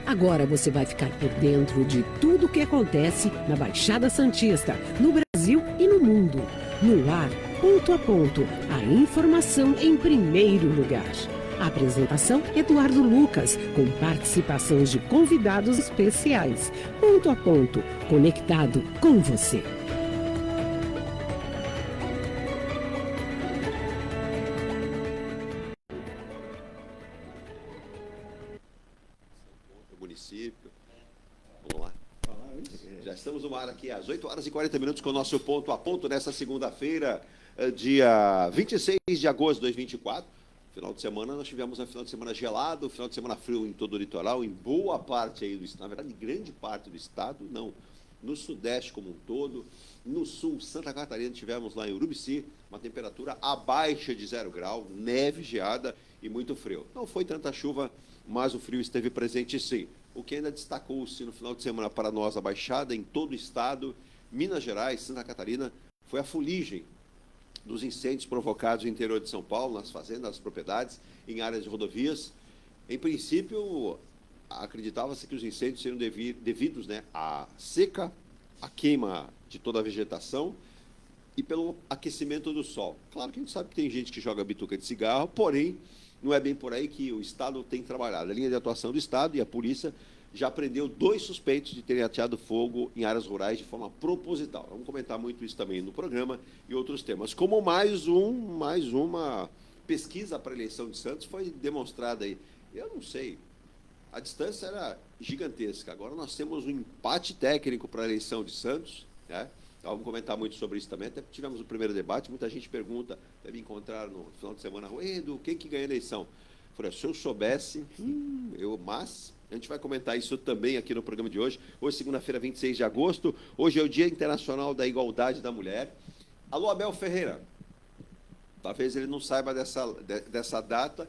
Agora você vai ficar por dentro de tudo o que acontece na Baixada Santista, no Brasil e no mundo. No ar, ponto a ponto, a informação em primeiro lugar. A apresentação, Eduardo Lucas, com participações de convidados especiais. Ponto a ponto, conectado com você. Município. Vamos lá. Já estamos no ar aqui às 8 horas e 40 minutos com o nosso ponto a ponto nessa segunda-feira, dia 26 de agosto de 2024. Final de semana, nós tivemos um final de semana gelado, um final de semana frio em todo o litoral, em boa parte aí do estado, na verdade, em grande parte do estado, não. No sudeste como um todo, no sul, Santa Catarina, tivemos lá em Urubici, uma temperatura abaixo de 0 grau, neve, geada e muito frio. Não foi tanta chuva, mas o frio esteve presente sim. O que ainda destacou-se no final de semana para nós, a Baixada, em todo o estado, Minas Gerais, Santa Catarina, foi a fuligem dos incêndios provocados no interior de São Paulo, nas fazendas, nas propriedades, em áreas de rodovias. Em princípio, acreditava-se que os incêndios seriam devidos, né, à seca, à queima de toda a vegetação e pelo aquecimento do sol. Claro que a gente sabe que tem gente que joga bituca de cigarro, porém, não é bem por aí que o Estado tem trabalhado. A linha de atuação do Estado e a polícia já prendeu 2 suspeitos de terem ateado fogo em áreas rurais de forma proposital. Vamos comentar muito isso também no programa e outros temas. Como mais uma pesquisa para a eleição de Santos foi demonstrada aí. Eu não sei, a distância era gigantesca. Agora nós temos um empate técnico para a eleição de Santos, né? Então, vamos comentar muito sobre isso também. Até tivemos o primeiro debate, muita gente pergunta, deve encontrar no final de semana, Edu, quem que ganha a eleição? Eu falei, se eu soubesse, mas a gente vai comentar isso também aqui no programa de hoje. Hoje, segunda-feira, 26 de agosto. Hoje é o Dia Internacional da Igualdade da Mulher. Alô, Abel Ferreira. Talvez ele não saiba dessa data.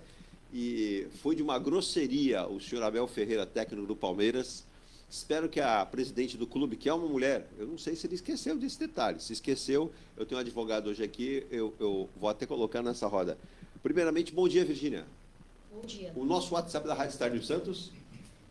E foi de uma grosseria o senhor Abel Ferreira, técnico do Palmeiras. Espero que a presidente do clube, que é uma mulher, eu não sei se ele esqueceu desse detalhe. Se esqueceu, eu tenho um advogado hoje aqui, eu vou até colocar nessa roda. Primeiramente, bom dia, Virgínia. Bom dia. O nosso WhatsApp da Rádio Estádio Santos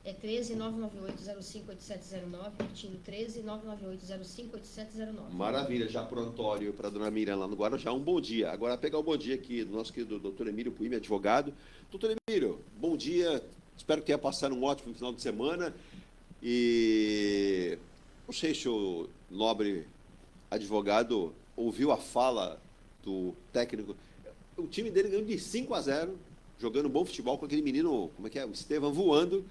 é 13-998-05-8709, repetindo, 13-998-05-8709. Maravilha, já prontório para a dona Miriam lá no Guarujá, um bom dia. Agora, pegar o bom dia aqui do nosso querido doutor Emílio Puime, advogado. Doutor Emílio, bom dia, espero que tenha passado um ótimo final de semana. E não sei se o nobre advogado ouviu a fala do técnico. O time dele ganhou de 5-0, jogando bom futebol com aquele menino, como é que é? O Estevam voando.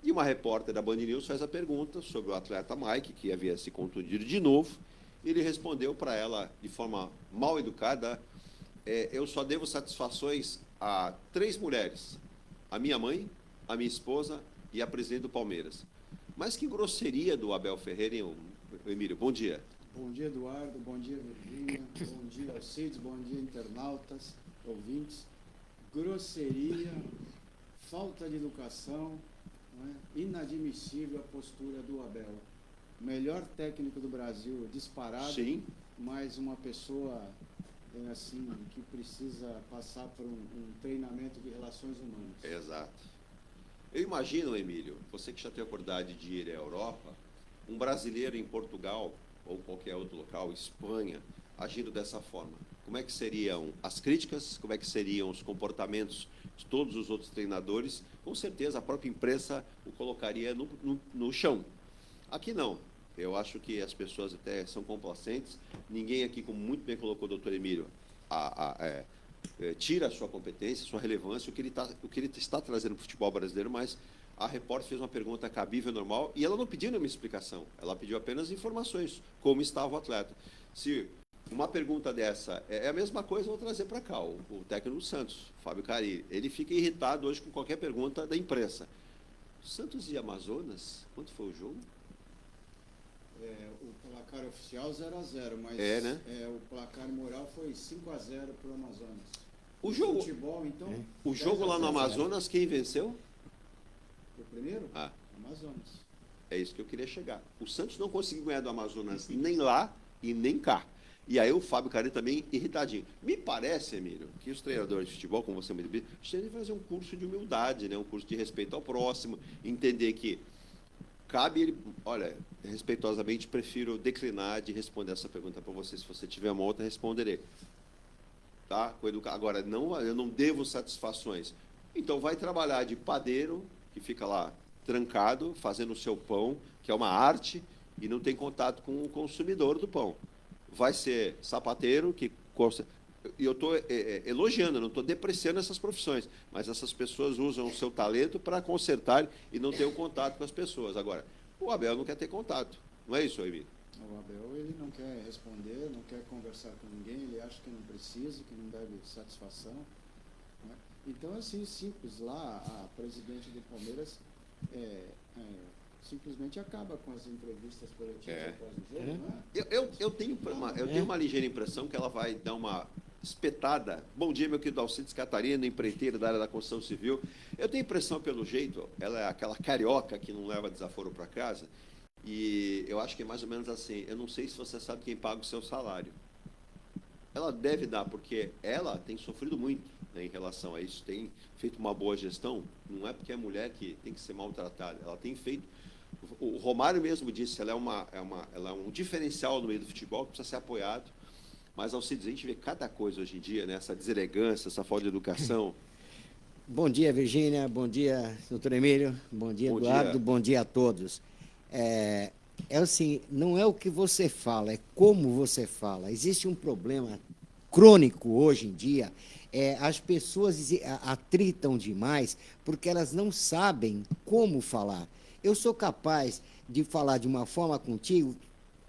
E uma repórter da Band News faz a pergunta sobre o atleta Mike, que havia se contundido de novo. E ele respondeu para ela de forma mal educada: eu só devo satisfações a 3 mulheres: a minha mãe, a minha esposa e a presidente do Palmeiras. Mas que grosseria do Abel Ferreira, hein, Emílio? Bom dia. Bom dia, Eduardo. Bom dia, Virgínia. Bom dia, Alcides. Bom dia, internautas, ouvintes. Grosseria, falta de educação, não é? Inadmissível a postura do Abel. Melhor técnico do Brasil, disparado. Sim. Mas uma pessoa assim, que precisa passar por um treinamento de relações humanas. Exato. Eu imagino, Emílio, você que já tem a oportunidade de ir à Europa, um brasileiro em Portugal ou qualquer outro local, Espanha, agindo dessa forma. Como é que seriam as críticas? Como é que seriam os comportamentos de todos os outros treinadores? Com certeza a própria imprensa o colocaria no chão. Aqui não. Eu acho que as pessoas até são complacentes. Ninguém aqui, como muito bem colocou o doutor Emílio, tira a sua competência, a sua relevância, o que ele está trazendo para o futebol brasileiro, mas a repórter fez uma pergunta cabível, normal, e ela não pediu nenhuma explicação, ela pediu apenas informações, como estava o atleta. Se uma pergunta dessa é a mesma coisa, eu vou trazer para cá, o técnico do Santos, Fábio Carille, ele fica irritado hoje com qualquer pergunta da imprensa. Santos e Amazonas, quanto foi o jogo? O placar oficial 0-0, mas né? O placar moral foi 5-0 para o Amazonas. O jogo, futebol, então, o jogo lá no Amazonas, quem venceu? O primeiro? Amazonas. É isso que eu queria chegar. O Santos não conseguiu ganhar do Amazonas nem lá e nem cá. E aí o Fábio Carini também irritadinho. Me parece, Emílio, que os treinadores de futebol, como você muito bem, devem fazer um curso de humildade, né? Um curso de respeito ao próximo, entender que cabe ele... Olha, respeitosamente, prefiro declinar de responder essa pergunta para você. Se você tiver uma outra, responderei. Tá? Agora, não, eu não devo satisfações. Então, vai trabalhar de padeiro, que fica lá trancado, fazendo o seu pão, que é uma arte, e não tem contato com o consumidor do pão. Vai ser sapateiro, que... E eu estou elogiando, não estou depreciando essas profissões, mas essas pessoas usam o seu talento para consertar e não ter o contato com as pessoas. Agora, o Abel não quer ter contato. Não é isso, Emílio? O Abel, ele não quer responder, não quer conversar com ninguém, ele acha que não precisa, que não deve satisfação. Né? Então, assim, simples, lá a presidente do Palmeiras simplesmente acaba com as entrevistas coletivas após o jogo. Né? Eu tenho uma ligeira impressão que ela vai dar uma espetada. Bom dia, meu querido Alcides Catarina, empreiteiro da área da construção civil. Eu tenho impressão, pelo jeito, ela é aquela carioca que não leva desaforo para casa, e eu acho que é mais ou menos assim. Eu não sei se você sabe quem paga o seu salário. Ela deve dar, porque ela tem sofrido muito, né, em relação a isso, tem feito uma boa gestão. Não é porque é mulher que tem que ser maltratada, ela tem feito. O Romário mesmo disse, ela é um diferencial no meio do futebol que precisa ser apoiado. Mas, Alcides, a gente vê cada coisa hoje em dia, né? Essa deselegância, essa falta de educação. Bom dia, Virgínia. Bom dia, doutor Emílio. Bom dia, Eduardo. Bom dia a todos. É assim, não é o que você fala, é como você fala. Existe um problema crônico hoje em dia. As pessoas atritam demais porque elas não sabem como falar. Eu sou capaz de falar de uma forma contigo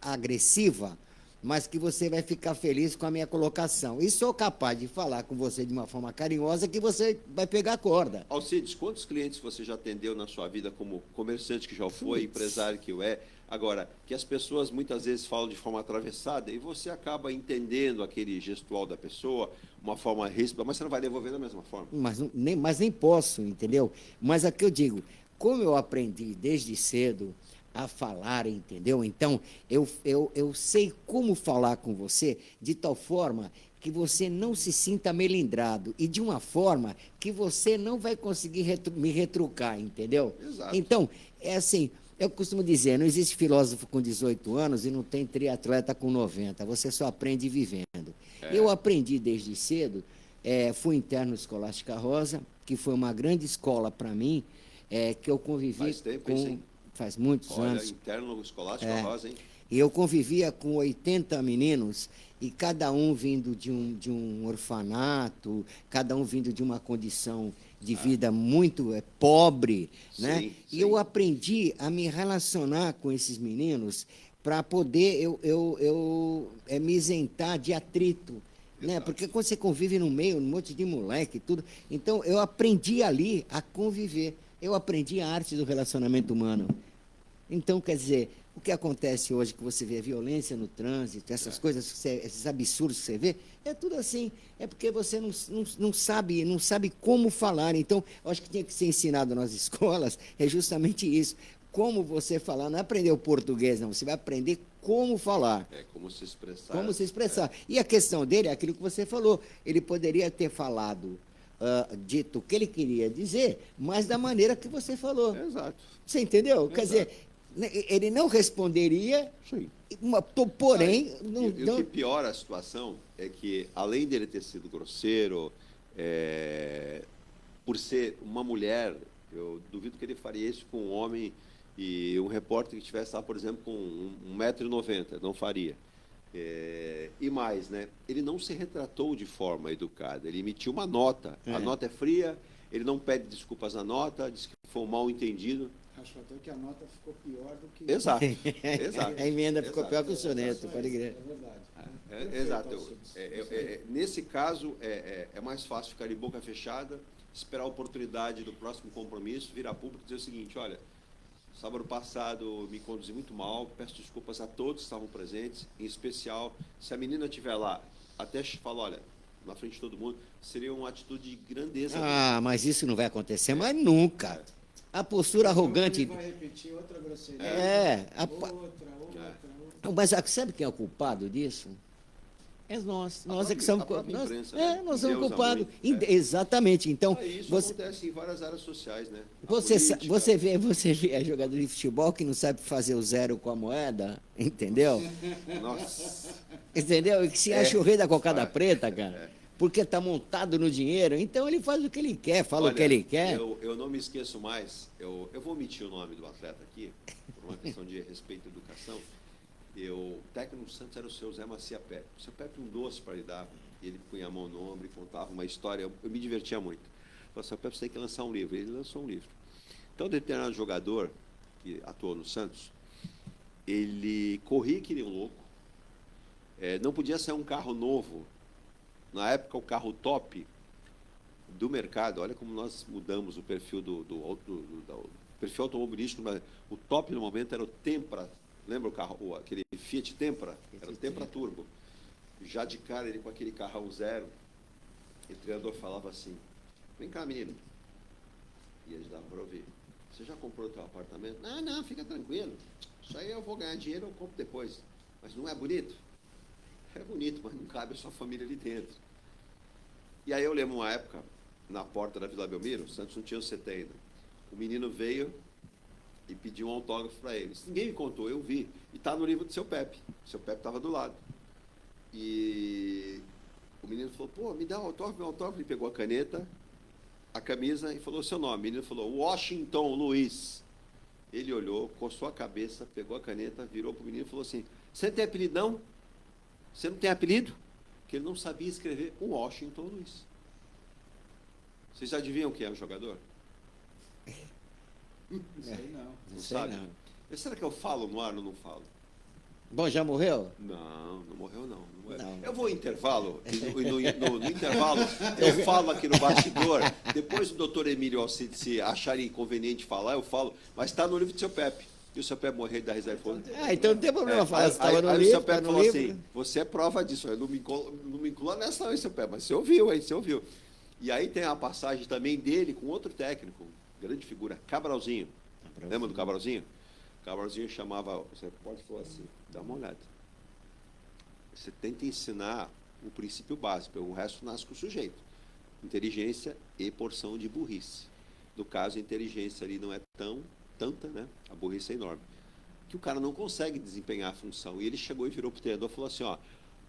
agressiva, mas que você vai ficar feliz com a minha colocação. E sou capaz de falar com você de uma forma carinhosa que você vai pegar a corda. Alcides, quantos clientes você já atendeu na sua vida como comerciante que já foi, empresário que é? Agora, que as pessoas muitas vezes falam de forma atravessada e você acaba entendendo aquele gestual da pessoa, uma forma ríspida, mas você não vai devolver da mesma forma. Mas nem posso, entendeu? Mas aqui eu digo, como eu aprendi desde cedo a falar, entendeu? Então, eu sei como falar com você de tal forma que você não se sinta melindrado e de uma forma que você não vai conseguir me retrucar, entendeu? Exato. Então, é assim, eu costumo dizer, não existe filósofo com 18 anos e não tem triatleta com 90, você só aprende vivendo. Eu aprendi desde cedo, fui interno Escolástica Rosa, que foi uma grande escola para mim, que eu convivi Faz tempo, com... hein? Faz muitos anos. Olha, interno Escolástica Rosa, hein? E eu convivia com 80 meninos, e cada um vindo de um orfanato, cada um vindo de uma condição de vida muito pobre, né? Sim, E eu aprendi a me relacionar com esses meninos para poder me isentar de atrito. Né? Porque quando você convive no meio, um monte de moleque e tudo, então eu aprendi ali a conviver. Eu aprendi a arte do relacionamento humano. Então, quer dizer, o que acontece hoje, que você vê a violência no trânsito, essas coisas, esses absurdos que você vê, é tudo assim. É porque você não sabe como falar. Então, eu acho que tinha que ser ensinado nas escolas, é justamente isso. Como você falar, não é aprender o português, não. Você vai aprender como falar. Como se expressar. Como se expressar. E a questão dele é aquilo que você falou. Ele poderia ter falado, dito o que ele queria dizer, mas da maneira que você falou. Exato. Você entendeu? Exato. Quer dizer, ele não responderia, porém... E o que piora a situação é que, além dele ter sido grosseiro, por ser uma mulher, eu duvido que ele faria isso com um homem e um repórter que estivesse lá, por exemplo, com 1,90 m, não faria. E mais, né? Ele não se retratou de forma educada, ele emitiu uma nota. A nota é fria, ele não pede desculpas na nota, diz que foi um mal entendido. Acho até que a nota ficou pior do que... Exato, exato. A emenda ficou pior que o soneto, pode crer. É verdade. Exato. Nesse caso, é mais fácil ficar de boca fechada, esperar a oportunidade do próximo compromisso, vir a público e dizer o seguinte: olha, sábado passado me conduzi muito mal, peço desculpas a todos que estavam presentes, em especial, se a menina estiver lá, até falo, olha, na frente de todo mundo, seria uma atitude de grandeza. Mas isso não vai acontecer mais nunca. A postura arrogante... Ele vai repetir outra grosseria. Outra. Mas sabe quem é o culpado disso? É nós é própria- que somos a própria nós, imprensa, né? nós somos Endeusa culpados. muito, Exatamente. Então, Isso você, acontece em várias áreas sociais, né? A você, política. você vê jogador de futebol que não sabe fazer o zero com a moeda, entendeu? Nossa. Entendeu? E que se acha o rei da cocada preta, cara. Porque está montado no dinheiro, então ele faz o que ele quer, fala Olha, o que ele quer. Eu não me esqueço mais, eu vou omitir o nome do atleta aqui, por uma questão de respeito e educação. O técnico do Santos era o seu Zé Macia Pepe. O seu Pepe um doce para lhe dar, ele punha a mão no ombro e contava uma história, eu me divertia muito. Falei, seu Pepe, você tem que lançar um livro. Ele lançou um livro. Então, determinado jogador que atuou no Santos, ele corria que nem um louco, não podia sair um carro novo. Na época, o carro top do mercado, olha como nós mudamos o perfil do perfil automobilístico, mas o top no momento era o Tempra. Lembra o carro, aquele Fiat Tempra? Era o Tempra Turbo. Já de cara, ele com aquele carrão zero, e o treinador falava assim, vem cá, menino. E eles davam para ouvir. Você já comprou o teu apartamento? Não, fica tranquilo. Isso aí eu vou ganhar dinheiro, eu compro depois. Mas não é bonito? É bonito, mas não cabe a sua família ali dentro. E aí eu lembro uma época, na porta da Vila Belmiro, o Santos não tinha o CT ainda. O menino veio e pediu um autógrafo para eles. Ninguém me contou, eu vi. E está no livro do seu Pepe. O seu Pepe estava do lado. E o menino falou, pô, me dá um autógrafo, meu autógrafo. Ele pegou a caneta, a camisa e falou o seu nome. O menino falou, Washington Luiz. Ele olhou, coçou a cabeça, pegou a caneta, virou para o menino e falou assim, você tem apelido não? Você não tem apelido? Porque ele não sabia escrever o Washington Luiz. Vocês adivinham quem é o jogador? Não sei não. Não sei sabe? não. Mas será que eu falo no ar ou não falo? Bom, já morreu? Não morreu não. Morreu. Não. Eu vou ao intervalo, e no intervalo eu falo aqui no bastidor, depois o doutor Emílio Alcide, se achar inconveniente falar, eu falo, mas está no livro do seu Pepe. E o seu Pepe morrer da reserva. Então não tem problema falar, se estava no aí livro, o seu Pepe tá no falou livro. assim, você é prova disso, eu não me inclua nessa não, seu Pepe, mas você ouviu, hein, você ouviu. E aí tem a passagem também dele com outro técnico, grande figura, Cabralzinho. Lembra do Cabralzinho? Cabralzinho chamava, você pode falar assim, dá uma olhada. Você tenta ensinar o princípio básico, o resto nasce com o sujeito. Inteligência e porção de burrice. No caso, a inteligência ali não é tanta, né? A burrice é enorme. Que o cara não consegue desempenhar a função. E ele chegou e virou para o treinador e falou assim, ó,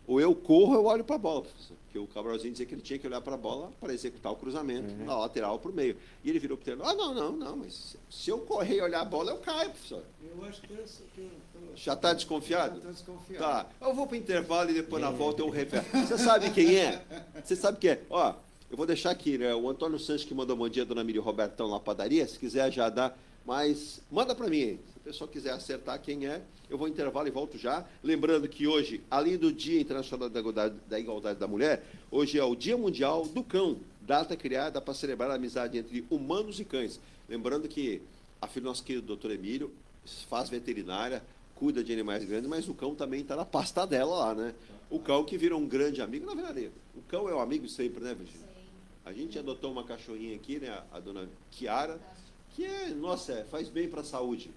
ou eu corro ou eu olho para a bola, professor. Porque o Cabralzinho dizia que ele tinha que olhar para a bola para executar o cruzamento, na lateral para o meio. E ele virou para o treinador, não, mas se eu correr e olhar a bola, eu caio, professor. Eu acho que Já está desconfiado? Já estou desconfiado. Tá, eu vou para o intervalo e depois na volta eu refiro. Você sabe quem é? Você sabe quem é? Ó, eu vou deixar aqui, né? O Antônio Santos que mandou bom dia, dona Miriam Robertão na padaria, se quiser já dá, mas manda para mim aí. Se a pessoa quiser acertar quem é, eu vou ao intervalo e volto já. Lembrando que hoje, além do Dia Internacional da Igualdade da Mulher, hoje é o Dia Mundial do Cão, data criada para celebrar a amizade entre humanos e cães. Lembrando que a filha do nosso querido doutor Emílio faz veterinária, cuida de animais grandes, mas o cão também está na pasta dela lá, né? O cão que vira um grande amigo, na verdade, o cão é um amigo sempre, né, Virginia? A gente adotou uma cachorrinha aqui, né, a dona Kiara, que faz bem para a saúde.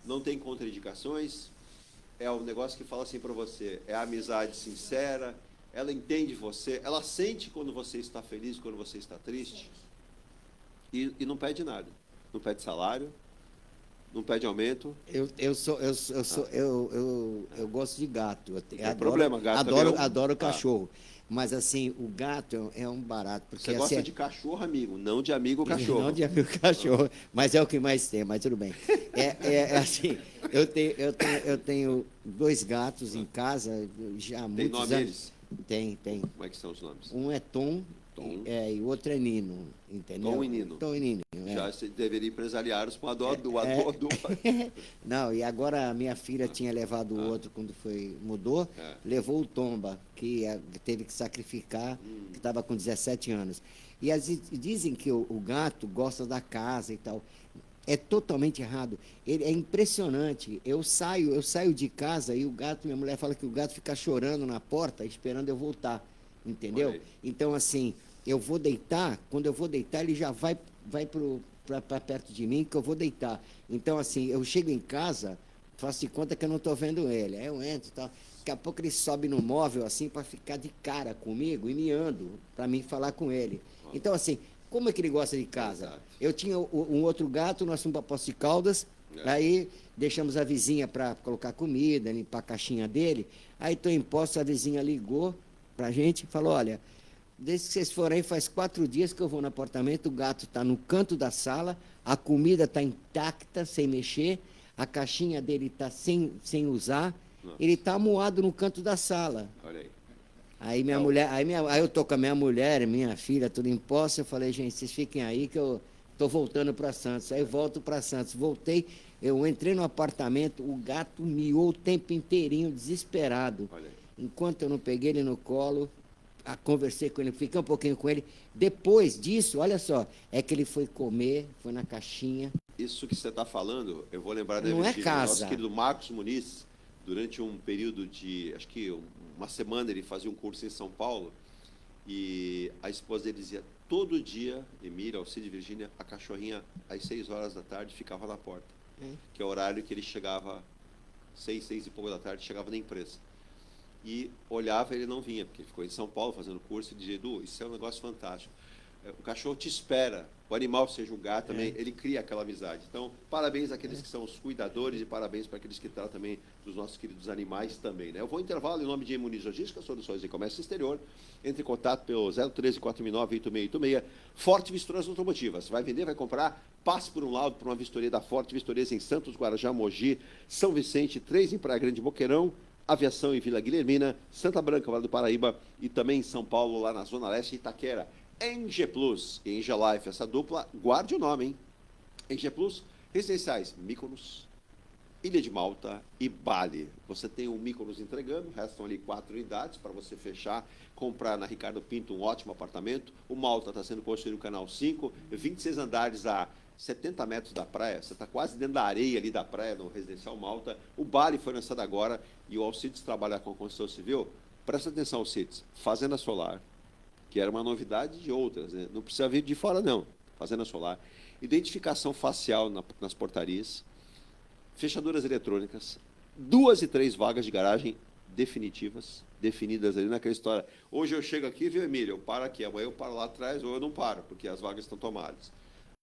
Não tem contraindicações, é um negócio que fala assim para você, é a amizade sincera, ela entende você, ela sente quando você está feliz, quando você está triste, e não pede nada, não pede salário, não pede aumento. Eu gosto de gato. Tem problema, gato adoro cachorro. Mas assim, o gato é um barato. Porque, você gosta assim, de cachorro, amigo, não de amigo cachorro. Não de amigo cachorro, mas é o que mais tem, mas tudo bem. Assim, eu tenho 2 gatos em casa já há Tem muitos nome anos. eles? Tem. Como é que são os nomes? Um é Tom. E o outro é Nino, entendeu? Tom e Nino. Tom e Nino. Já você deveria empresariar-os com a dó do... Não, e agora a minha filha tinha levado o outro quando mudou, levou o Tomba, que teve que sacrificar, que estava com 17 anos. E dizem que o gato gosta da casa e tal. É totalmente errado. É impressionante. Eu saio de casa e minha mulher fala que o gato fica chorando na porta, esperando eu voltar. Entendeu? Então, assim, eu vou deitar, quando eu vou deitar, ele já vai para perto de mim, que eu vou deitar. Então, assim, eu chego em casa, faço de conta que eu não estou vendo ele. Aí eu entro e tal. Daqui a pouco ele sobe no móvel assim para ficar de cara comigo e miando para mim falar com ele. Então, assim, como é que ele gosta de casa? Exato. Eu tinha um outro gato, nós fomos para Poços de Caldas, aí deixamos a vizinha para colocar comida, limpar a caixinha dele. Aí estou em Poços, a vizinha ligou para a gente e falou, olha, desde que vocês foram aí, faz 4 dias que eu vou no apartamento, o gato está no canto da sala, a comida está intacta, sem mexer, a caixinha dele está sem usar, ele está amuado no canto da sala. Olha aí. Aí minha mulher, aí eu tô com a minha mulher, minha filha, tudo em posse, eu falei, gente, vocês fiquem aí que eu tô voltando para Santos. Aí volto para Santos, voltei, eu entrei no apartamento, o gato miou o tempo inteirinho, desesperado. Olha aí. Enquanto eu não peguei ele no colo, conversei com ele, fiquei um pouquinho com ele. Depois disso, olha só, é que ele foi comer, foi na caixinha. Isso que você está falando, eu vou lembrar da Não é Virgínia, casa. nosso querido Marcos Muniz, durante um período de, acho que uma semana, ele fazia um curso em São Paulo, e a esposa dele dizia, todo dia, Emília, Alcide e Virgínia, a cachorrinha, às 6 horas da tarde, ficava na porta, que é o horário que ele chegava, 6 e pouco da tarde, chegava na empresa. E olhava, ele não vinha, porque ele ficou em São Paulo fazendo curso, e dizia, Edu, isso é um negócio fantástico. O cachorro te espera, o animal, seja um gato também, ele cria aquela amizade. Então, parabéns àqueles que são os cuidadores e parabéns para aqueles que tratam também dos nossos queridos animais também. Né? Eu vou intervalo em nome de Muniz Logística, Soluções de Comércio Exterior. Entre em contato pelo 013-469-8686. Forte Vistoras Automotivas. Vai vender, vai comprar? Passe por um laudo para uma vistoria da Forte Vistorias em Santos, Guarujá, Mogi, São Vicente, 3 em Praia Grande, Boqueirão, Aviação em Vila Guilhermina, Santa Branca, Vale do Paraíba e também em São Paulo, lá na Zona Leste, Itaquera. Eng Plus e Eng Life, essa dupla, guarde o nome, hein? Eng Plus, residenciais Mykonos, Ilha de Malta e Bali. Você tem o Mykonos entregando, restam ali 4 unidades para você fechar, comprar na Ricardo Pinto um ótimo apartamento. O Malta está sendo construído no Canal 5, 26 andares a 70 metros da praia, você está quase dentro da areia ali da praia, no Residencial Malta. O Bali foi lançado agora e o Alcides trabalha com a construção civil. Presta atenção, Alcides, fazenda solar, que era uma novidade de outras, né? Não precisa vir de fora, não. Fazenda solar. Identificação facial nas portarias, fechaduras eletrônicas, 2 e 3 vagas de garagem definidas ali naquela história. Hoje eu chego aqui, viu, Emílio? Eu paro aqui, amanhã eu paro lá atrás ou eu não paro, porque as vagas estão tomadas.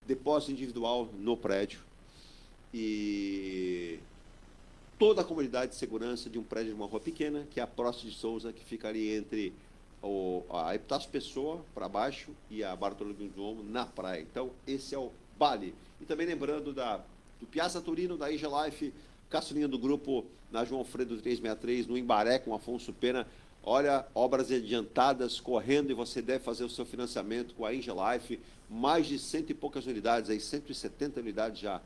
Depósito individual no prédio e toda a comunidade de segurança de um prédio de uma rua pequena, que é a Prost de Souza, que fica ali entre a Epitácio Pessoa para baixo e a Bartolomeu de Omo na praia. Então, esse é o Bali. E também lembrando do Piazza Turino, da Eng Life, caçulinha do grupo na João Alfredo 363, no Embaré, com Afonso Pena. Olha, obras adiantadas, correndo, e você deve fazer o seu financiamento com a Eng Life. Mais de 100 e poucas unidades, aí 170 unidades já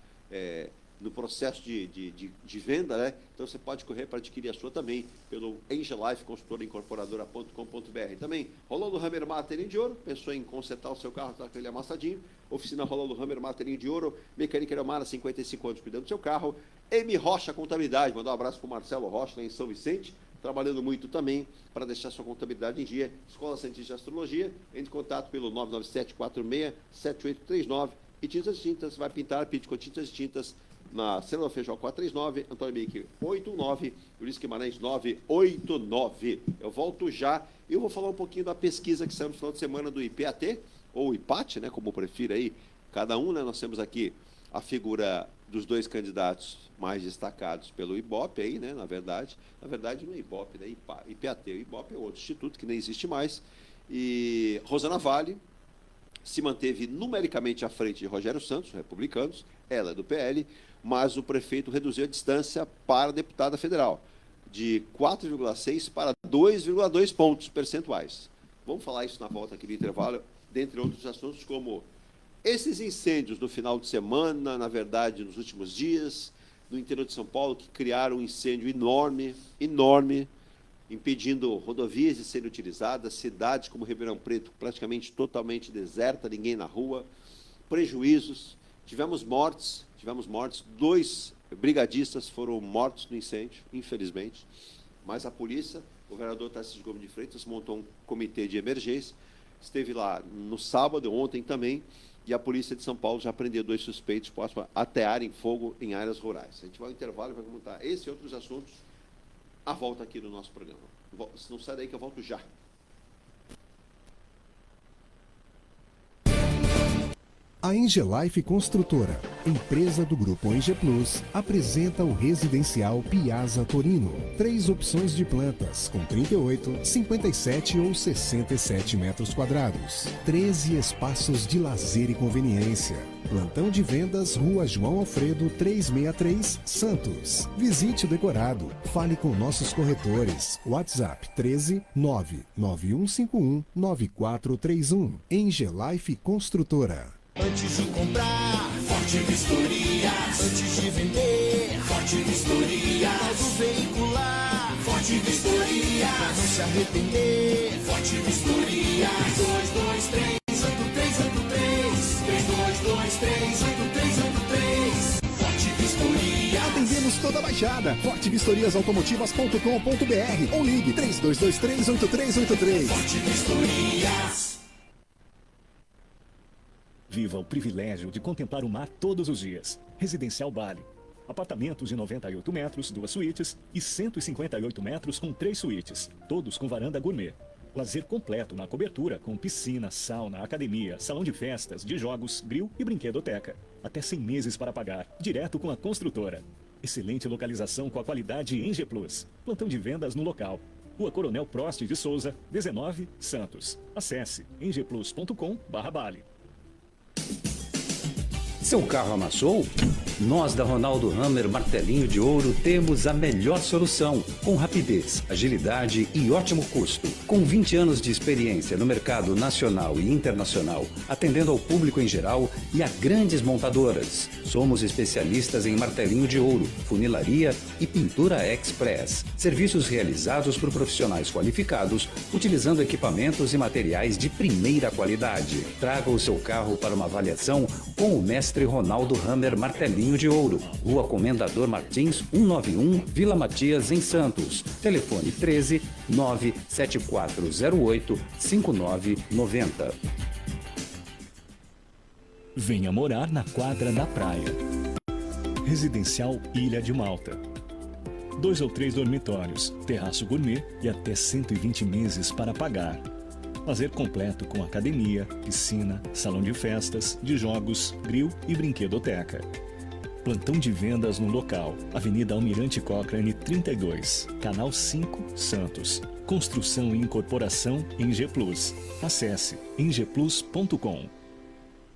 no processo de venda, né? Então você pode correr para adquirir a sua também pelo Eng Life, consultoraincorporadora.com.br. Também, Rolando Hammer Martelinho de Ouro, pensou em consertar o seu carro, tá com ele amassadinho. Oficina Rolando Hammer Martelinho de Ouro, Mecânica Elmara, 55 anos cuidando do seu carro. M Rocha Contabilidade, mandar um abraço para o Marcelo Rocha, lá em São Vicente, trabalhando muito também para deixar sua contabilidade em dia. Escola Cientista de Astrologia, entre em contato pelo 997-46-7839. E Tintas e Tintas, vai pintar, pinte com Tintas e Tintas, na Célula Feijó 439, Antônio Bique 89, Luiz Guimarães 989. Eu volto já e eu vou falar um pouquinho da pesquisa que saiu no final de semana do IPAT, ou IPAT, né, como prefira aí, cada um, né, nós temos aqui a figura dos 2 candidatos mais destacados pelo IBOP aí, né, na verdade não é IBOP, né, IPAT, o IBOP é outro instituto que nem existe mais, e Rosana Vale se manteve numericamente à frente de Rogério Santos, republicanos, ela é do PL, mas o prefeito reduziu a distância para a deputada federal, de 4,6 para 2,2 pontos percentuais. Vamos falar isso na volta aqui do intervalo, dentre outros assuntos, como esses incêndios no final de semana, na verdade, nos últimos dias, no interior de São Paulo, que criaram um incêndio enorme, impedindo rodovias de serem utilizadas, cidades como Ribeirão Preto praticamente totalmente deserta, ninguém na rua, prejuízos, tivemos mortes, 2 brigadistas foram mortos no incêndio, infelizmente, mas a polícia, o vereador Tarcísio Gomes de Freitas montou um comitê de emergência, esteve lá no sábado, ontem também, E a polícia de São Paulo já prendeu 2 suspeitos por atearem fogo em áreas rurais. A gente vai ao intervalo e vai comentar esse e outros assuntos à volta aqui no nosso programa. Não sai daí que eu volto já. A Engelife Construtora, empresa do Grupo Enge Plus, apresenta o residencial Piazza Torino. 3 opções de plantas, com 38, 57 ou 67 metros quadrados. 13 espaços de lazer e conveniência. Plantão de vendas, Rua João Alfredo, 363, Santos. Visite o decorado. Fale com nossos corretores. WhatsApp 13 99151 9431. Engelife Construtora. Antes de comprar, Forte Vistoria. Antes de vender, Forte Vistoria. Auto veicular, Forte Vistoria. Pra não se arrepender, Forte Vistoria. 3223-8383. 3223-8383. Forte Vistoria. Atendemos toda a Baixada. fortevistoriasautomotivas.com.br ou ligue 3223-8383. Forte Vistorias. Viva o privilégio de contemplar o mar todos os dias. Residencial Bali. Apartamentos de 98 metros, 2 suítes e 158 metros com 3 suítes, todos com varanda gourmet. Lazer completo na cobertura com piscina, sauna, academia, salão de festas, de jogos, grill e brinquedoteca. Até 100 meses para pagar, direto com a construtora. Excelente localização com a qualidade Enge Plus. Plantão de vendas no local. Rua Coronel Prost de Souza, 19, Santos. Acesse engeplus.com/Bali. Seu carro amassou? Nós da Ronaldo Hammer Martelinho de Ouro temos a melhor solução, com rapidez, agilidade e ótimo custo. Com 20 anos de experiência no mercado nacional e internacional, atendendo ao público em geral e a grandes montadoras. Somos especialistas em martelinho de ouro, funilaria e pintura express. Serviços realizados por profissionais qualificados, utilizando equipamentos e materiais de primeira qualidade. Traga o seu carro para uma avaliação com o mestre Ronaldo Hammer Martelinho de Ouro, Rua Comendador Martins, 191, Vila Matias, em Santos. Telefone 13 97408 5990. Venha morar na quadra da praia. Residencial Ilha de Malta. 2 ou 3 dormitórios, terraço gourmet e até 120 meses para pagar. Lazer completo com academia, piscina, salão de festas, de jogos, grill e brinquedoteca. Plantão de vendas no local. Avenida Almirante Cochrane 32, Canal 5, Santos. Construção e incorporação Enge Plus. Acesse engeplus.com.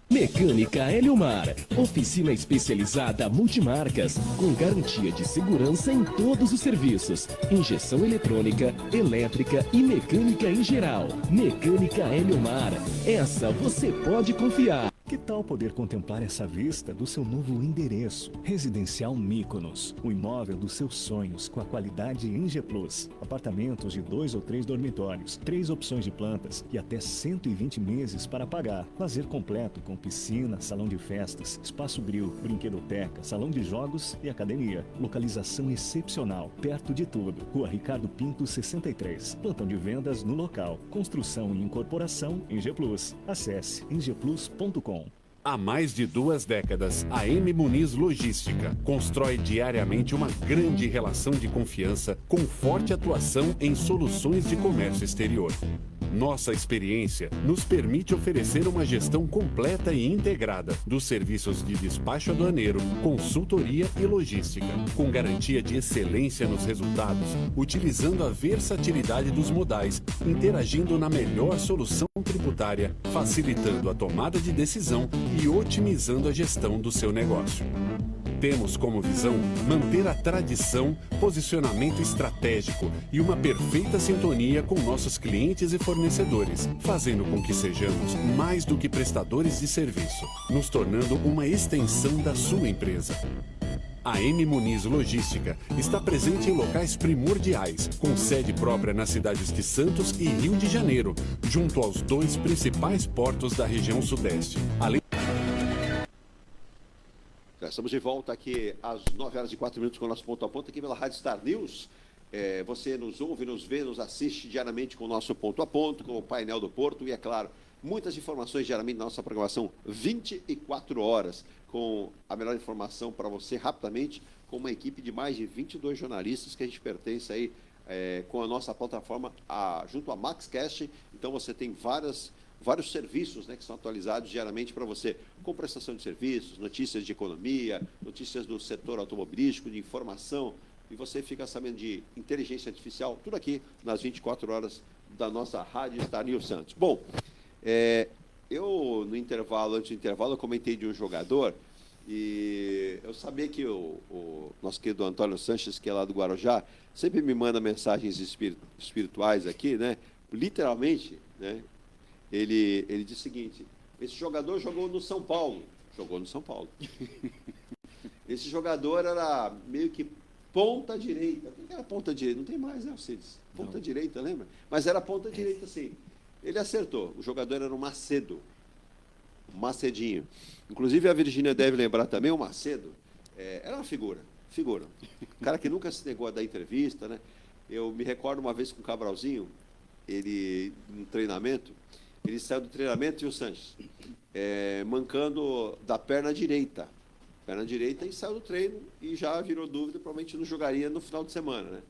Mecânica Heliomar, oficina especializada multimarcas, com garantia de segurança em todos os serviços, injeção eletrônica, elétrica e mecânica em geral. Mecânica Heliomar, essa você pode confiar. Que tal poder contemplar essa vista do seu novo endereço? Residencial Mykonos, o imóvel dos seus sonhos com a qualidade Enge Plus. Apartamentos de 2 ou 3 dormitórios, 3 opções de plantas e até 120 meses para pagar. Lazer completo com piscina, salão de festas, espaço grill, brinquedoteca, salão de jogos e academia. Localização excepcional, perto de tudo. Rua Ricardo Pinto 63. Plantão de vendas no local. Construção e incorporação Enge Plus. Acesse engeplus.com. Há mais de 2 décadas, a M. Muniz Logística constrói diariamente uma grande relação de confiança com forte atuação em soluções de comércio exterior. Nossa experiência nos permite oferecer uma gestão completa e integrada dos serviços de despacho aduaneiro, consultoria e logística, com garantia de excelência nos resultados, utilizando a versatilidade dos modais, interagindo na melhor solução tributária, facilitando a tomada de decisão e otimizando a gestão do seu negócio. Temos como visão manter a tradição, posicionamento estratégico e uma perfeita sintonia com nossos clientes e fornecedores, fazendo com que sejamos mais do que prestadores de serviço, nos tornando uma extensão da sua empresa. A M. Muniz Logística está presente em locais primordiais, com sede própria nas cidades de Santos e Rio de Janeiro, junto aos 2 principais portos da região sudeste. Já estamos de volta aqui às 9h04 com o nosso ponto a ponto aqui pela Rádio Star News. Você nos ouve, nos vê, nos assiste diariamente com o nosso ponto a ponto, com o painel do Porto e, é claro, Muitas informações diariamente na nossa programação 24 horas, com a melhor informação para você rapidamente, com uma equipe de mais de 22 jornalistas que a gente pertence aí com a nossa plataforma junto à MaxCast. Então você tem vários serviços, né, que são atualizados diariamente para você, com prestação de serviços, notícias de economia, notícias do setor automobilístico, de informação, e você fica sabendo de inteligência artificial, tudo aqui nas 24 horas da nossa Rádio Star News Santos. Bom, eu, antes do intervalo, eu comentei de um jogador, e eu sabia que o nosso querido Antônio Sanches, que é lá do Guarujá, sempre me manda mensagens espirituais aqui, né? Literalmente, né? Ele diz o seguinte: esse jogador jogou no São Paulo. Jogou no São Paulo. Esse jogador era meio que ponta direita. Quem era ponta direita? Não tem mais, né, Alcides? Ponta direita, lembra? Mas era ponta direita, sim. Ele acertou. O jogador era o Macedo. Macedinho. Inclusive, a Virgínia deve lembrar também, o Macedo era uma figura. Um cara que nunca se negou a dar entrevista, né? Eu me recordo uma vez com o Cabralzinho, ele, no treinamento, ele saiu do treinamento, e o Sanches, mancando da perna direita, e saiu do treino e já virou dúvida, provavelmente não jogaria no final de semana, né?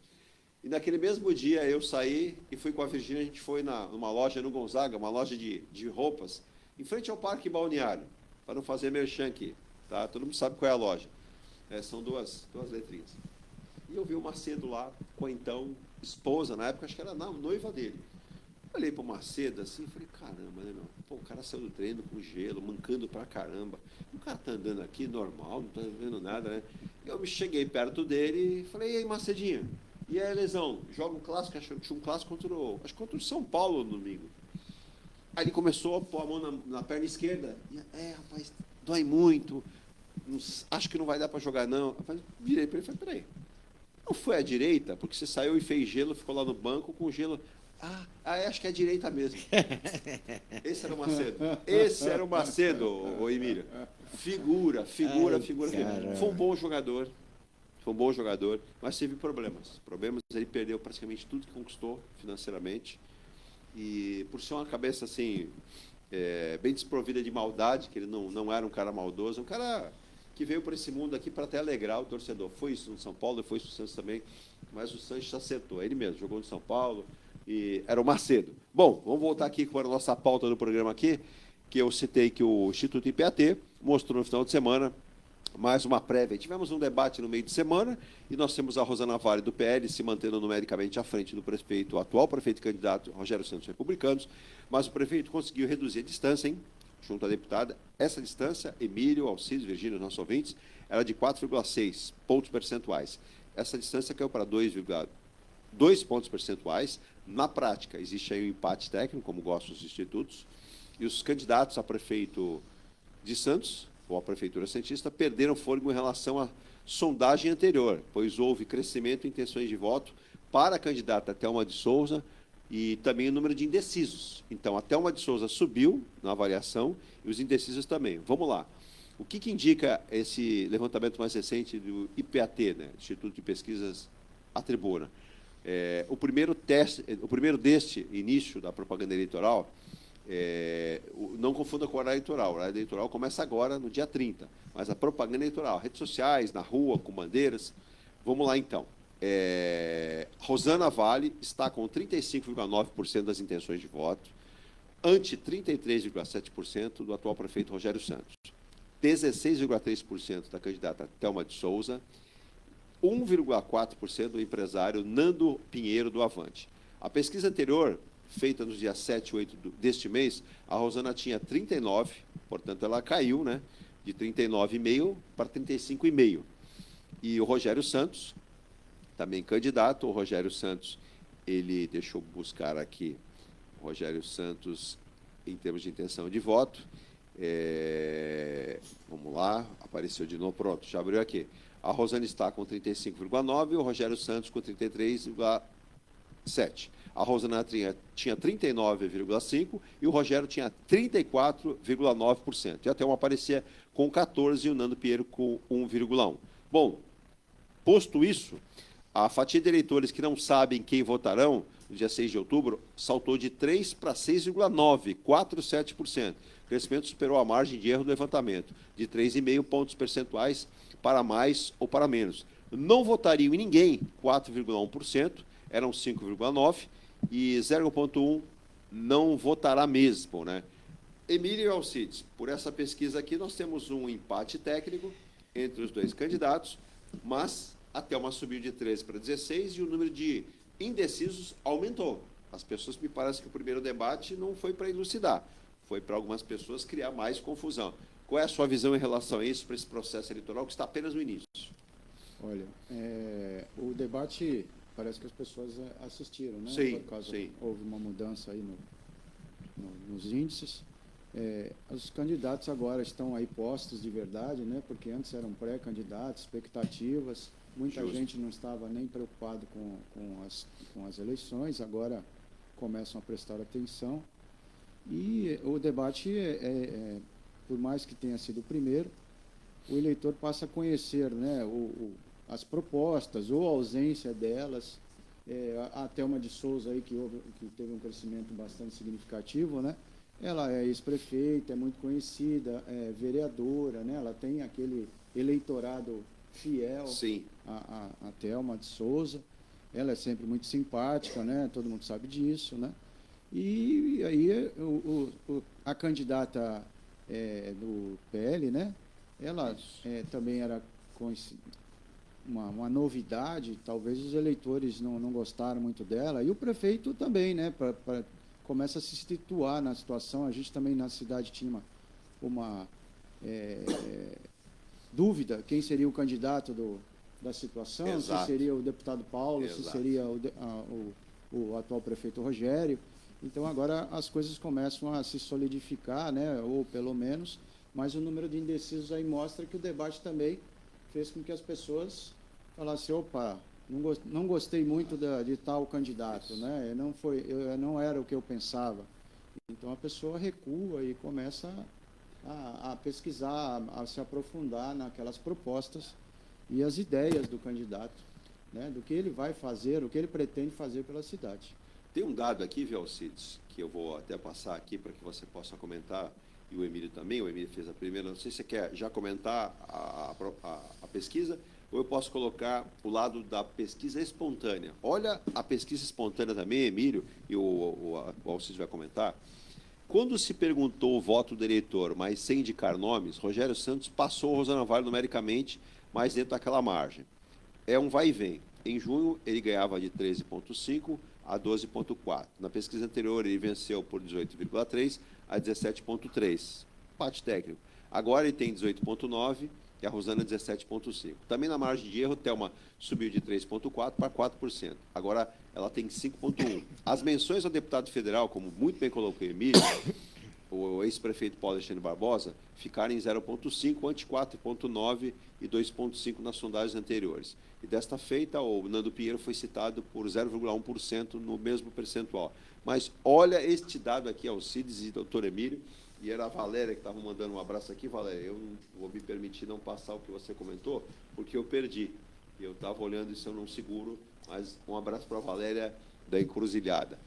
E naquele mesmo dia eu saí e fui com a Virgínia, a gente foi numa loja no Gonzaga, uma loja de roupas, em frente ao Parque Balneário, para não fazer merchan aqui, tá? Todo mundo sabe qual é a loja. São duas letrinhas. E eu vi o Macedo lá, com a então esposa, na época acho que era a noiva dele. Olhei para o Macedo assim e falei, caramba, né, meu? Pô, o cara saiu do treino com gelo, mancando pra caramba. O cara tá andando aqui normal, não tá vendo nada, né? Eu me cheguei perto dele e falei, e aí, Macedinho? E aí, lesão? Joga um clássico, acho que tinha um clássico contra o São Paulo no domingo. Aí ele começou a pôr a mão na perna esquerda. E, rapaz, dói muito. Acho que não vai dar para jogar, não. Rapaz, virei para ele e falei, peraí. Não foi à direita? Porque você saiu e fez gelo, ficou lá no banco com gelo. Acho que é a direita mesmo. Esse era o Macedo, ô Emílio. Figura. Foi um bom jogador. Mas teve problemas. Ele perdeu praticamente tudo que conquistou financeiramente. E por ser uma cabeça assim, bem desprovida de maldade, que ele não era um cara maldoso, um cara que veio para esse mundo aqui para até alegrar o torcedor. Foi isso no São Paulo, foi isso no Santos também, mas o Sanches acertou. Ele mesmo jogou no São Paulo e era o Macedo. Bom, vamos voltar aqui com a nossa pauta do programa aqui, que eu citei que o Instituto IPAT mostrou no final de semana mais uma prévia. Tivemos um debate no meio de semana e nós temos a Rosana Vale do PL se mantendo numericamente à frente do prefeito, atual prefeito candidato Rogério Santos, republicanos, mas o prefeito conseguiu reduzir a distância, junto à deputada. Essa distância, Emílio, Alcides, Virgínia, nossos ouvintes, era de 4,6 pontos percentuais. Essa distância caiu para 2,2 pontos percentuais. Na prática, existe aí um empate técnico, como gostam os institutos, e os candidatos a prefeito de Santos, ou a Prefeitura Santista, perderam fôlego em relação à sondagem anterior, pois houve crescimento em intenções de voto para a candidata Thelma de Souza e também o número de indecisos. Então, a Thelma de Souza subiu na avaliação e os indecisos também. Vamos lá. O que indica esse levantamento mais recente do IPAT, né, Instituto de Pesquisas à Tribuna? O primeiro deste início da propaganda eleitoral, não confunda com o horário eleitoral. O horário eleitoral começa agora, no dia 30. Mas a propaganda eleitoral, redes sociais, na rua, com bandeiras. Vamos lá, então. Rosana Vale está com 35,9% das intenções de voto, ante 33,7% do atual prefeito Rogério Santos. 16,3% da candidata Thelma de Souza, 1,4% do empresário Nando Pinheiro do Avante. A pesquisa anterior, feita nos dias 7 e 8 deste mês, a Rosana tinha 39, portanto ela caiu, né, de 39,5% para 35,5%. E o Rogério Santos, também candidato, o Rogério Santos, deixa eu buscar aqui, o Rogério Santos, em termos de intenção de voto, vamos lá, apareceu de novo, pronto, já abriu aqui. A Rosana está com 35,9% e o Rogério Santos com 33,7%. A Rosana tinha 39,5% e o Rogério tinha 34,9%. E até uma aparecia com 14% e o Nando Pinheiro com 1,1%. Bom, posto isso, a fatia de eleitores que não sabem quem votarão no dia 6 de outubro, saltou de 3 para 6,9, 4,7%. O crescimento superou a margem de erro do levantamento, de 3,5 pontos percentuais para mais ou para menos. Não votariam em ninguém, 4,1%, eram 5,9%, e 0,1% não votará mesmo, né? Emílio e Alcides, por essa pesquisa aqui, nós temos um empate técnico entre os dois candidatos, mas a Thelma subiu de 13 para 16 e o número de indecisos aumentou. As pessoas, me parece que o primeiro debate não foi para elucidar, foi para algumas pessoas criar mais confusão. Qual é a sua visão em relação a isso, para esse processo eleitoral que está apenas no início? Olha, o debate, parece que as pessoas assistiram, né? Sim, Por causa, sim. houve uma mudança aí nos índices. Os candidatos agora estão aí postos de verdade, né? Porque antes eram pré-candidatos, expectativas, muita Justo. gente não estava nem preocupado com as eleições, agora começam a prestar atenção. E o debate, por mais que tenha sido o primeiro, o eleitor passa a conhecer, né, as propostas ou a ausência delas. A Thelma de Souza, aí, que teve um crescimento bastante significativo, né? Ela é ex-prefeita, é muito conhecida, é vereadora, né? Ela tem aquele eleitorado fiel. Sim. A Thelma de Souza. Ela é sempre muito simpática, né? Todo mundo sabe disso, né? E aí a candidata do PL, né? Ela também era uma novidade, talvez os eleitores não gostaram muito dela, e o prefeito também, né? Começa a se situar na situação. A gente também na cidade tinha uma dúvida quem seria o candidato da situação. Exato. Se seria o deputado Paulo, Exato. se seria o atual prefeito Rogério. Então agora as coisas começam a se solidificar, né? Ou pelo menos, mas o número de indecisos aí mostra que o debate também fez com que as pessoas falassem: opa, não gostei muito de tal candidato, né? Não era o que eu pensava. Então a pessoa recua e começa a pesquisar, a se aprofundar naquelas propostas e as ideias do candidato, né? Do que ele vai fazer, o que ele pretende fazer pela cidade. Tem um dado aqui, viu, Alcides, que eu vou até passar aqui para que você possa comentar, e o Emílio também. O Emílio fez a primeira. Não sei se você quer já comentar a pesquisa, ou eu posso colocar o lado da pesquisa espontânea. Olha a pesquisa espontânea também, Emílio, e o Alcides vai comentar. Quando se perguntou o voto do eleitor, mas sem indicar nomes, Rogério Santos passou o Rosana Vale numericamente, mas dentro daquela margem. É um vai e vem. Em junho, ele ganhava de 13,5% a 12,4%. Na pesquisa anterior, ele venceu por 18,3% a 17,3%. Empate técnico. Agora ele tem 18,9% e a Rosana 17,5%. Também na margem de erro, Thelma subiu de 3,4% para 4%. Agora ela tem 5,1%. As menções ao deputado federal, como muito bem colocou o Emílio, o ex-prefeito Paulo Alexandre Barbosa, ficaram em 0,5%, ante 4,9% e 2,5% nas sondagens anteriores. E desta feita, o Nando Pinheiro foi citado por 0,1% no mesmo percentual. Mas olha este dado aqui, Alcides e doutor Emílio, e era a Valéria que estava mandando um abraço aqui. Valéria, eu não vou me permitir não passar o que você comentou, porque eu perdi. Eu estava olhando isso, eu não seguro, mas um abraço para a Valéria da Encruzilhada.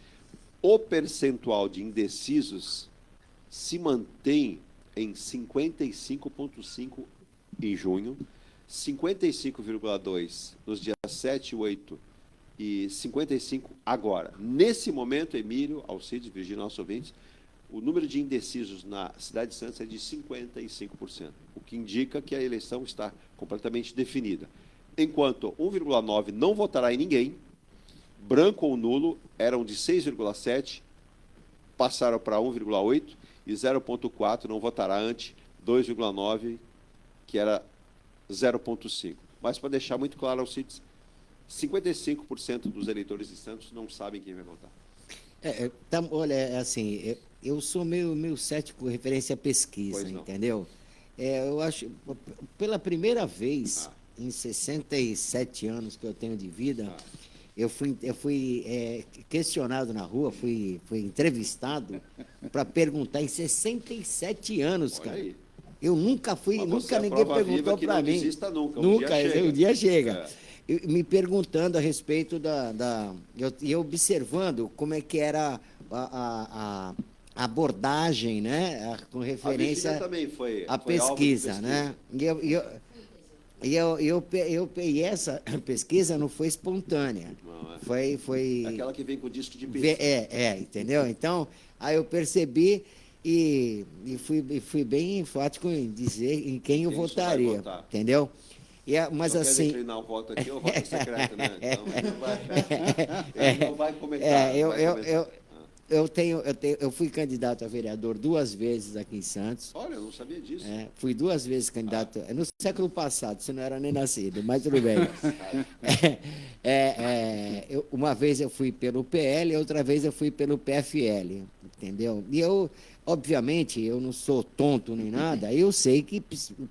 O percentual de indecisos se mantém em 55,5% em junho, 55,2% nos dias 7 e 8 e 55% agora. Nesse momento, Emílio, Alcides, Virgínia, nossos ouvintes, o número de indecisos na cidade de Santos é de 55%, o que indica que a eleição está completamente definida. Enquanto 1,9% não votará em ninguém, branco ou nulo eram de 6,7%, passaram para 1,8%, e 0,4% não votará ante 2,9%, que era 0,5%. Mas, para deixar muito claro, Alcides, 55% dos eleitores de Santos não sabem quem vai votar. Olha, assim, eu sou meio cético referência à pesquisa, entendeu? Eu acho, pela primeira vez em 67 anos que eu tenho de vida, eu fui questionado na rua, fui entrevistado para perguntar em 67 anos, cara. Eu nunca fui, Mas nunca você é a ninguém prova viva perguntou que para não mim. desista nunca, um Nunca, dia chega. um dia chega. É. Me perguntando a respeito e observando como é que era a abordagem, né, com referência também foi à foi alvo de pesquisa, né? E essa pesquisa não foi espontânea. Não, é. Foi Aquela que vem com o disco de pizza. Entendeu? Então, aí eu percebi e fui bem enfático em dizer em quem eu Quem você vai votaria, votar. entendeu? Mas Não assim, quer declinar o voto aqui, o voto é secreto, né? Então, ele não vai comentar. eu fui candidato a vereador 2 vezes aqui em Santos. Olha, eu não sabia disso. Fui 2 vezes candidato, no século passado, você não era nem nascido, mas tudo bem. Uma vez eu fui pelo PL, outra vez eu fui pelo PFL, entendeu? E obviamente, eu não sou tonto nem nada, eu sei que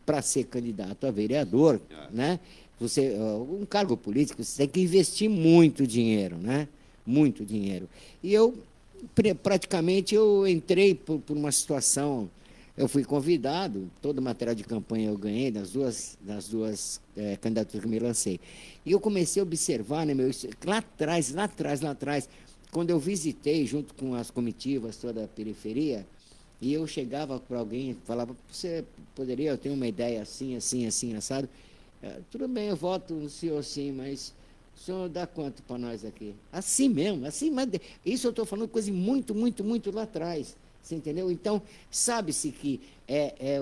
para ser candidato a vereador, né, um cargo político, você tem que investir muito dinheiro, né? Muito dinheiro. E praticamente eu entrei por uma situação, eu fui convidado, todo o material de campanha eu ganhei das duas candidaturas que eu me lancei. E eu comecei a observar, né, lá atrás, quando eu visitei junto com as comitivas toda a periferia, e eu chegava para alguém e falava, você poderia, eu tenho uma ideia assim, assado. Tudo bem, eu voto no senhor sim, mas o senhor dá quanto para nós aqui? Assim mesmo, assim, mas isso eu estou falando coisa muito lá atrás, você entendeu? Então, sabe-se que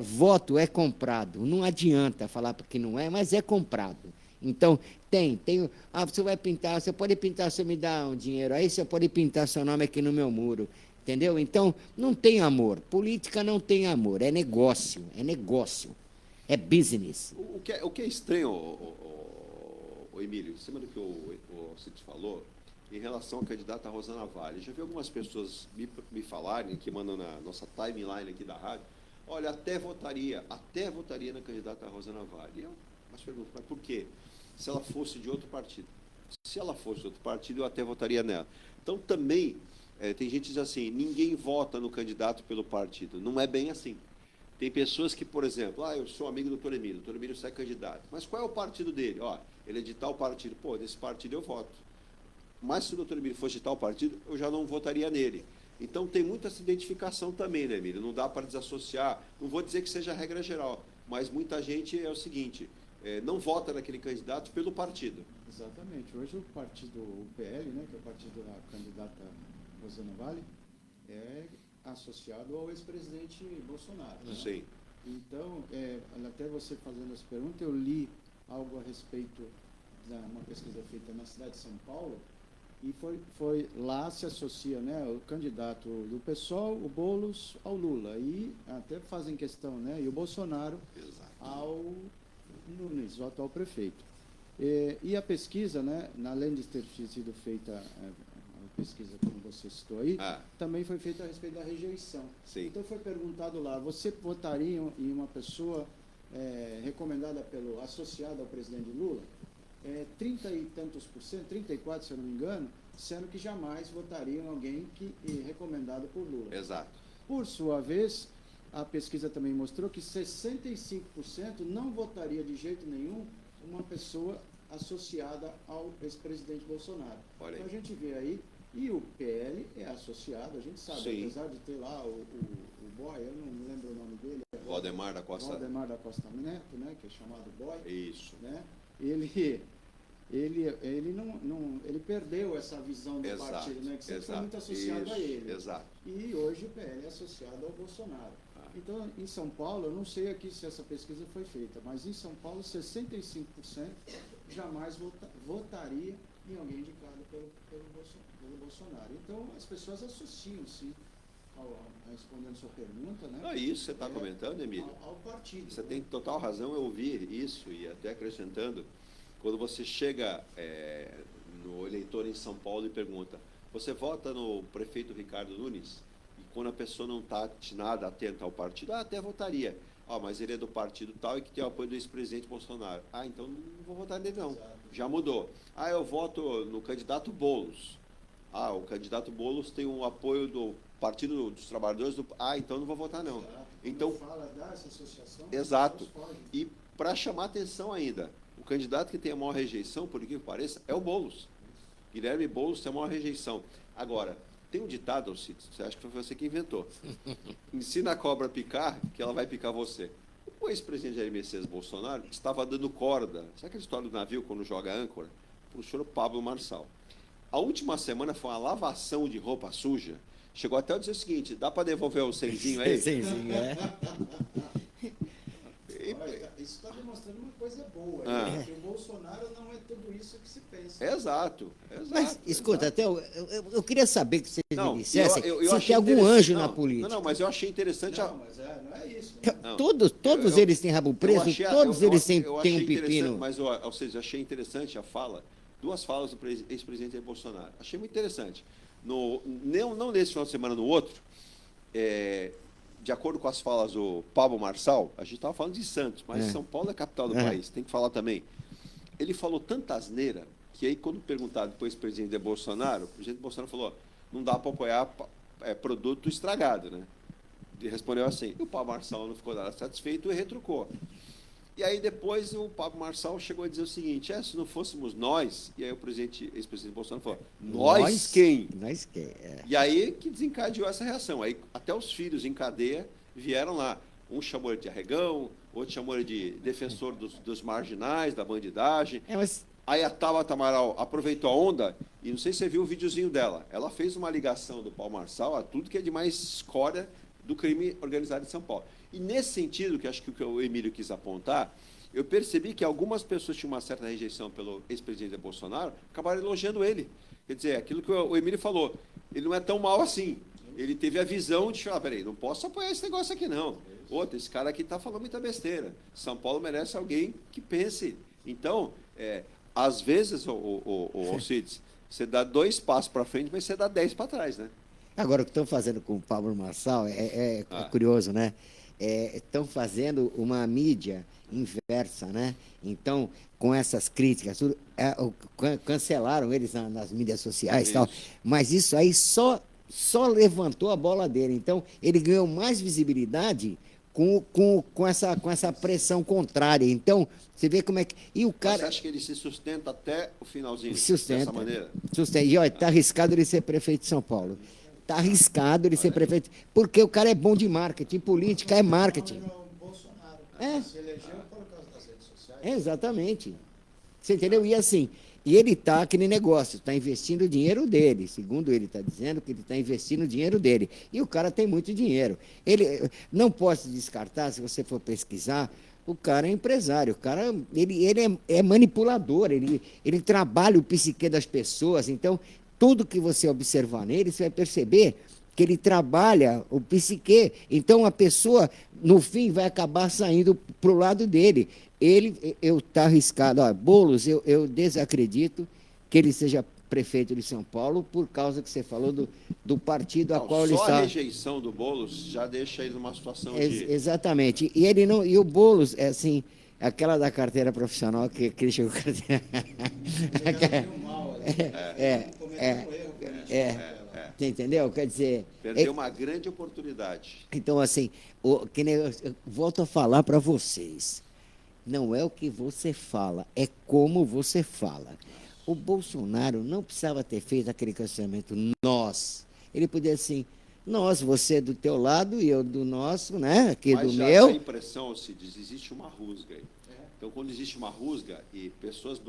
voto é comprado, não adianta falar porque não é, mas é comprado. Então, você vai pintar, você pode pintar, você me dá um dinheiro, aí você pode pintar seu nome aqui no meu muro, entendeu? Então, não tem amor, política não tem amor, é negócio, é business. O que é estranho, o Emílio, em cima do que o Cid falou, em relação à candidata Rosana Vale, já vi algumas pessoas me falarem, que mandam na nossa timeline aqui da rádio, olha, até votaria na candidata Rosana Vale. Mas pergunto, mas por quê? Se ela fosse de outro partido. Se ela fosse de outro partido, eu até votaria nela. Então, também, tem gente que diz assim, ninguém vota no candidato pelo partido. Não é bem assim. Tem pessoas que, por exemplo, eu sou amigo do Dr. Emílio, o Dr. Emílio sai candidato. Mas qual é o partido dele? Ele é de tal partido. Pô, desse partido eu voto. Mas se o Dr. Emílio fosse de tal partido, eu já não votaria nele. Então, tem muita essa identificação também, né, Emílio? Não dá para desassociar. Não vou dizer que seja a regra geral, mas muita gente é o seguinte, não vota naquele candidato pelo partido. Exatamente. Hoje o partido, o PL, né, que é o partido da candidata Rosana Vale, é associado ao ex-presidente Bolsonaro. Né? Sim. Então, até você fazendo essa pergunta, eu li algo a respeito de uma pesquisa feita na cidade de São Paulo, e foi lá se associa, né, o candidato do PSOL, o Boulos, ao Lula, e até fazem questão, né, e o Bolsonaro ao Nunes, o atual prefeito. E a pesquisa, né, além de ter sido feita a pesquisa como você citou aí, também foi feita a respeito da rejeição. Sim. Então foi perguntado lá, você votaria em uma pessoa recomendada associada ao presidente Lula? 30 e tantos por cento, 34, se eu não me engano, sendo que jamais votariam em alguém recomendado por Lula. Exato. Por sua vez, a pesquisa também mostrou que 65% não votaria de jeito nenhum uma pessoa associada ao ex-presidente Bolsonaro. Olha aí. Então a gente vê aí, e o PL é associado, a gente sabe, Sim. apesar de ter lá o boy, eu não me lembro o nome dele. Valdemar da Costa Neto, né, que é chamado boy. Isso. Né? Ele perdeu essa visão do partido, né, que sempre foi muito associado a ele. Exato. E hoje o PL é associado ao Bolsonaro. Então, em São Paulo, eu não sei aqui se essa pesquisa foi feita, mas em São Paulo, 65% jamais votaria em alguém indicado pelo Bolsonaro. Então, as pessoas associam, sim, respondendo sua pergunta, né? Isso você está comentando, Emílio? Ao partido. Você tem total razão em ouvir isso, e até acrescentando, quando você chega no eleitor em São Paulo e pergunta, você vota no prefeito Ricardo Nunes? E quando a pessoa não está nada atenta ao partido, até votaria. Mas ele é do partido tal e que tem o apoio do ex-presidente Bolsonaro. Então não vou votar nele não. Exato. Já mudou. Eu voto no candidato Boulos. O candidato Boulos tem o apoio do Partido dos Trabalhadores. Então não vou votar não. Exato. Então, fala dessa associação, exato. E para chamar atenção ainda, o candidato que tem a maior rejeição, por incrível que pareça, é o Boulos. Guilherme Boulos tem a maior rejeição. Agora, tem um ditado, Alcides, você acha que foi você que inventou. Ensina a cobra a picar, que ela vai picar você. O ex-presidente Jair Messias Bolsonaro estava dando corda, sabe aquela história do navio quando joga âncora? Para o senhor Pablo Marçal. A última semana foi uma lavação de roupa suja. Chegou até a dizer o seguinte, dá para devolver o cenzinho aí? Cenzinho, é. Olha, isso está demonstrando uma coisa boa, que o Bolsonaro não é tudo isso que se pensa. Exato. Mas, escuta, até eu queria saber que vocês me dissessem eu se achei tem algum anjo não, na política. Não, mas eu achei interessante... Não, mas não é isso. Não. Todos eles têm rabo preso, todos eles têm um pepino. Mas, ou seja, eu achei interessante a fala, duas falas do ex-presidente Bolsonaro. Achei muito interessante. Não nesse final de semana, no outro, de acordo com as falas do Pablo Marçal, a gente estava falando de Santos, mas São Paulo é a capital do país, tem que falar também. Ele falou tanta asneira que aí, quando perguntado depois do presidente Bolsonaro, o presidente Bolsonaro falou, não dá para apoiar produto estragado, né? Ele respondeu assim, e o Pablo Marçal não ficou nada satisfeito e retrucou. E aí depois o Pablo Marçal chegou a dizer o seguinte, se não fôssemos nós, e aí o ex-presidente Bolsonaro falou, nós quem? Nós quem? E aí que desencadeou essa reação. Aí até os filhos em cadeia vieram lá. Um chamou ele de arregão, outro chamou ele de defensor dos marginais, da bandidagem. Aí a Tabata Amaral aproveitou a onda, e não sei se você viu o videozinho dela. Ela fez uma ligação do Paulo Marçal a tudo que é de mais escória do crime organizado em São Paulo. E nesse sentido, que acho que o Emílio quis apontar, eu percebi que algumas pessoas tinham uma certa rejeição pelo ex-presidente Bolsonaro, acabaram elogiando ele. Quer dizer, aquilo que o Emílio falou, ele não é tão mal assim. Ele teve a visão de falar, peraí, não posso apoiar esse negócio aqui, não. Outro, esse cara aqui está falando muita besteira. São Paulo merece alguém que pense. Então, às vezes, Alcides, você dá 2 passos para frente, mas você dá 10 para trás, né? Agora, o que estão fazendo com o Pablo Marçal é curioso, né? Estão fazendo uma mídia inversa, né? Então, com essas críticas, cancelaram eles nas mídias sociais e tal, mas isso aí só levantou a bola dele. Então, ele ganhou mais visibilidade com essa pressão contrária. Então, você vê como é que... E o cara... Mas você acha que ele se sustenta até o finalzinho dessa maneira? Sustenta. E, olha, está arriscado ele ser prefeito de São Paulo. Está arriscado ele ser prefeito, porque o cara é bom de marketing. Política é marketing. Se elegeu por causa das redes sociais. Exatamente. Você entendeu? E assim, ele está aquele negócio, está investindo o dinheiro dele. Segundo ele está dizendo que ele está investindo o dinheiro dele. E o cara tem muito dinheiro. Ele não pode descartar, se você for pesquisar, o cara é empresário, o cara ele é manipulador, ele trabalha o psique das pessoas. Então, tudo que você observar nele, você vai perceber que ele trabalha o psique. Então, a pessoa, no fim, vai acabar saindo para o lado dele. Eu está arriscado. Boulos, eu desacredito que ele seja prefeito de São Paulo por causa que você falou do partido a qual ele está... Só a rejeição do Boulos já deixa ele numa situação de... Exatamente. E o Boulos, assim, aquela da carteira profissional que ele chegou a carteira... Você entendeu? Quer dizer... Perdeu uma grande oportunidade. Então, assim, eu volto a falar para vocês. Não é o que você fala, é como você fala. O Bolsonaro não precisava ter feito aquele questionamento nós. Ele podia assim, nós, você do teu lado e eu do nosso, né? Aqui mas do já meu. Mas a impressão, se diz, existe uma rusga aí. Então, quando existe uma rusga e pessoas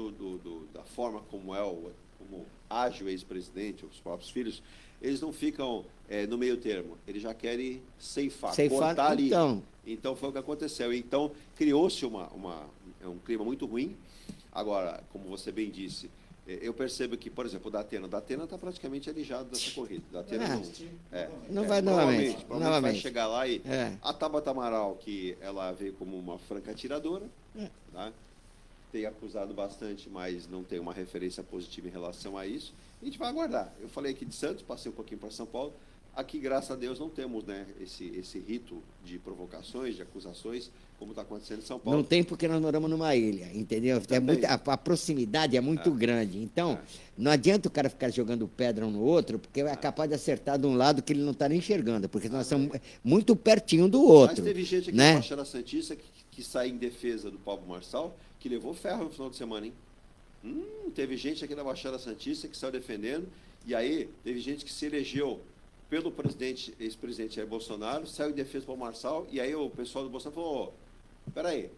da forma como age o ex-presidente, os próprios filhos, eles não ficam no meio termo. Eles já querem ceifar cortar ali. Então, foi o que aconteceu. Então, criou-se um clima muito ruim. Agora, como você bem disse, eu percebo que, por exemplo, o Datena está praticamente alijado dessa corrida. Datena não vai novamente. Provavelmente vai chegar lá e... A Tabata Amaral, que ela veio como uma franca atiradora, tá? Tem acusado bastante, mas não tem uma referência positiva em relação a isso. A gente vai aguardar. Eu falei aqui de Santos, passei um pouquinho para São Paulo. Aqui, graças a Deus, não temos, né, esse rito de provocações, de acusações, como está acontecendo em São Paulo. Não tem porque nós moramos numa ilha, entendeu? A proximidade é muito grande. Então, não adianta o cara ficar jogando pedra um no outro, porque é capaz de acertar de um lado que ele não está nem enxergando, porque nós estamos muito pertinho do outro. Mas teve gente aqui né? na Baixada Santista que saiu em defesa do Pablo Marçal, que levou ferro no final de semana, hein? Teve gente aqui na Baixada Santista que saiu defendendo, e aí teve gente que se elegeu pelo ex-presidente Jair Bolsonaro, saiu em defesa do Pablo Marçal, e aí o pessoal do Bolsonaro falou, peraí,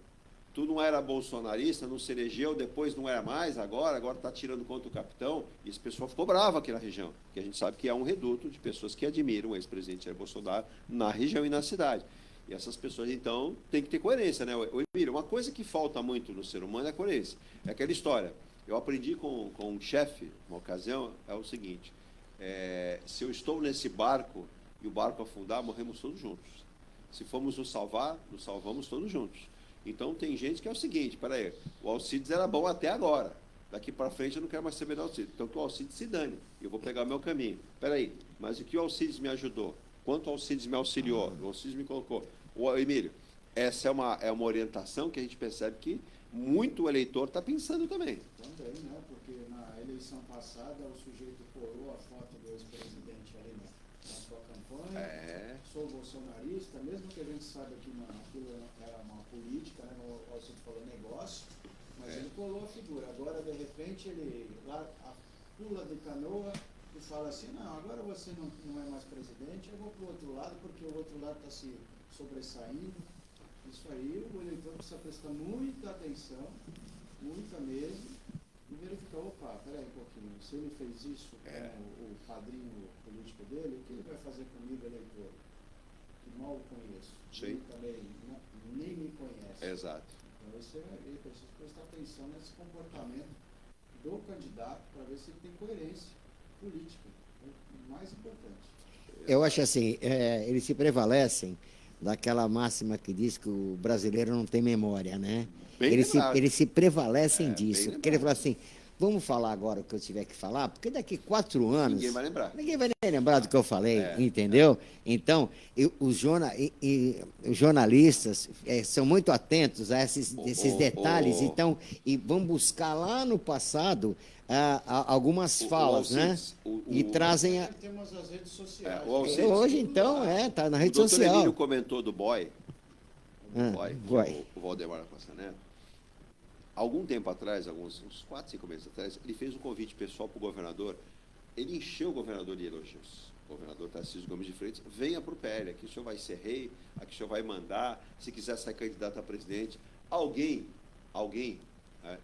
tu não era bolsonarista, não se elegeu, depois não era mais, agora está tirando conta do capitão, e esse pessoal ficou bravo aqui na região, porque a gente sabe que é um reduto de pessoas que admiram o ex-presidente Jair Bolsonaro na região e na cidade. E essas pessoas, então, têm que ter coerência, né? Emílio, uma coisa que falta muito no ser humano é a coerência. É aquela história. Eu aprendi com um chefe, uma ocasião, é o seguinte, se eu estou nesse barco e o barco afundar, morremos todos juntos. Se formos nos salvar, nos salvamos todos juntos. Então, tem gente que é o seguinte, peraí, o Alcides era bom até agora. Daqui para frente eu não quero mais saber do Alcides. Então, que o Alcides se dane. Eu vou pegar o meu caminho. Peraí, mas o que o Alcides me ajudou? Quanto o Alcides me auxiliou? O Alcides me colocou. Emílio, essa é uma orientação que a gente percebe que muito eleitor está pensando também. Também, né? Porque na eleição passada o sujeito colou a foto do ex-presidente ali na sua campanha. Sou bolsonarista, mesmo que a gente saiba que aquilo era uma política, né? O Alcides falou negócio, mas ele colou a figura. Agora, de repente, ele lá pula de canoa e fala assim, não, agora você não é mais presidente, eu vou para o outro lado, porque o outro lado está se sobressaindo. Isso aí, o eleitor precisa prestar muita atenção, muita mesmo, e verificar, opa, peraí um pouquinho, se ele fez isso com o padrinho político dele, o que ele vai fazer comigo, eleitor? Que mal o conheço. Sim. Ele também nem me conhece. Exato. Então você vai ver, precisa prestar atenção nesse comportamento do candidato para ver se ele tem coerência política. É o mais importante. Eu acho assim, eles se prevalecem daquela máxima que diz que o brasileiro não tem memória, né? Eles se prevalecem disso. Porque ele fala assim, vamos falar agora o que eu tiver que falar, porque daqui 4 anos... Ninguém vai lembrar. Ninguém vai nem lembrar do que eu falei, entendeu? Então, os jornalistas são muito atentos a esses detalhes, então, e vão buscar lá no passado algumas falas, né? E trazem... Temos as redes sociais. Hoje, então, está na rede social. social. O Emílio comentou do boy, o Valdemar Costa Neto. Algum tempo atrás, uns 4, 5 meses atrás, ele fez um convite pessoal para o governador. Ele encheu o governador de elogios. O governador Tarcísio Gomes de Freitas, venha para o PL, aqui o senhor vai ser rei, aqui o senhor vai mandar, se quiser ser candidato a presidente. Alguém,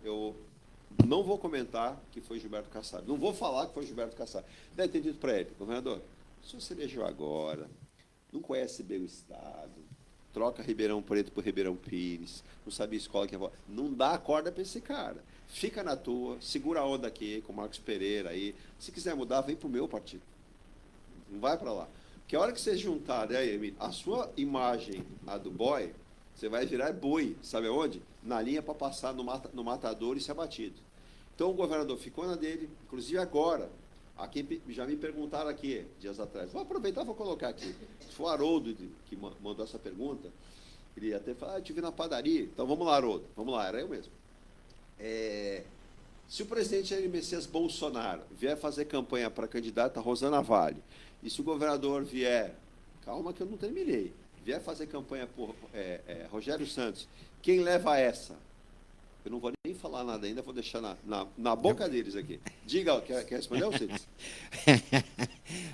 eu não vou comentar que foi Gilberto Kassab, não vou falar que foi Gilberto Kassab. Deve ter dito para ele, governador, o senhor se elegeu agora, não conhece bem o Estado, troca Ribeirão Preto por Ribeirão Pires, não sabe a escola que é... Não dá a corda para esse cara. Fica na tua, segura a onda aqui com o Marcos Pereira aí. Se quiser mudar, vem para o meu partido. Não vai para lá. Porque a hora que você juntar, né, Emílio, a sua imagem, a do boy, você vai virar boi, sabe aonde? Na linha para passar no matador e ser abatido. Então o governador ficou na dele, inclusive agora. Aqui já me perguntaram aqui, dias atrás. Vou aproveitar e vou colocar aqui. Foi o Haroldo que mandou essa pergunta. Ele até falou, eu te vi na padaria. Então vamos lá, Haroldo. Vamos lá, era eu mesmo. Se o presidente Jair Messias Bolsonaro vier fazer campanha para a candidata Rosana Vale, e se o governador vier, calma que eu não terminei, vier fazer campanha por Rogério Santos, quem leva essa? Eu não vou nem falar nada ainda, vou deixar na boca deles aqui. Diga, quer responder, Alcides?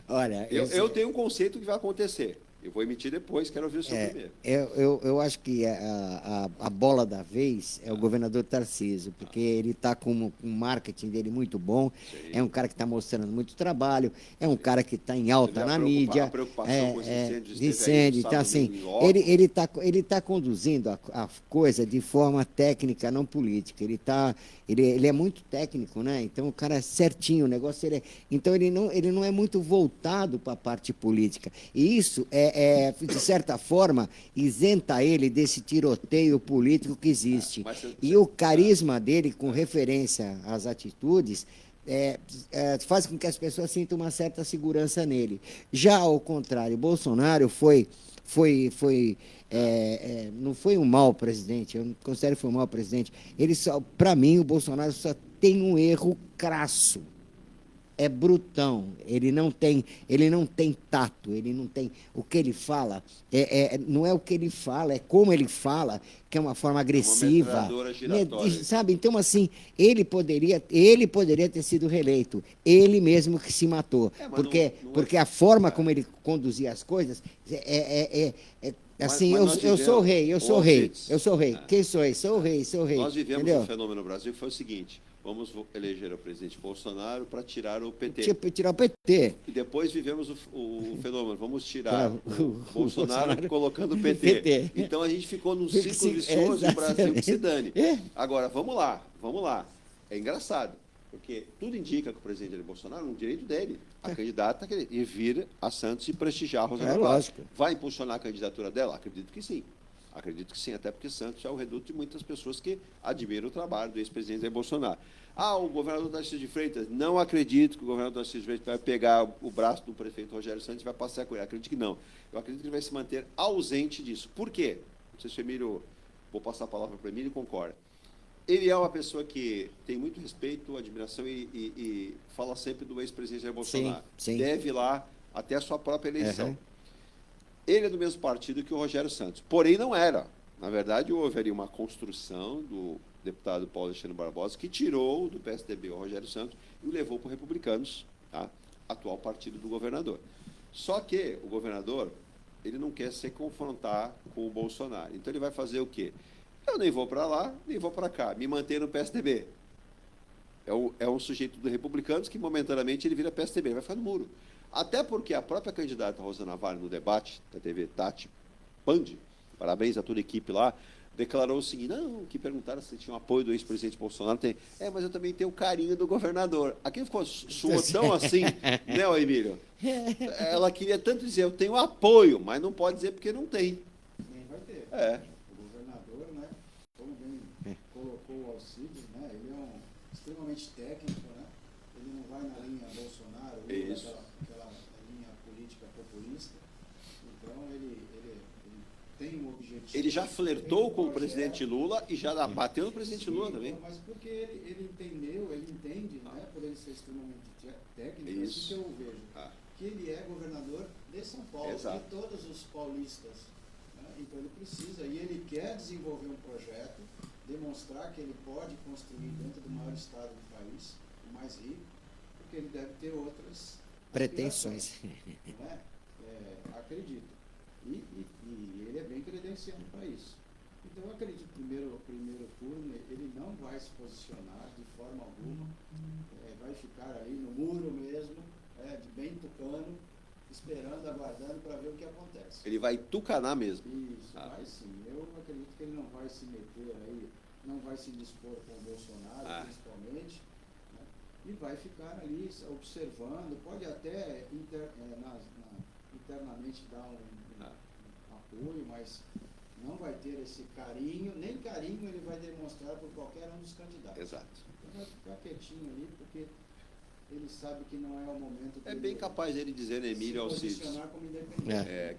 Olha, eu tenho um conceito que vai acontecer. Eu vou emitir depois, quero ouvir o seu primeiro. Eu acho que a bola da vez é o governador Tarcísio, porque ele está com um marketing dele muito bom, é um cara que está mostrando muito trabalho, é um cara que está em alta na mídia. A preocupação com os incêndios. Então, assim, ele tá conduzindo a coisa de forma técnica, não política. Ele é muito técnico, né? Então o cara é certinho, o negócio então ele não é muito voltado para a parte política. E isso de certa forma, isenta ele desse tiroteio político que existe. E o carisma dele, com referência às atitudes, faz com que as pessoas sintam uma certa segurança nele. Já ao contrário, Bolsonaro não foi um mau presidente, eu não considero que foi um mau presidente. Para mim, o Bolsonaro só tem um erro crasso. É brutão, ele não tem tato, ele não tem o que ele fala, não é o que ele fala, é como ele fala, que é uma forma agressiva, uma metralhadora giratória. sabe? Então, assim, ele poderia ter sido reeleito, ele mesmo que se matou, porque a forma como ele conduzia as coisas assim, eu sou o rei, eu sou o rei. Quem sou eu? Sou o rei. Nós vivemos entendeu? um fenômeno no Brasil que foi o seguinte: vamos eleger o presidente Bolsonaro para tirar o PT. Tirar o PT. E depois vivemos o fenômeno, vamos tirar o Bolsonaro colocando o PT. Então a gente ficou num ciclo vicioso e o Brasil que se dane. Agora, vamos lá. É engraçado, porque tudo indica que o presidente Bolsonaro é um direito dele. A candidata ir vir a Santos e prestigiar a Rosana Barros. Lógico. Vai impulsionar a candidatura dela? Acredito que sim. Até porque Santos é o reduto de muitas pessoas que admiram o trabalho do ex-presidente Jair Bolsonaro. O governador Tarcísio de Freitas, não acredito que o governador Tarcísio de Freitas vai pegar o braço do prefeito Rogério Santos e vai passear com ele. Acredito que não. Eu acredito que ele vai se manter ausente disso. Por quê? Não sei se o Emílio, vou passar a palavra para o Emílio e concorda. Ele é uma pessoa que tem muito respeito, admiração e fala sempre do ex-presidente Jair Bolsonaro. Sim. Deve ir lá até a sua própria eleição. Uhum. Ele é do mesmo partido que o Rogério Santos, porém não era. Na verdade, houve ali uma construção do deputado Paulo Alexandre Barbosa, que tirou do PSDB o Rogério Santos e o levou para o Republicanos, tá? Atual partido do governador. Só que o governador, ele não quer se confrontar com o Bolsonaro. Então ele vai fazer o quê? Eu nem vou para lá, nem vou para cá, me manter no PSDB. É um sujeito do Republicanos que momentaneamente ele vira PSDB, ele vai ficar no muro. Até porque a própria candidata Rosana Navarro, no debate da TV Tati Band, parabéns a toda a equipe lá, declarou o seguinte: não, que perguntaram se tinha o apoio do ex-presidente Bolsonaro. Mas eu também tenho o carinho do governador. Aqui ficou soou tão assim, né, Emílio? Ela queria tanto dizer, eu tenho apoio, mas não pode dizer porque não tem. Nem vai ter. O governador, né, como bem colocou o Alcides, né, ele é extremamente técnico, né? Ele não vai na linha Bolsonaro, aquela linha política populista. Então, ele tem um objetivo. Ele já flertou com o presidente Lula e já bateu no presidente Lula também. Mas porque ele entende, né, por ele ser extremamente técnico, isso que eu vejo, que ele é governador de São Paulo, de todos os paulistas. Né? Então ele precisa, e ele quer desenvolver um projeto, demonstrar que ele pode construir dentro do maior estado do país, o mais rico, porque ele deve ter outras pretensões. Né? Acredito. E ele é bem credenciado para isso. Então, eu acredito que o primeiro turno ele não vai se posicionar de forma alguma, vai ficar ali no muro mesmo, de bem tucano, esperando, aguardando para ver o que acontece. Ele vai tucanar mesmo. Isso, vai sim. Eu acredito que ele não vai se meter aí, não vai se dispor com o Bolsonaro, principalmente, né? E vai ficar ali observando, pode até internamente dar um apoio, mas não vai ter esse carinho, nem carinho ele vai demonstrar por qualquer um dos candidatos. Exato. Então vai ficar quietinho ali, porque ele sabe que não é o momento É bem capaz dele dizer, né, Emílio Alcides,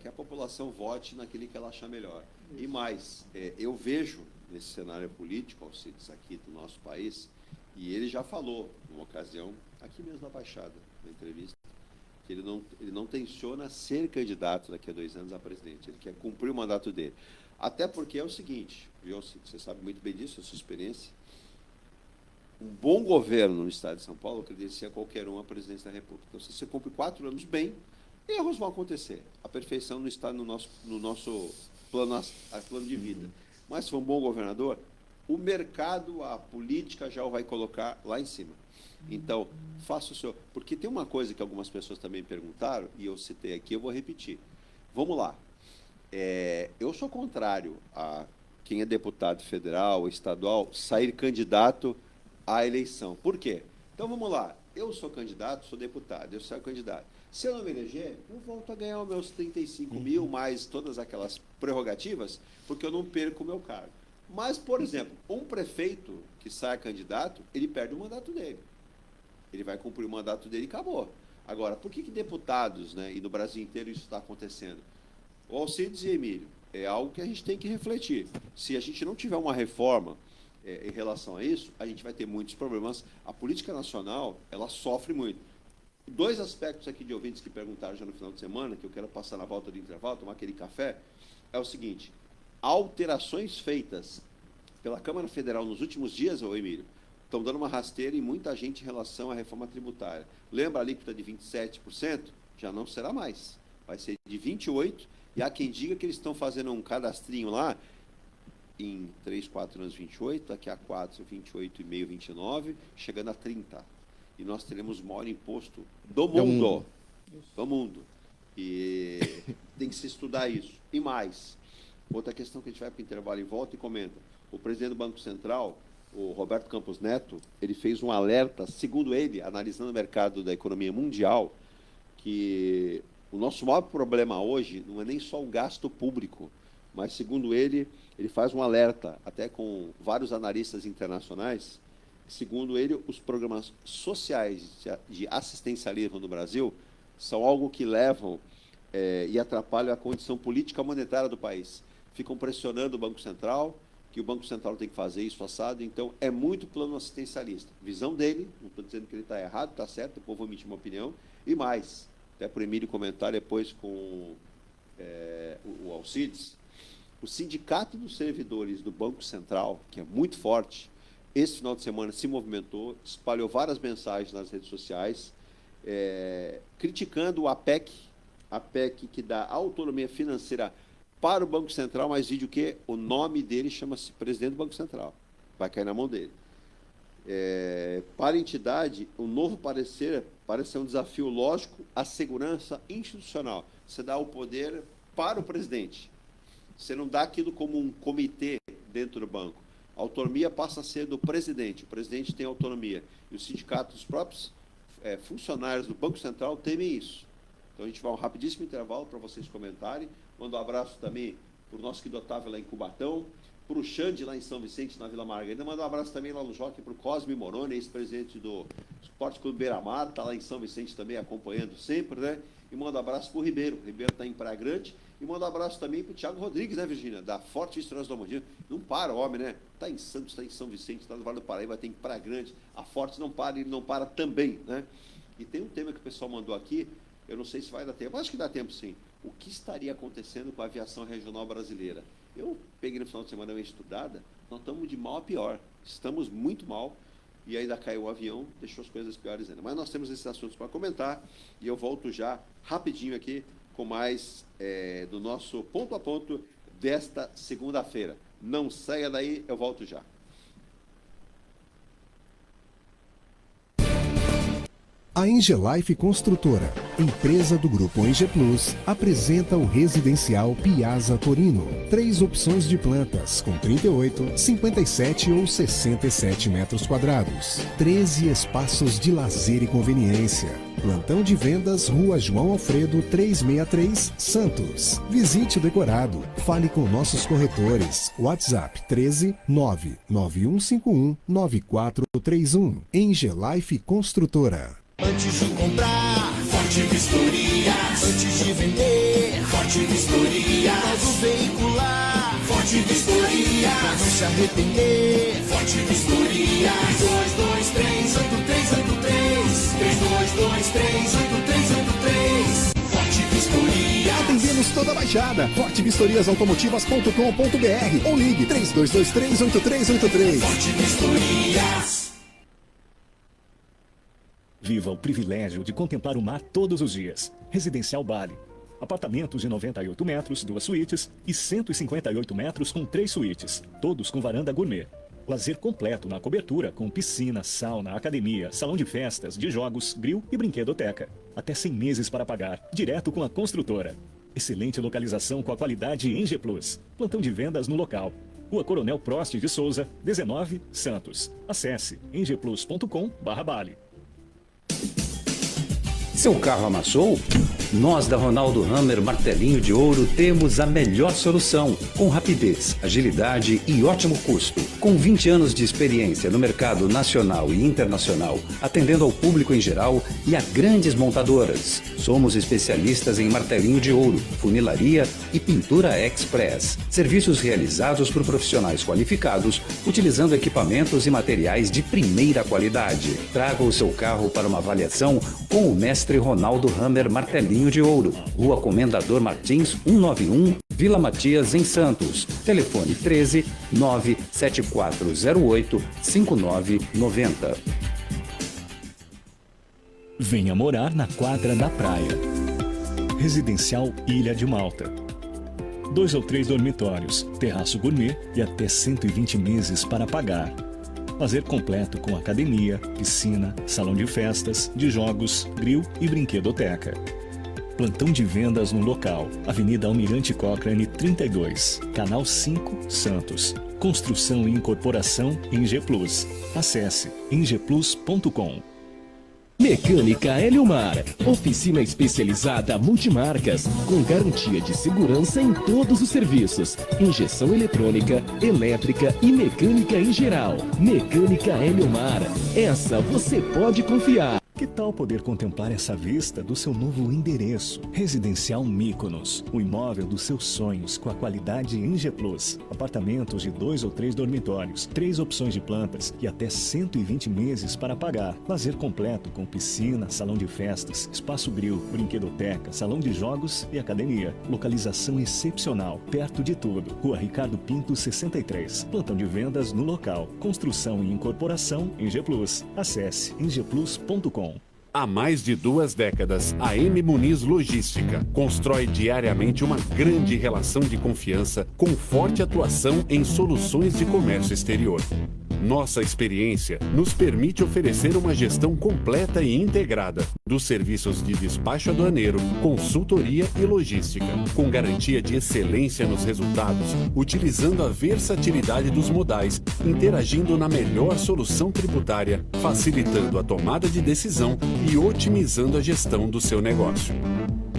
que a população vote naquele que ela achar melhor. Isso. E mais, eu vejo nesse cenário político, Alcides, aqui do nosso país, e ele já falou, numa ocasião, aqui mesmo na Baixada, na entrevista, que ele não tenciona ser candidato daqui a 2 anos a presidente. Ele quer cumprir o mandato dele. Até porque é o seguinte, viu, você sabe muito bem disso, a sua experiência. Um bom governo no estado de São Paulo credencia qualquer um à presidência da República. Então, se você cumpre 4 anos bem, erros vão acontecer. A perfeição não está no nosso plano de vida. Mas se for um bom governador, o mercado, a política já o vai colocar lá em cima. Então, faça o seu... Porque tem uma coisa que algumas pessoas também perguntaram, e eu citei aqui, eu vou repetir. Vamos lá. Eu sou contrário a quem é deputado federal ou estadual sair candidato à eleição. Por quê? Então, vamos lá. Eu sou candidato, sou deputado, eu saio candidato. Se eu não me eleger, eu volto a ganhar os meus 35 mil, mais todas aquelas prerrogativas, porque eu não perco o meu cargo. Mas, por exemplo, um prefeito que sai candidato, ele perde o mandato dele. Ele vai cumprir o mandato dele e acabou. Agora, por que deputados, né, e no Brasil inteiro isso está acontecendo? O Alcides e Emílio, é algo que a gente tem que refletir. Se a gente não tiver uma reforma em relação a isso, a gente vai ter muitos problemas. A política nacional, ela sofre muito. 2 aspectos aqui de ouvintes que perguntaram já no final de semana, que eu quero passar na volta do intervalo, tomar aquele café, é o seguinte: alterações feitas pela Câmara Federal nos últimos dias, ô Emílio, estão dando uma rasteira em muita gente em relação à reforma tributária. Lembra a alíquota de 27%? Já não será mais. Vai ser de 28%, e há quem diga que eles estão fazendo um cadastrinho lá, em 3, 4 anos 28, daqui a 4, 28,5, 29, chegando a 30. E nós teremos o maior imposto do mundo. Do mundo. E tem que se estudar isso. E mais, outra questão que a gente vai para o intervalo e volta e comenta. O presidente do Banco Central, o Roberto Campos Neto, ele fez um alerta, segundo ele, analisando o mercado da economia mundial, que o nosso maior problema hoje não é nem só o gasto público, mas, segundo ele, ele faz um alerta, até com vários analistas internacionais, segundo ele, os programas sociais de assistencialismo no Brasil são algo que levam e atrapalham a condição política monetária do país. Ficam pressionando o Banco Central, que o Banco Central tem que fazer isso assado, então é muito plano assistencialista. Visão dele, não estou dizendo que ele está errado, está certo, depois vou emitir uma opinião, e mais, até para o Emílio comentar depois com o Alcides, o Sindicato dos Servidores do Banco Central, que é muito forte, esse final de semana se movimentou, espalhou várias mensagens nas redes sociais, criticando a PEC que dá autonomia financeira para o Banco Central, mas vídeo que o nome dele chama-se Presidente do Banco Central. Vai cair na mão dele. Para a entidade, o novo parecer parece ser um desafio lógico à segurança institucional. Você dá o poder para o presidente. Você não dá aquilo como um comitê dentro do banco. A autonomia passa a ser do presidente. O presidente tem autonomia. E os sindicatos, os próprios funcionários do Banco Central temem isso. Então a gente vai a um rapidíssimo intervalo para vocês comentarem. Mando um abraço também para o nosso querido Otávio lá em Cubatão, para o Xande lá em São Vicente, na Vila Margarida. Mando um abraço também lá no Jockey para o Cosme Moroni, ex-presidente do Esporte Clube Beira-Mar, está lá em São Vicente também acompanhando sempre, né? E mando um abraço para o Ribeiro. O Ribeiro está em Praia Grande. E mando um abraço também para o Thiago Rodrigues, né, Virgínia? Da Forte Vistoria do Amanhã. Não para o homem, né? Está em Santos, está em São Vicente, está no Vale do Paraíba, tem Praia Grande. A Forte não para e ele não para também, né? E tem um tema que o pessoal mandou aqui, eu não sei se vai dar tempo, acho que dá tempo sim. O que estaria acontecendo com a aviação regional brasileira? Eu peguei no final de semana uma estudada, nós estamos de mal a pior. Estamos muito mal e ainda caiu o avião, deixou as coisas piores ainda. Mas nós temos esses assuntos para comentar e eu volto já rapidinho aqui com mais do nosso ponto a ponto desta segunda-feira. Não saia daí, eu volto já. A Engelife Construtora, empresa do Grupo Enge Plus, apresenta o residencial Piazza Torino. 3 opções de plantas, com 38, 57 ou 67 metros quadrados. 13 espaços de lazer e conveniência. Plantão de vendas, Rua João Alfredo, 363, Santos. Visite o decorado. Fale com nossos corretores. WhatsApp 13 99151 9431. Engelife Construtora. Antes de comprar, Forte Vistoria. Antes de vender, Forte Vistoria. Novo veicular, Forte Vistoria. Pra não se arrepender, Forte Vistoria. 322383. 322383. Forte Vistoria. Atendemos toda a Baixada. fortevistoriasautomotivas.com.br ou ligue 32238383. Forte Vistorias. Viva o privilégio de contemplar o mar todos os dias. Residencial Bali. Apartamentos de 98 metros, 2 suítes e 158 metros com 3 suítes, todos com varanda gourmet. Lazer completo na cobertura com piscina, sauna, academia, salão de festas, de jogos, grill e brinquedoteca. Até 100 meses para pagar, direto com a construtora. Excelente localização com a qualidade Enge Plus. Plantão de vendas no local. Rua Coronel Prost de Souza, 19, Santos. Acesse engeplus.com/Bali. Seu carro amassou? Nós da Ronaldo Hammer Martelinho de Ouro temos a melhor solução, com rapidez, agilidade e ótimo custo. Com 20 anos de experiência no mercado nacional e internacional, atendendo ao público em geral e a grandes montadoras. Somos especialistas em martelinho de ouro, funilaria e pintura express. Serviços realizados por profissionais qualificados, utilizando equipamentos e materiais de primeira qualidade. Traga o seu carro para uma avaliação com o mestre Ronaldo Hammer Martelinho de Ouro, Rua Comendador Martins, 191, Vila Matias, em Santos. Telefone 13 97408 5990. Venha morar na quadra da praia. Residencial Ilha de Malta. 2 ou 3 dormitórios, terraço gourmet e até 120 meses para pagar. Lazer completo com academia, piscina, salão de festas, de jogos, grill e brinquedoteca. Plantão de vendas no local, Avenida Almirante Cochrane 32, Canal 5, Santos. Construção e incorporação em G Plus. Acesse ingplus.com. Mecânica Eliomar, oficina especializada multimarcas, com garantia de segurança em todos os serviços, injeção eletrônica, elétrica e mecânica em geral. Mecânica Eliomar, essa você pode confiar. Que tal poder contemplar essa vista do seu novo endereço? Residencial Mykonos, o imóvel dos seus sonhos com a qualidade em G Plus. Apartamentos de 2 ou 3 dormitórios, 3 opções de plantas e até 120 meses para pagar. Lazer completo com piscina, salão de festas, espaço grill, brinquedoteca, salão de jogos e academia. Localização excepcional, perto de tudo. Rua Ricardo Pinto 63. Plantão de vendas no local. Construção e incorporação em G Plus. Acesse ingplus.com. Há mais de 2 décadas, a M Muniz Logística constrói diariamente uma grande relação de confiança com forte atuação em soluções de comércio exterior. Nossa experiência nos permite oferecer uma gestão completa e integrada dos serviços de despacho aduaneiro, consultoria e logística, com garantia de excelência nos resultados, utilizando a versatilidade dos modais, interagindo na melhor solução tributária, facilitando a tomada de decisão e otimizando a gestão do seu negócio.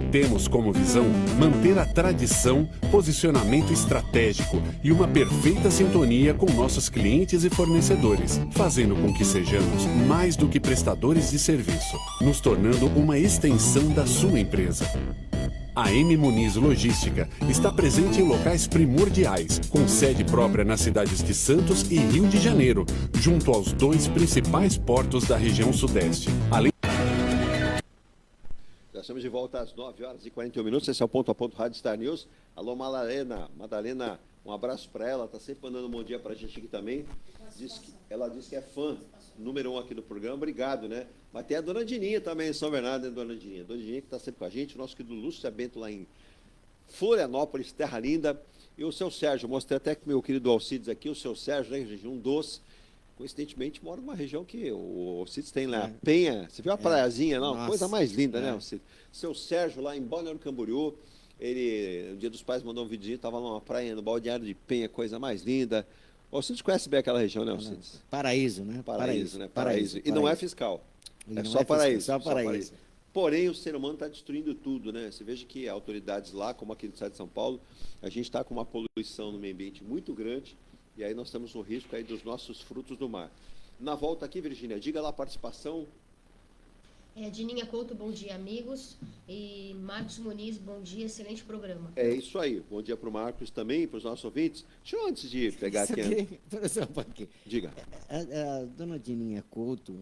Temos como visão manter a tradição, posicionamento estratégico e uma perfeita sintonia com nossos clientes e fornecedores, fazendo com que sejamos mais do que prestadores de serviço, nos tornando uma extensão da sua empresa. A M Muniz Logística está presente em locais primordiais, com sede própria nas cidades de Santos e Rio de Janeiro, junto aos 2 principais portos da região sudeste. Além Estamos de volta às 9h41. Esse é o Ponto a Ponto Rádio Star News. Alô, Madalena, um abraço para ela. Está sempre mandando um bom dia para a gente aqui também. Ela disse que é fã número 1 aqui do programa. Obrigado, né? Mas tem a Dona Dininha também em São Bernardo, né, Dona Dininha? Dona Dininha que está sempre com a gente. O nosso querido Lúcio Bento lá em Florianópolis, Terra Linda. E o seu Sérgio, mostrei até que meu querido Alcides aqui, o seu Sérgio, né, gente, um doce. Coincidentemente, mora numa região que o Alcides tem lá, Penha. Você viu a praiazinha, não? Nossa. Coisa mais linda, né, Alcides? Seu Sérgio, lá em Balneário Camboriú, ele, no Dia dos Pais, mandou um videozinho, estava numa praia no balneário de Penha, coisa mais linda. O Alcides conhece bem aquela região, né, Alcides? Paraíso, né? Paraíso, né? Paraíso. E não é fiscal. É só paraíso. Só paraíso. Porém, o ser humano está destruindo tudo, né? Você veja que autoridades lá, como aqui no estado de São Paulo, a gente está com uma poluição no meio ambiente muito grande. E aí nós temos um risco aí dos nossos frutos do mar. Na volta aqui, Virgínia, diga lá a participação. Dininha Couto, bom dia, amigos. E Marcos Muniz, bom dia, excelente programa. É isso aí. Bom dia para o Marcos também, para os nossos ouvintes. Deixa eu, antes de pegar aqui... Diga. A dona Dininha Couto,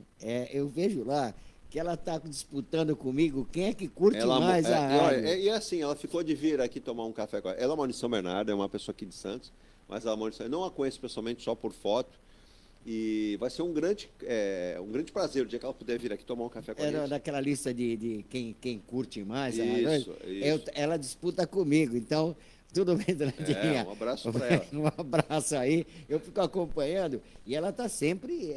eu vejo lá que ela está disputando comigo quem é que curte mais a rádio. E assim, ela ficou de vir aqui tomar um café com ela. Ela mora em São Bernardo, é uma pessoa aqui de Santos. Mas ela não a conheço pessoalmente, só por foto. E vai ser um grande prazer o dia que ela puder vir aqui tomar um café com a gente. Era daquela lista de quem curte mais. Isso. Ela disputa comigo, então tudo bem, dona Dininha. Um abraço para ela. Um abraço aí. Eu fico acompanhando e ela está sempre...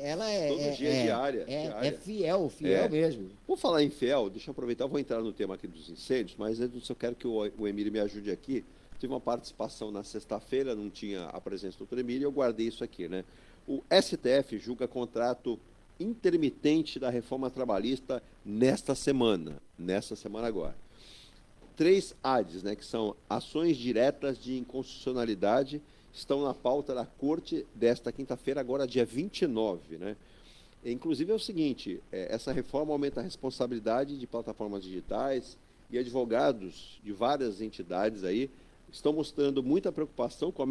Todo dia, diária. É fiel mesmo. Vou falar em fiel, deixa eu aproveitar, vou entrar no tema aqui dos incêndios, mas antes eu quero que o Emílio me ajude aqui. Tive uma participação na sexta-feira, não tinha a presença do doutor Emílio, e eu guardei isso aqui, né? O STF julga contrato intermitente da reforma trabalhista nesta semana agora. 3 ADs, né, que são ações diretas de inconstitucionalidade, estão na pauta da Corte desta quinta-feira, agora dia 29, né? Inclusive é o seguinte, essa reforma aumenta a responsabilidade de plataformas digitais e advogados de várias entidades aí estão mostrando muita preocupação com o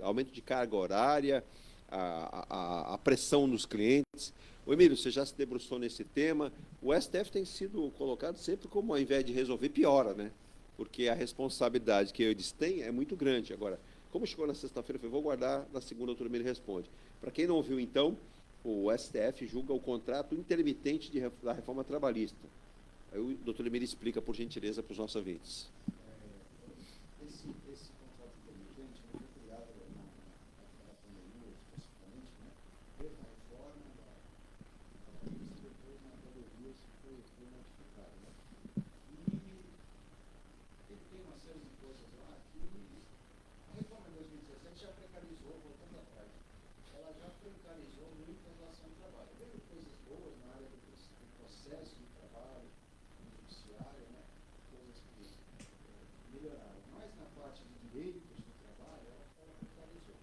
aumento de carga horária, a pressão nos clientes. Ô Emílio, você já se debruçou nesse tema. O STF tem sido colocado sempre como, ao invés de resolver, piora, né? Porque a responsabilidade que eles têm é muito grande. Agora, como chegou na sexta-feira, eu falei, vou guardar, na segunda o doutor Emílio responde. Para quem não viu, então, o STF julga o contrato intermitente da reforma trabalhista. Aí o doutor Emílio explica, por gentileza, para os nossos ouvintes. Esse contrato intermitente foi criado na pandemia, especificamente, né? Teve uma reforma da e depois na pandemia isso foi modificado, né? E tem uma série de coisas lá que a reforma de 2017 já precarizou, voltando atrás, ela já precarizou muito a relação de trabalho. Veio coisas boas na área do processo de trabalho, no judiciário, né? Coisas que melhoraram. Mas na parte de direitos do trabalho, ela precarizou.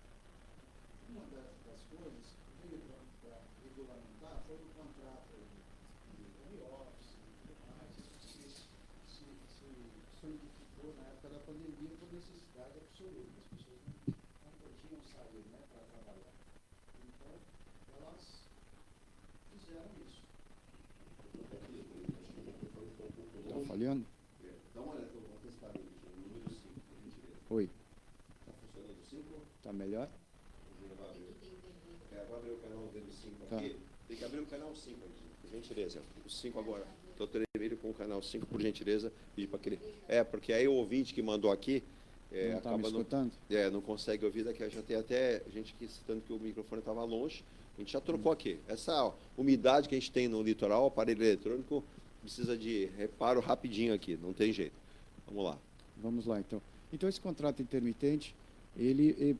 Uma das coisas que veio para regulamentar foi o contrato de home office e tudo mais. Isso se solidificou na época da pandemia por necessidade absoluta. As pessoas não podiam sair, né, para trabalhar. Então, elas fizeram isso. Está falhando? Dá uma olhada, vou testar o número 5, por gentileza. Oi. Está funcionando o 5? Está melhor? Vou abrir o canal dele 5 Tá. aqui. Tem que abrir o canal 5 aqui, por gentileza. O 5 agora. Doutor Emílio com o canal 5, por gentileza. Pedir para aquele... porque aí o ouvinte que mandou aqui... Não está me escutando? Não consegue ouvir daqui. Já tem até gente aqui citando que o microfone estava longe. A gente já trocou aqui. Essa umidade que a gente tem no litoral, o aparelho eletrônico, precisa de reparo rapidinho aqui. Não tem jeito. Vamos lá. Vamos lá, então. Então, esse contrato intermitente, ele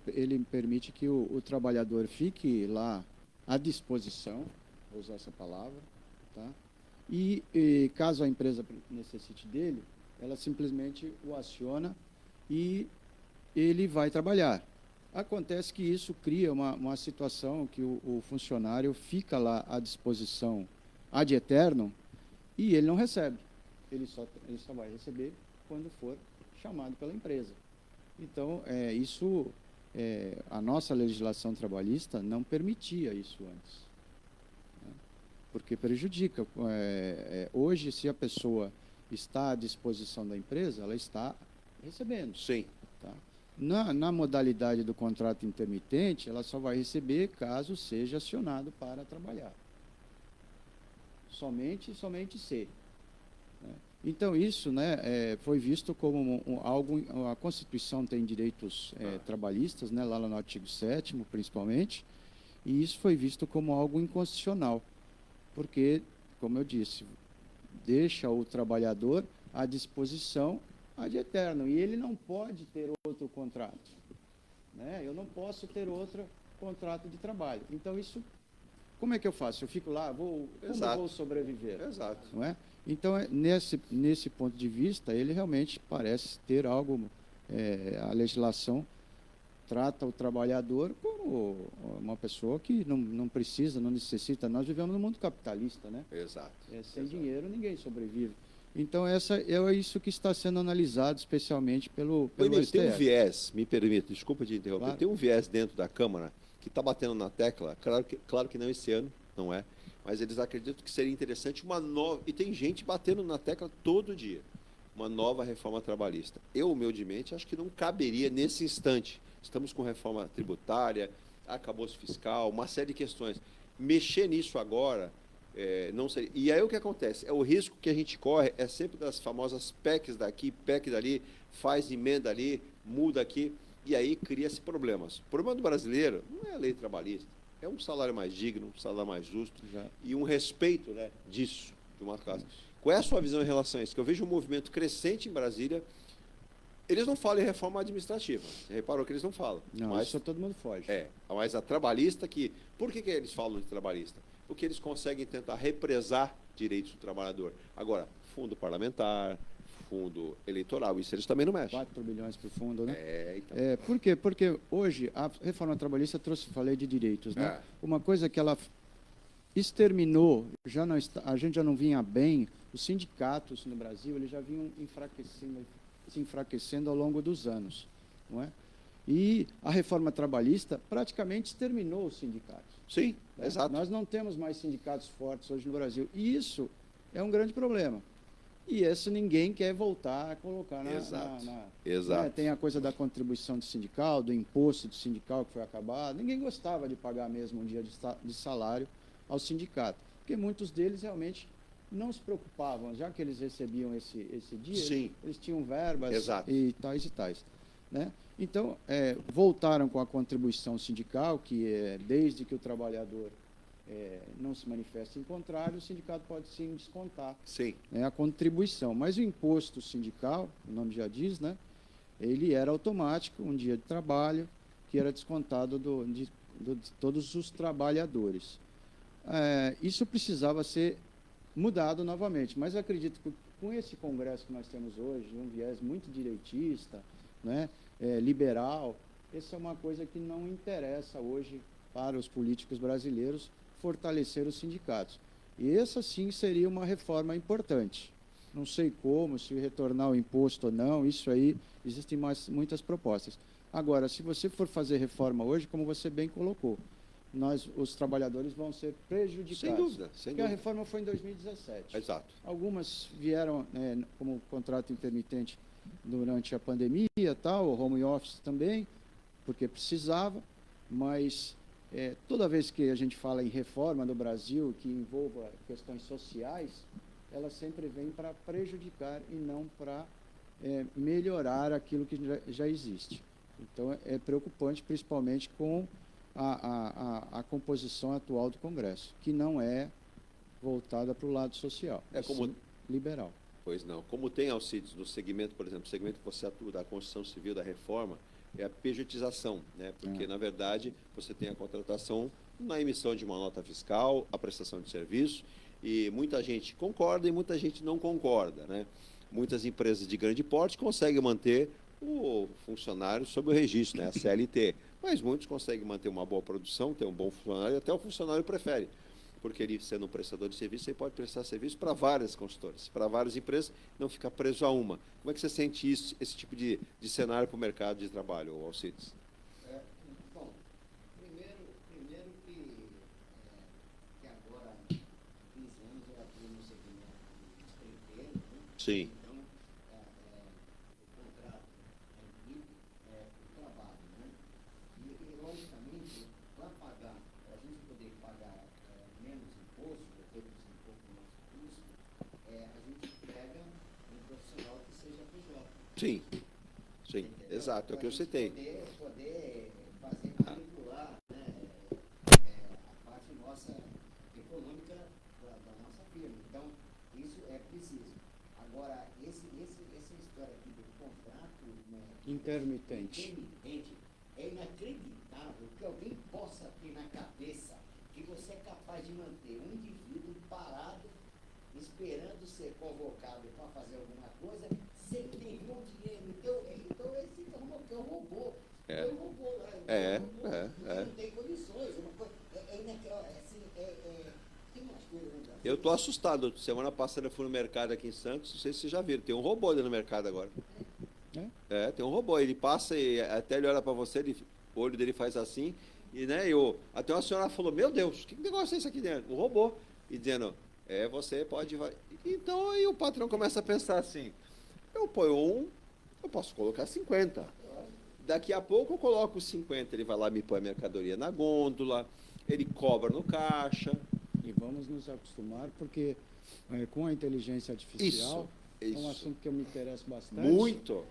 permite que o trabalhador fique lá à disposição, vou usar essa palavra, tá? E caso a empresa necessite dele, ela simplesmente o aciona e ele vai trabalhar. Acontece que isso cria uma situação que o funcionário fica lá à disposição ad eternum e ele não recebe. Ele só vai receber quando for chamado pela empresa. Então, a nossa legislação trabalhista não permitia isso antes, né? Porque prejudica. Hoje, se a pessoa está à disposição da empresa, ela está recebendo. Sim. Tá? Na modalidade do contrato intermitente, ela só vai receber caso seja acionado para trabalhar. Somente se. Né? Então, isso, né, foi visto como algo... A Constituição tem direitos trabalhistas, né, lá no artigo 7º, principalmente, e isso foi visto como algo inconstitucional, porque, como eu disse, deixa o trabalhador à disposição ad eternum, e ele não pode ter outro contrato, né? Eu não posso ter outro contrato de trabalho. Então, isso, como é que eu faço? Eu fico lá, como eu vou sobreviver? Exato. Não é? Então, nesse ponto de vista, ele realmente parece ter algo... a legislação trata o trabalhador como uma pessoa que não precisa, não necessita. Nós vivemos num mundo capitalista, né? Exato. Sem dinheiro, ninguém sobrevive. Então, é isso que está sendo analisado, especialmente pelo STF. Tem um viés, me permita, desculpa te interromper, Claro. Tem um viés dentro da Câmara que está batendo na tecla, claro que não esse ano, não é, mas eles acreditam que seria interessante uma nova... E tem gente batendo na tecla todo dia. Uma nova reforma trabalhista. Eu, humildemente, acho que não caberia nesse instante. Estamos com reforma tributária, arcabouço fiscal, uma série de questões. Mexer nisso agora, não seria... E aí o que acontece? O risco que a gente corre é sempre das famosas PECs daqui, PEC dali, faz emenda ali, muda aqui, e aí cria-se problemas. O problema do brasileiro não é a lei trabalhista, é um salário mais digno, um salário mais justo, e um respeito, né, disso, de uma classe. Qual é a sua visão em relação a isso? Que eu vejo um movimento crescente em Brasília. Eles não falam em reforma administrativa. Você reparou que eles não falam. Não, mas isso todo mundo foge. Mas a trabalhista que... Por que eles falam de trabalhista? Porque eles conseguem tentar represar direitos do trabalhador. Agora, fundo parlamentar, fundo eleitoral. Isso eles também não mexem. 4 bilhões para o fundo, né? Então. Por quê? Porque hoje a reforma trabalhista trouxe, falei de direitos, né? Uma coisa que ela exterminou, já não está, a gente já não vinha bem, os sindicatos no Brasil eles já vinham se enfraquecendo ao longo dos anos, não é? E a reforma trabalhista praticamente exterminou os sindicatos. Sim, né? Exato. Nós não temos mais sindicatos fortes hoje no Brasil. E isso é um grande problema. E isso ninguém quer voltar a colocar na... Exato. Né? Tem a coisa da contribuição do sindical, do imposto do sindical que foi acabado. Ninguém gostava de pagar mesmo um dia de salário ao sindicato, porque muitos deles realmente não se preocupavam, já que eles recebiam esse dia, Sim. eles tinham verbas Exato. e tais. Né? Então, voltaram com a contribuição sindical, que é desde que o trabalhador não se manifeste em contrário, o sindicato pode sim descontar né, a contribuição. Mas o imposto sindical, o nome já diz, né, ele era automático, um dia de trabalho, que era descontado de todos os trabalhadores. Isso precisava ser mudado novamente, mas eu acredito que com esse Congresso que nós temos hoje, um viés muito direitista, né, liberal, essa é uma coisa que não interessa hoje para os políticos brasileiros, fortalecer os sindicatos. E essa sim seria uma reforma importante. Não sei como, se retornar o imposto ou não, isso aí, existem muitas propostas. Agora, se você for fazer reforma hoje, como você bem colocou, os trabalhadores vão ser prejudicados. Sem dúvida. Porque a reforma foi em 2017. Exato. Algumas vieram como contrato intermitente durante a pandemia, tal, o home office também, porque precisava, mas toda vez que a gente fala em reforma no Brasil, que envolva questões sociais, ela sempre vem para prejudicar e não para melhorar aquilo que já existe. Então, é preocupante, principalmente com a composição atual do Congresso, que não é voltada para o lado social, como liberal. Pois não. Como tem, Alcides, no segmento, por exemplo, o segmento que você atua da construção civil, da reforma, é a pejotização, né? Porque, na verdade, você tem a contratação na emissão de uma nota fiscal, a prestação de serviço, e muita gente concorda e muita gente não concorda, né? Muitas empresas de grande porte conseguem manter o funcionário sob o registro, né? A CLT, mas muitos conseguem manter uma boa produção, ter um bom funcionário, e até o funcionário prefere, porque ele, sendo um prestador de serviço, ele pode prestar serviço para várias consultoras, para várias empresas, não ficar preso a uma. Como é que você sente isso, esse tipo de cenário para o mercado de trabalho, Alcides? Bom, primeiro que agora, há 15 anos, eu atuo no segmento de emprego, né? Sim. Então, o contrato o trabalho, né? E logicamente, para pagar, para a gente poder pagar menos imposto, reduzir um pouco o nosso custo, a gente pega um profissional que seja PJ. Sim, exato, é o que eu citei. Poder fazer manipular, né, a parte nossa econômica da nossa firma. Então, isso é preciso. Agora, essa história aqui do contrato, né, intermitente, é inacreditável que alguém possa ter na cabeça que você é capaz de manter um indivíduo parado, esperando ser convocado para fazer alguma coisa, sem nenhum dinheiro. Então esse é um robô. É um robô lá. Não tem condições. Tem umas coisas. Eu estou assustado. Semana passada eu fui no mercado aqui em Santos, não sei se vocês já viram, tem um robô ali no mercado agora. Tem um robô, ele passa e até ele olha para você, o olho dele faz assim, e né, até uma senhora falou, meu Deus, que negócio é esse aqui dentro? Um robô. E dizendo, você pode... Então aí o patrão começa a pensar assim, eu ponho eu posso colocar 50. Daqui a pouco eu coloco 50, ele vai lá, me põe a mercadoria na gôndola, ele cobra no caixa. E vamos nos acostumar, porque com a inteligência artificial, é um assunto que eu me interesso bastante. Muito!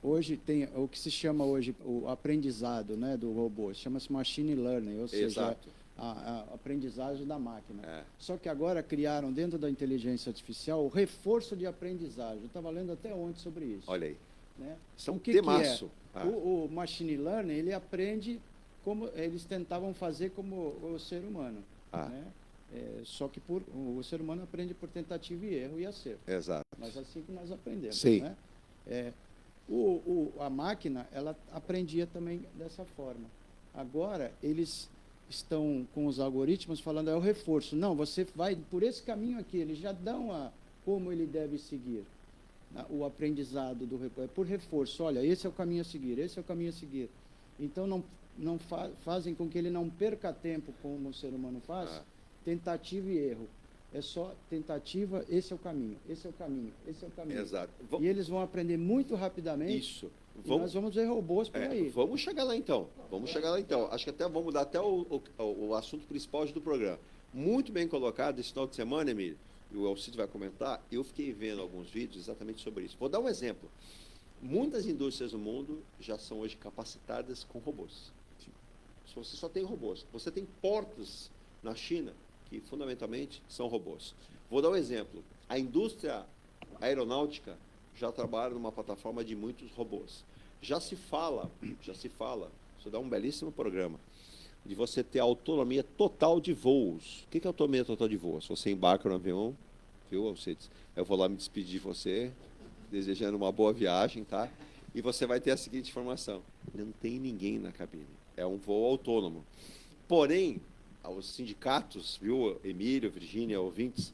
Hoje tem o que se chama hoje o aprendizado, né, do robô, chama-se machine learning, ou seja, a aprendizagem da máquina. Só que agora criaram dentro da inteligência artificial o reforço de aprendizagem. Eu estava lendo até ontem sobre isso. Olha aí. Né? Isso é um temaço. O machine learning, ele aprende como eles tentavam fazer como o ser humano. Né? Só que o ser humano aprende por tentativa e erro e acerto. Exato. Mas assim que nós aprendemos. Sim. Né? A máquina, ela aprendia também dessa forma. Agora, eles estão com os algoritmos falando, é o reforço. Não, você vai por esse caminho aqui, eles já dão como ele deve seguir. O aprendizado do reforço. É por reforço, olha, esse é o caminho a seguir, esse é o caminho a seguir. Então, não fazem com que ele não perca tempo, como o ser humano faz, tentativa e erro. É só tentativa, esse é o caminho, esse é o caminho, esse é o caminho. Exato. E eles vão aprender muito rapidamente. Isso. Nós vamos ver robôs por aí. Vamos chegar lá então. Acho que até vamos mudar até o assunto principal do programa. Muito bem colocado esse final de semana, Emílio. E o Alcides vai comentar. Eu fiquei vendo alguns vídeos exatamente sobre isso. Vou dar um exemplo. Muitas indústrias do mundo já são hoje capacitadas com robôs. Você só tem robôs. Você tem portos na China que fundamentalmente são robôs. Vou dar um exemplo. A indústria aeronáutica já trabalha numa plataforma de muitos robôs. Já se fala, isso dá um belíssimo programa, de você ter autonomia total de voos. O que é autonomia total de voos? Você embarca no avião, viu, Alcides? Eu vou lá me despedir de você, desejando uma boa viagem, tá? E você vai ter a seguinte informação: não tem ninguém na cabine. É um voo autônomo. Porém, aos sindicatos, viu, Emílio, Virgínia, ouvintes,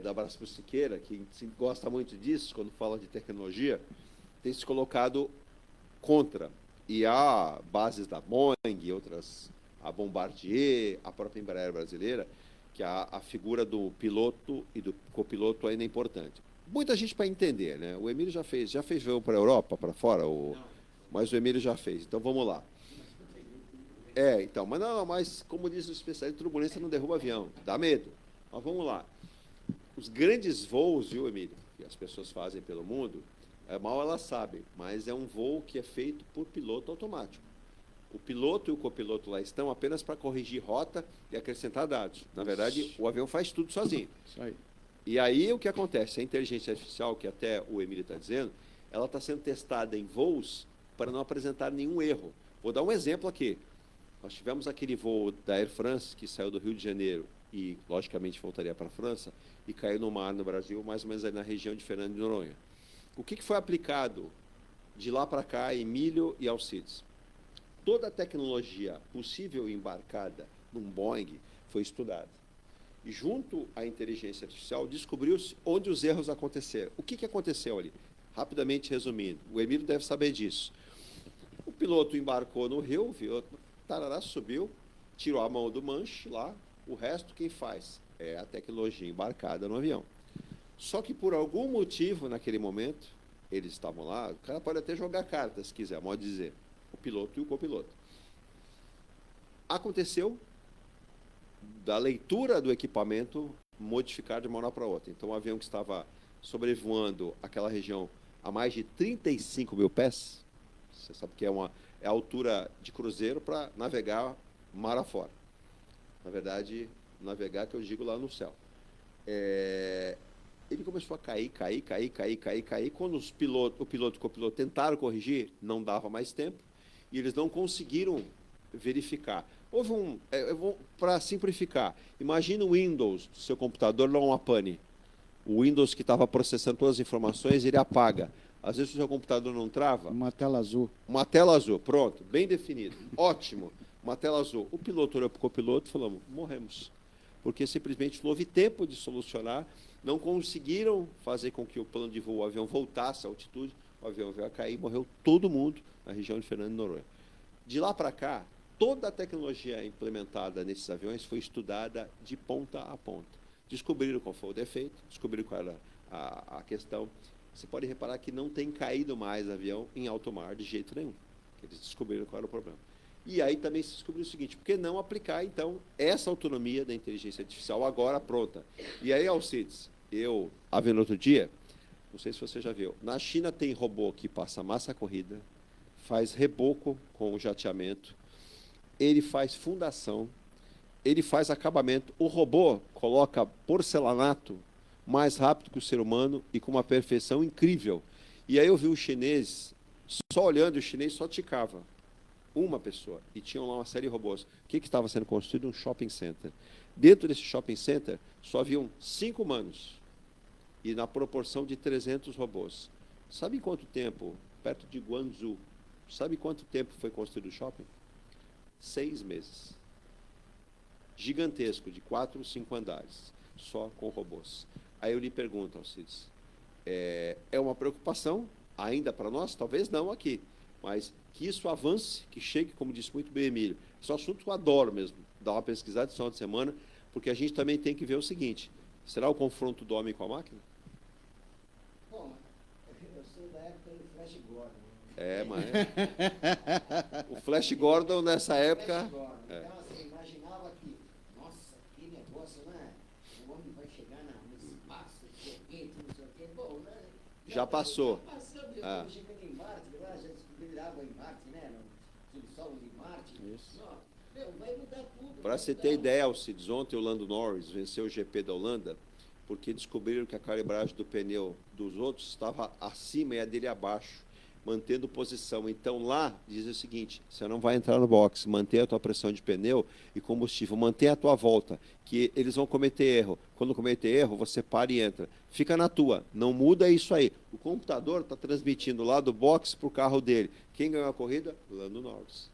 da Braskem Siqueira, que gosta muito disso, quando fala de tecnologia, tem se colocado contra. E há bases da Boeing, outras, a Bombardier, a própria Embraer brasileira, que a figura do piloto e do copiloto ainda é importante. Muita gente para entender, né? O Emílio já fez voo para a Europa, para fora, mas o Emílio já fez. Então, vamos lá. Mas como diz o especialista, turbulência não derruba avião, dá medo. Mas vamos lá. Os grandes voos, viu, Emílio, que as pessoas fazem pelo mundo, mal elas sabem, mas é um voo que é feito por piloto automático. O piloto e o copiloto lá estão apenas para corrigir rota e acrescentar dados. Na verdade, o avião faz tudo sozinho. Isso aí. E aí o que acontece? A inteligência artificial, que até o Emílio está dizendo, ela está sendo testada em voos para não apresentar nenhum erro. Vou dar um exemplo aqui. Nós tivemos aquele voo da Air France, que saiu do Rio de Janeiro e, logicamente, voltaria para a França, e caiu no mar no Brasil, mais ou menos aí na região de Fernando de Noronha. O que foi aplicado de lá para cá, Emílio e Alcides? Toda a tecnologia possível embarcada num Boeing foi estudada. E junto à inteligência artificial, descobriu-se onde os erros aconteceram. O que aconteceu ali? Rapidamente resumindo, o Emílio deve saber disso. O piloto embarcou no rio, viu, tarará, subiu, tirou a mão do manche lá, o resto quem faz? É a tecnologia embarcada no avião. Só que por algum motivo, naquele momento, eles estavam lá, o cara pode até jogar cartas, se quiser, pode dizer, o piloto e o copiloto. Aconteceu da leitura do equipamento modificar de uma hora para outra. Então, o avião que estava sobrevoando aquela região a mais de 35 mil pés, você sabe que é a altura de cruzeiro para navegar mar afora. Na verdade, navegar que eu digo lá no céu. Ele começou a cair. Quando o piloto e o copiloto tentaram corrigir, não dava mais tempo, e eles não conseguiram verificar. Houve para simplificar, imagina o Windows do seu computador não uma pane. O Windows que estava processando todas as informações, ele apaga. Às vezes o seu computador não trava. Uma tela azul. Uma tela azul, pronto, bem definido. Ótimo, uma tela azul. O piloto olhou para o copiloto e falou, morremos. Porque simplesmente não houve tempo de solucionar, não conseguiram fazer com que o plano de voo, o avião voltasse à altitude, o avião veio a cair, morreu todo mundo na região de Fernando de Noronha. De lá para cá, toda a tecnologia implementada nesses aviões foi estudada de ponta a ponta. Descobriram qual foi o defeito, descobriram qual era a questão. Você pode reparar que não tem caído mais avião em alto mar de jeito nenhum. Eles descobriram qual era o problema. E aí também se descobriu o seguinte, por que não aplicar, então, essa autonomia da inteligência artificial agora pronta? E aí, Alcides, eu vendo outro dia, não sei se você já viu, na China tem robô que passa massa corrida, faz reboco com o jateamento, ele faz fundação, ele faz acabamento. O robô coloca porcelanato mais rápido que o ser humano e com uma perfeição incrível. E aí eu vi o chinês, só olhando, o chinês só ticava. Uma pessoa. E tinham lá uma série de robôs. O que estava sendo construído? Um shopping center. Dentro desse shopping center, só haviam 5 humanos. e na proporção de 300 robôs. Sabe em quanto tempo, perto de Guangzhou, sabe quanto tempo foi construído o shopping? 6 meses. Gigantesco, de 4 ou 5 andares, só com robôs. Aí eu lhe pergunto, Alcides, é uma preocupação ainda para nós? Talvez não aqui, mas que isso avance, que chegue, como disse muito bem Emílio. Esse é um assunto que eu adoro mesmo, dar uma pesquisada de final de semana, porque a gente também tem que ver o seguinte, será o confronto do homem com a máquina? Bom, eu sou da época do Flash Gordon. Mas o Flash Gordon nessa época... Então, assim, imaginava que, nossa, que negócio, né? O homem vai chegar no espaço, foguete, não sei o quê. Bom, né? Já passou. Já passou, chegando em Marte, lá, já descobriram água em Marte, né? No subsolo de Marte. Isso. Meu, vai mudar tudo. Para você ter ideia, Alcides, ontem o Lando Norris venceu o GP da Holanda porque descobriram que a calibragem do pneu dos outros estava acima e a dele abaixo, mantendo posição. Então lá diz o seguinte, você não vai entrar no box, manter a tua pressão de pneu e combustível, manter a tua volta, que eles vão cometer erro. Quando cometer erro, você para e entra. Fica na tua, não muda isso aí. O computador está transmitindo lá do box para o carro dele. Quem ganhou a corrida? Lando Norris.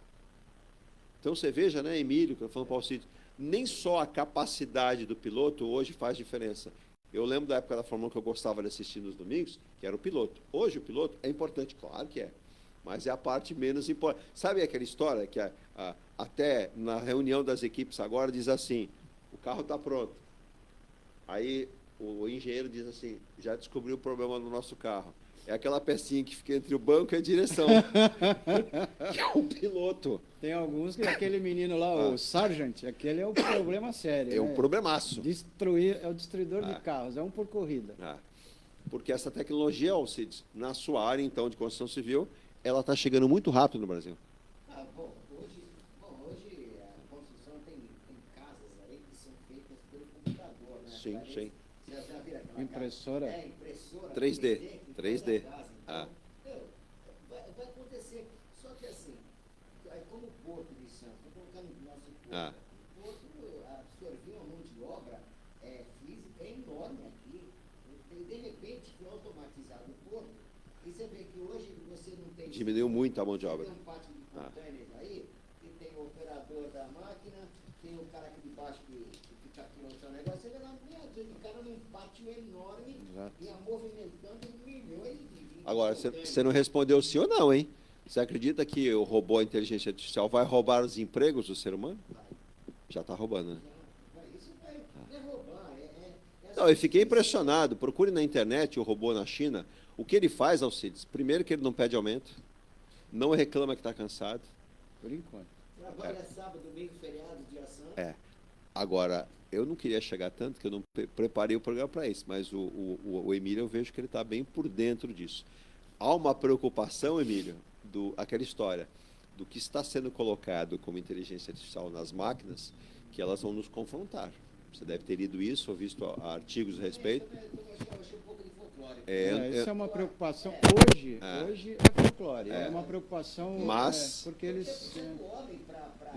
Então você veja, né, Emílio, que eu falando para o Alcides, nem só a capacidade do piloto hoje faz diferença. Eu lembro da época da Fórmula 1 que eu gostava de assistir nos domingos, que era o piloto. Hoje o piloto é importante, claro que é, mas é a parte menos importante. Sabe aquela história que até na reunião das equipes agora diz assim, o carro está pronto. Aí o engenheiro diz assim, já descobriu o problema do nosso carro. É aquela pecinha que fica entre o banco e a direção. Que é o piloto. Tem alguns que aquele menino lá, o Sargent, aquele é o problema sério. É um problemaço. É o destruidor de carros, é um por corrida. Porque essa tecnologia, Alcides, na sua área, então, de construção civil, ela está chegando muito rápido no Brasil. Bom, hoje a construção tem casas aí que são feitas pelo computador, né? Sim, sim. Você já viram aquela Impressora? casa? Impressora. 3D. 3D. Então, vai acontecer. Só que assim, como o Porto de Santos, vou colocar no nosso Porto, o Porto absorveu uma mão de obra física enorme aqui. De repente, foi automatizado o Porto, e você vê que hoje você não tem... Diminuiu muito a mão de obra. Tem um pátio de containers aí, que tem o operador da máquina, tem o cara aqui de baixo que fica aqui no seu negócio, você vê lá, o cara num pátio enorme, e movimentando milhões de... Agora, você não respondeu sim ou não, hein? Você acredita que o robô, a inteligência artificial, vai roubar os empregos do ser humano? Já está roubando, né? Isso vai roubar. Não, eu fiquei impressionado. Procure na internet o robô na China. O que ele faz, Alcides? Primeiro que ele não pede aumento, não reclama que está cansado. Por enquanto. Trabalha sábado, domingo, feriado, dia santo. Agora, eu não queria chegar tanto que eu não preparei o programa para isso, mas o Emílio, eu vejo que ele está bem por dentro disso. Há uma preocupação, Emílio, aquela história do que está sendo colocado como inteligência artificial nas máquinas, que elas vão nos confrontar. Você deve ter lido isso ou visto artigos a respeito. Eu achei um pouco de folclore. Isso é uma preocupação. Hoje é folclore. É uma preocupação. Mas. Porque eles. O homem para dar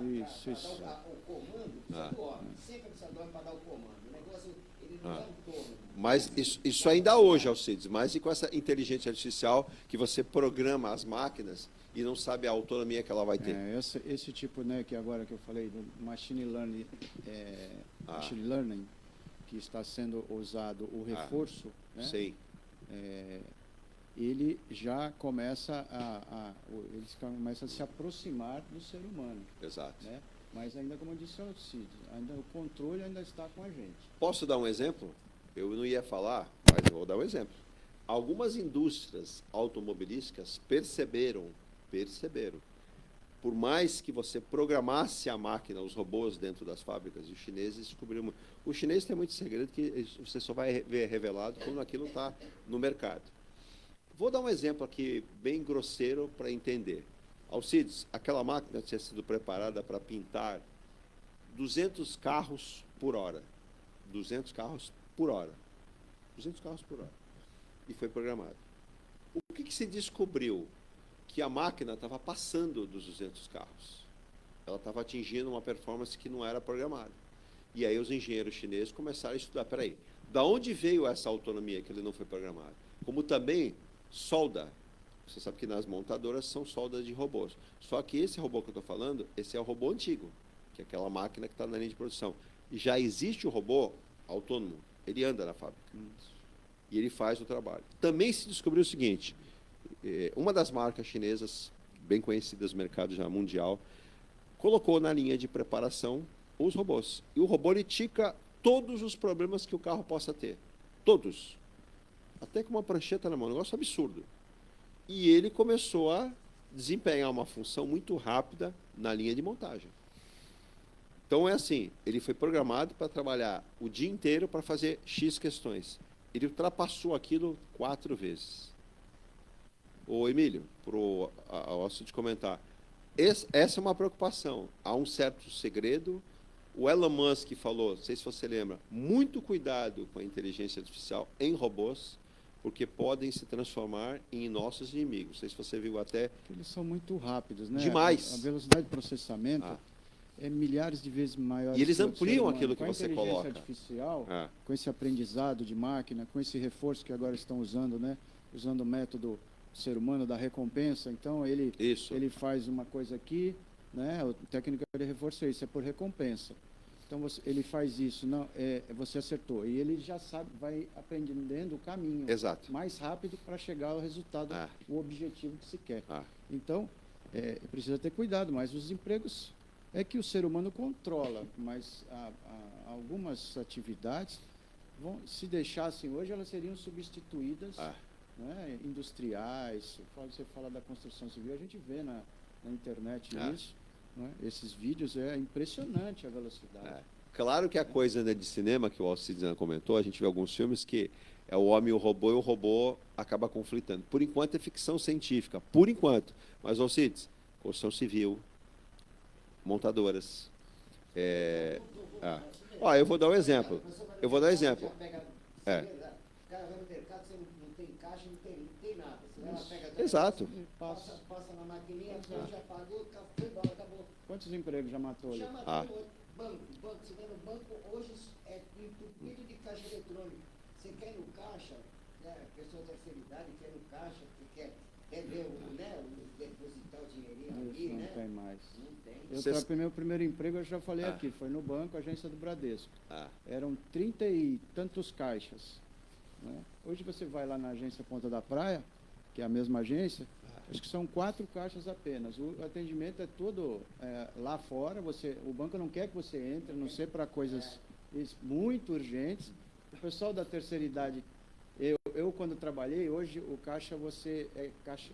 o comando, sempre precisa do homem para dar o comando. O negócio, ele não é um torno. Mas isso ainda hoje, Alcides, mas e com essa inteligência artificial que você programa as máquinas e não sabe a autonomia que ela vai ter? Esse tipo, né, que agora que eu falei, do machine learning, machine learning, que está sendo usado o reforço, né? Sim. Ele já começa eles começam a se aproximar do ser humano. Exato. Né? Mas ainda, como eu disse ao Cid, ainda o controle ainda está com a gente. Posso dar um exemplo? Eu não ia falar, mas eu vou dar um exemplo. Algumas indústrias automobilísticas perceberam, por mais que você programasse a máquina, os robôs dentro das fábricas, e os chineses descobriram... O chinês tem muito segredo que você só vai ver revelado quando aquilo está no mercado. Vou dar um exemplo aqui bem grosseiro para entender. Alcides, aquela máquina tinha sido preparada para pintar 200 carros por hora. 200 carros por hora. 200 carros por hora. E foi programado. O que se descobriu? Que a máquina estava passando dos 200 carros. Ela estava atingindo uma performance que não era programada. E aí os engenheiros chineses começaram a estudar, peraí, Da onde veio essa autonomia que ele não foi programado? Como também solda. Você sabe que nas montadoras são soldas de robôs. Só que esse robô que eu estou falando, esse é o robô antigo, que é aquela máquina que está na linha de produção. E já existe o robô autônomo. Ele anda na fábrica. E ele faz o trabalho. Também se descobriu o seguinte, uma das marcas chinesas, bem conhecidas no mercado já mundial, colocou na linha de preparação os robôs. E o robô ele tica todos os problemas que o carro possa ter. Todos. Até com uma prancheta na mão, um negócio absurdo. E ele começou a desempenhar uma função muito rápida na linha de montagem. Então é assim, ele foi programado para trabalhar o dia inteiro para fazer X questões. Ele ultrapassou aquilo 4 vezes. Ô Emílio, posso te comentar, essa é uma preocupação. Há um certo segredo. O Elon Musk falou, não sei se você lembra, muito cuidado com a inteligência artificial em robôs, porque podem se transformar em nossos inimigos. Não sei se você viu até... Eles são muito rápidos, né? Demais. A velocidade de processamento é milhares de vezes maior. E eles ampliam aquilo que você coloca. Com a inteligência artificial, com esse aprendizado de máquina, com esse reforço que agora estão usando, né? Usando o método ser humano da recompensa. Então, ele faz uma coisa aqui, né? A técnica de reforço é isso, é por recompensa. Então, ele faz isso, não, você acertou. E ele já sabe, vai aprendendo o caminho mais rápido para chegar ao resultado, o objetivo que se quer. Então, precisa ter cuidado, mas os empregos é que o ser humano controla, mas algumas atividades, se deixassem hoje, elas seriam substituídas, né, industriais. Você fala da construção civil, a gente vê na internet isso. Esses vídeos, é impressionante a velocidade. Claro que a coisa de cinema, que o Alcides comentou, a gente vê alguns filmes que é o homem e o robô acaba conflitando. Por enquanto é ficção científica, por enquanto. Mas, Alcides, construção civil, montadoras. Eu vou dar um exemplo. O cara vai no mercado, você não tem caixa, não tem nada. Você vai lá, pega... Exato. Passa na maquininha, já pagou, foi embora, acabou. Quantos empregos já matou? Já matou. Banco, você vai no banco, hoje é entupido de caixa eletrônica. Você quer ir no caixa, né, a pessoa da terceira idade quer ir no caixa, quer ver depositar o dinheirinho ali, não né? Tem mais. Não tem. Meu primeiro emprego, eu já falei aqui, foi no banco, agência do Bradesco. Eram 30 e tantos caixas. Né? Hoje você vai lá na agência Ponta da Praia, que é a mesma agência, acho que são 4 caixas apenas. O atendimento é todo lá fora. O banco não quer que você entre, a não ser para coisas muito urgentes. O pessoal da terceira idade, eu quando trabalhei, hoje o caixa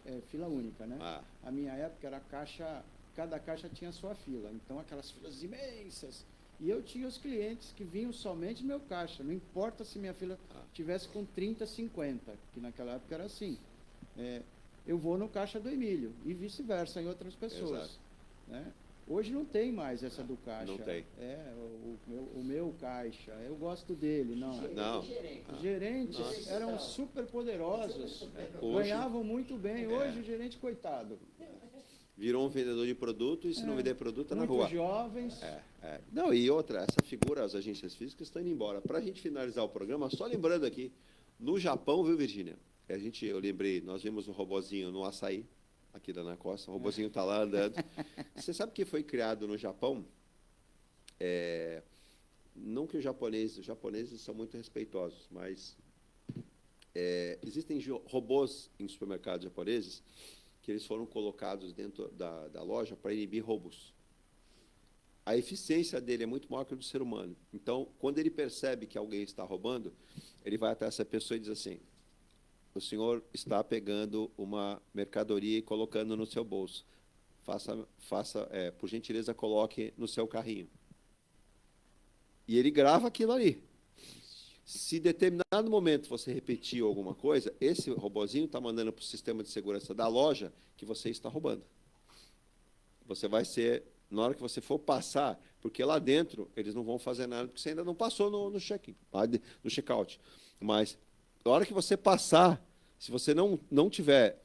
é fila única, né? A minha época era cada caixa tinha sua fila. Então aquelas filas imensas. E eu tinha os clientes que vinham somente no meu caixa. Não importa se minha fila tivesse com 30, 50, que naquela época era assim. Eu vou no caixa do Emílio e vice-versa em outras pessoas. Né? Hoje não tem mais essa do caixa. Não tem. O meu caixa, eu gosto dele. Gerentes eram super poderosos, ganhavam muito bem. Hoje o gerente, coitado. Virou um vendedor de produto e se não vender produto, tá na rua. Jovens. Não, e outra, essa figura, as agências físicas estão indo embora. Para a gente finalizar o programa, só lembrando aqui, no Japão, viu, Virgínia? Eu lembrei, nós vimos um robozinho no açaí, aqui da Ana Costa, o robozinho está lá andando. Você sabe que foi criado no Japão? Não que os japoneses são muito respeitosos, mas existem robôs em supermercados japoneses que eles foram colocados dentro da loja para inibir roubos. A eficiência dele é muito maior que a do ser humano. Então, quando ele percebe que alguém está roubando, ele vai até essa pessoa e diz assim: o senhor está pegando uma mercadoria e colocando no seu bolso. Por gentileza, coloque no seu carrinho. E ele grava aquilo ali. Se em determinado momento você repetir alguma coisa, esse robozinho está mandando para o sistema de segurança da loja que você está roubando. Você vai ser, na hora que você for passar, porque lá dentro eles não vão fazer nada, porque você ainda não passou no check-in, no check-out. Mas na hora que você passar, se você não tiver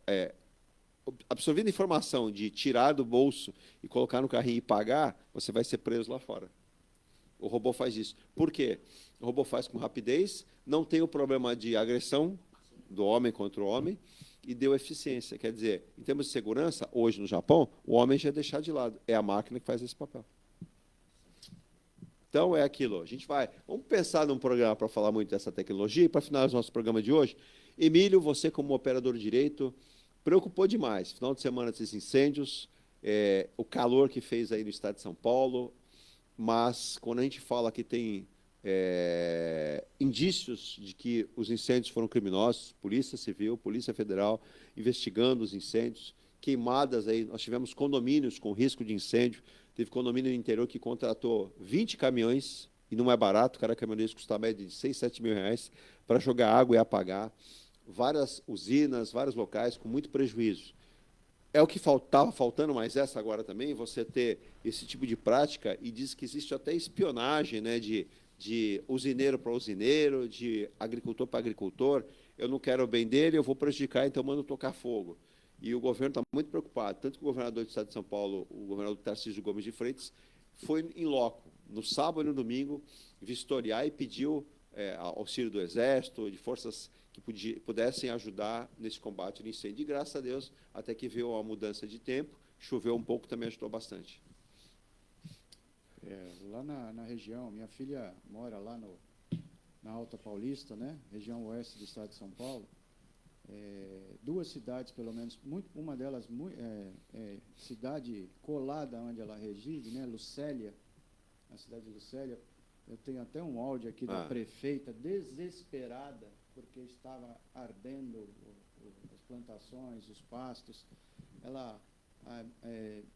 absorvendo informação de tirar do bolso e colocar no carrinho e pagar, você vai ser preso lá fora. O robô faz isso. Por quê? O robô faz com rapidez, não tem o problema de agressão do homem contra o homem e deu eficiência. Quer dizer, em termos de segurança, hoje no Japão, o homem já é deixado de lado. É a máquina que faz esse papel. Então, é aquilo. Vamos pensar num programa para falar muito dessa tecnologia. E para finalizar o nosso programa de hoje, Emílio, você como operador de direito, preocupou demais. Final de semana desses incêndios, o calor que fez aí no estado de São Paulo, mas quando a gente fala que tem indícios de que os incêndios foram criminosos, Polícia Civil, Polícia Federal, investigando os incêndios, queimadas aí, nós tivemos condomínios com risco de incêndio, teve condomínio no interior que contratou 20 caminhões, e não é barato, cada caminhonete custa a média de 6, 7 mil reais, para jogar água e apagar, várias usinas, vários locais com muito prejuízo. É o que estava faltando, mas essa agora também, você ter esse tipo de prática, e diz que existe até espionagem, né, de usineiro para usineiro, de agricultor para agricultor. Eu não quero o bem dele, eu vou prejudicar, então mando tocar fogo. E o governo está muito preocupado, tanto que o governador do estado de São Paulo, o governador Tarcísio Gomes de Freitas, foi em loco, no sábado e no domingo, vistoriar e pediu auxílio do Exército, de forças que pudessem ajudar nesse combate de incêndio. E, graças a Deus, até que veio uma mudança de tempo, choveu um pouco, também ajudou bastante. Lá na região, minha filha mora lá na Alta Paulista, né? Região oeste do estado de São Paulo. Duas cidades, pelo menos, uma delas cidade colada onde ela reside, né? Lucélia, a cidade de Lucélia. Eu tenho até um áudio aqui da prefeita, desesperada, porque estava ardendo as plantações, os pastos. Ela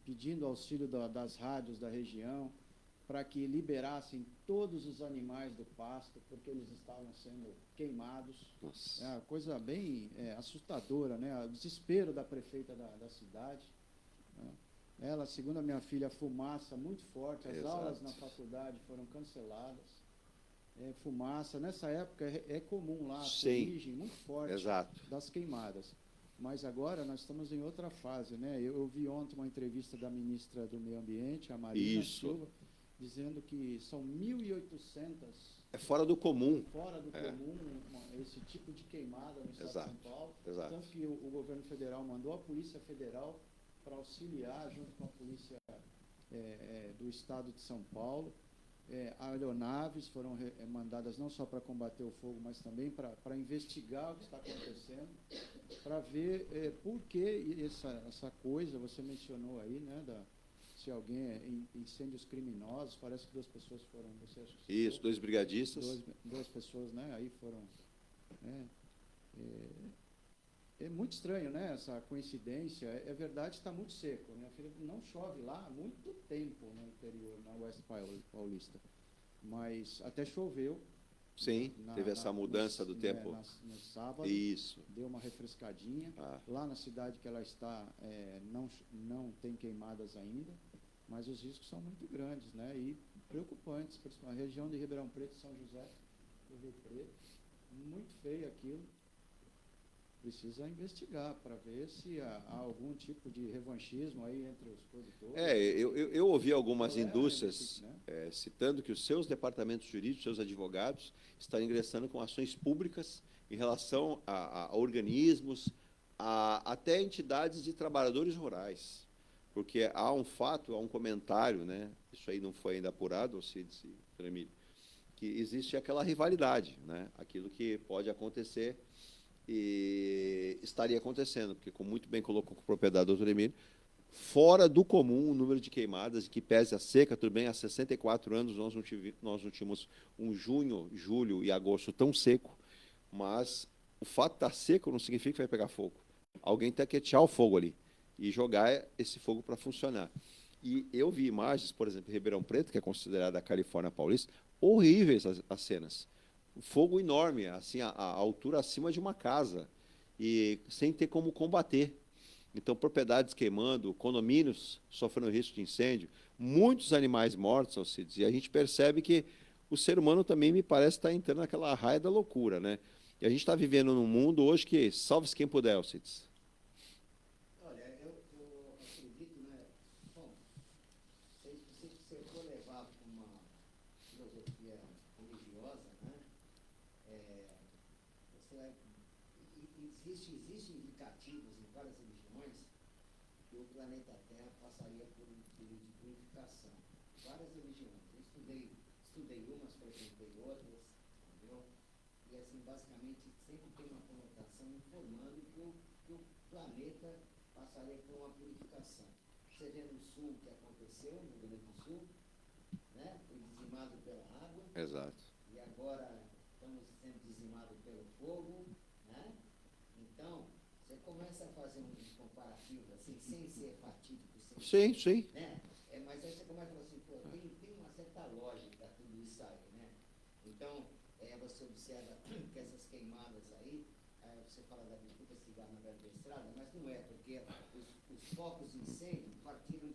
pedindo auxílio das rádios da região para que liberassem todos os animais do pasto, porque eles estavam sendo queimados. Nossa. É uma coisa bem assustadora, né? O desespero da prefeita da cidade. Né? Ela, segundo a minha filha, fumaça muito forte, as aulas na faculdade foram canceladas. Fumaça, nessa época é comum lá, a fuligem muito forte das queimadas. Mas agora nós estamos em outra fase, né? Eu vi ontem uma entrevista da ministra do Meio Ambiente, a Marina Silva, dizendo que são 1.800... É fora do comum. Fora do comum, esse tipo de queimada no estado de São Paulo. Tanto que o governo federal mandou a Polícia Federal para auxiliar, junto com a Polícia do estado de São Paulo. Aeronaves foram mandadas não só para combater o fogo, mas também para investigar o que está acontecendo, para ver por que essa coisa, você mencionou aí, né, se alguém incêndios criminosos, parece que 2 pessoas foram... Isso, 2 brigadistas. 2 pessoas, né, aí foram... É muito estranho, né, essa coincidência. É verdade, está muito seco. Minha filha não chove lá há muito tempo no interior, na Oeste Paulista. Mas até choveu. Sim, teve essa mudança do tempo. No sábado. Isso. Deu uma refrescadinha. Lá na cidade que ela está, não tem queimadas ainda, mas os riscos são muito grandes, né, e preocupantes. A região de Ribeirão Preto, São José do Rio Preto, muito feio aquilo. Precisa investigar para ver se há algum tipo de revanchismo aí entre os produtores. Eu ouvi algumas indústrias citando que os seus departamentos jurídicos, seus advogados, estão ingressando com ações públicas em relação a organismos, até entidades de trabalhadores rurais. Porque há um fato, há um comentário, né? Isso aí não foi ainda apurado, Alcides e Emílio, que existe aquela rivalidade, né? Aquilo que pode acontecer e estaria acontecendo, porque, como muito bem colocou com propriedade o doutor Emílio, fora do comum o número de queimadas, que pese a seca, tudo bem, há 64 anos nós não tínhamos um junho, julho e agosto tão seco, mas o fato de estar seco não significa que vai pegar fogo. Alguém tem que atirar o fogo ali e jogar esse fogo para funcionar. E eu vi imagens, por exemplo, em Ribeirão Preto, que é considerada a Califórnia Paulista, horríveis as cenas. Fogo enorme, assim, a altura acima de uma casa, e sem ter como combater. Então, propriedades queimando, condomínios sofrendo risco de incêndio, muitos animais mortos, Alcides, e a gente percebe que o ser humano também me parece estar entrando naquela raia da loucura, né? E a gente está vivendo num mundo hoje que salve-se quem puder, Alcides. Olha, eu acredito, né? Bom, se você for levar filosofia religiosa, né? Existem indicativos em várias religiões que o planeta Terra passaria por um período de purificação. Várias religiões. Eu estudei umas, frequentei outras, entendeu? E assim, basicamente, sempre tem uma conotação informando que o planeta passaria por uma purificação. Você vê no Sul o que aconteceu, no Rio Grande do Sul, né? Foi dizimado pela água. Exato. E agora estamos sendo dizimados pelo fogo, né? Então, você começa a fazer uns comparativos, assim, sem ser fatídico, Sim, sim. né? Mas aí você começa a falar assim, pô, tem uma certa lógica tudo isso aí, né? Então, você observa que essas queimadas aí, você fala da desculpa cigarro na beira da estrada, mas não é, porque os focos de incêndio partiram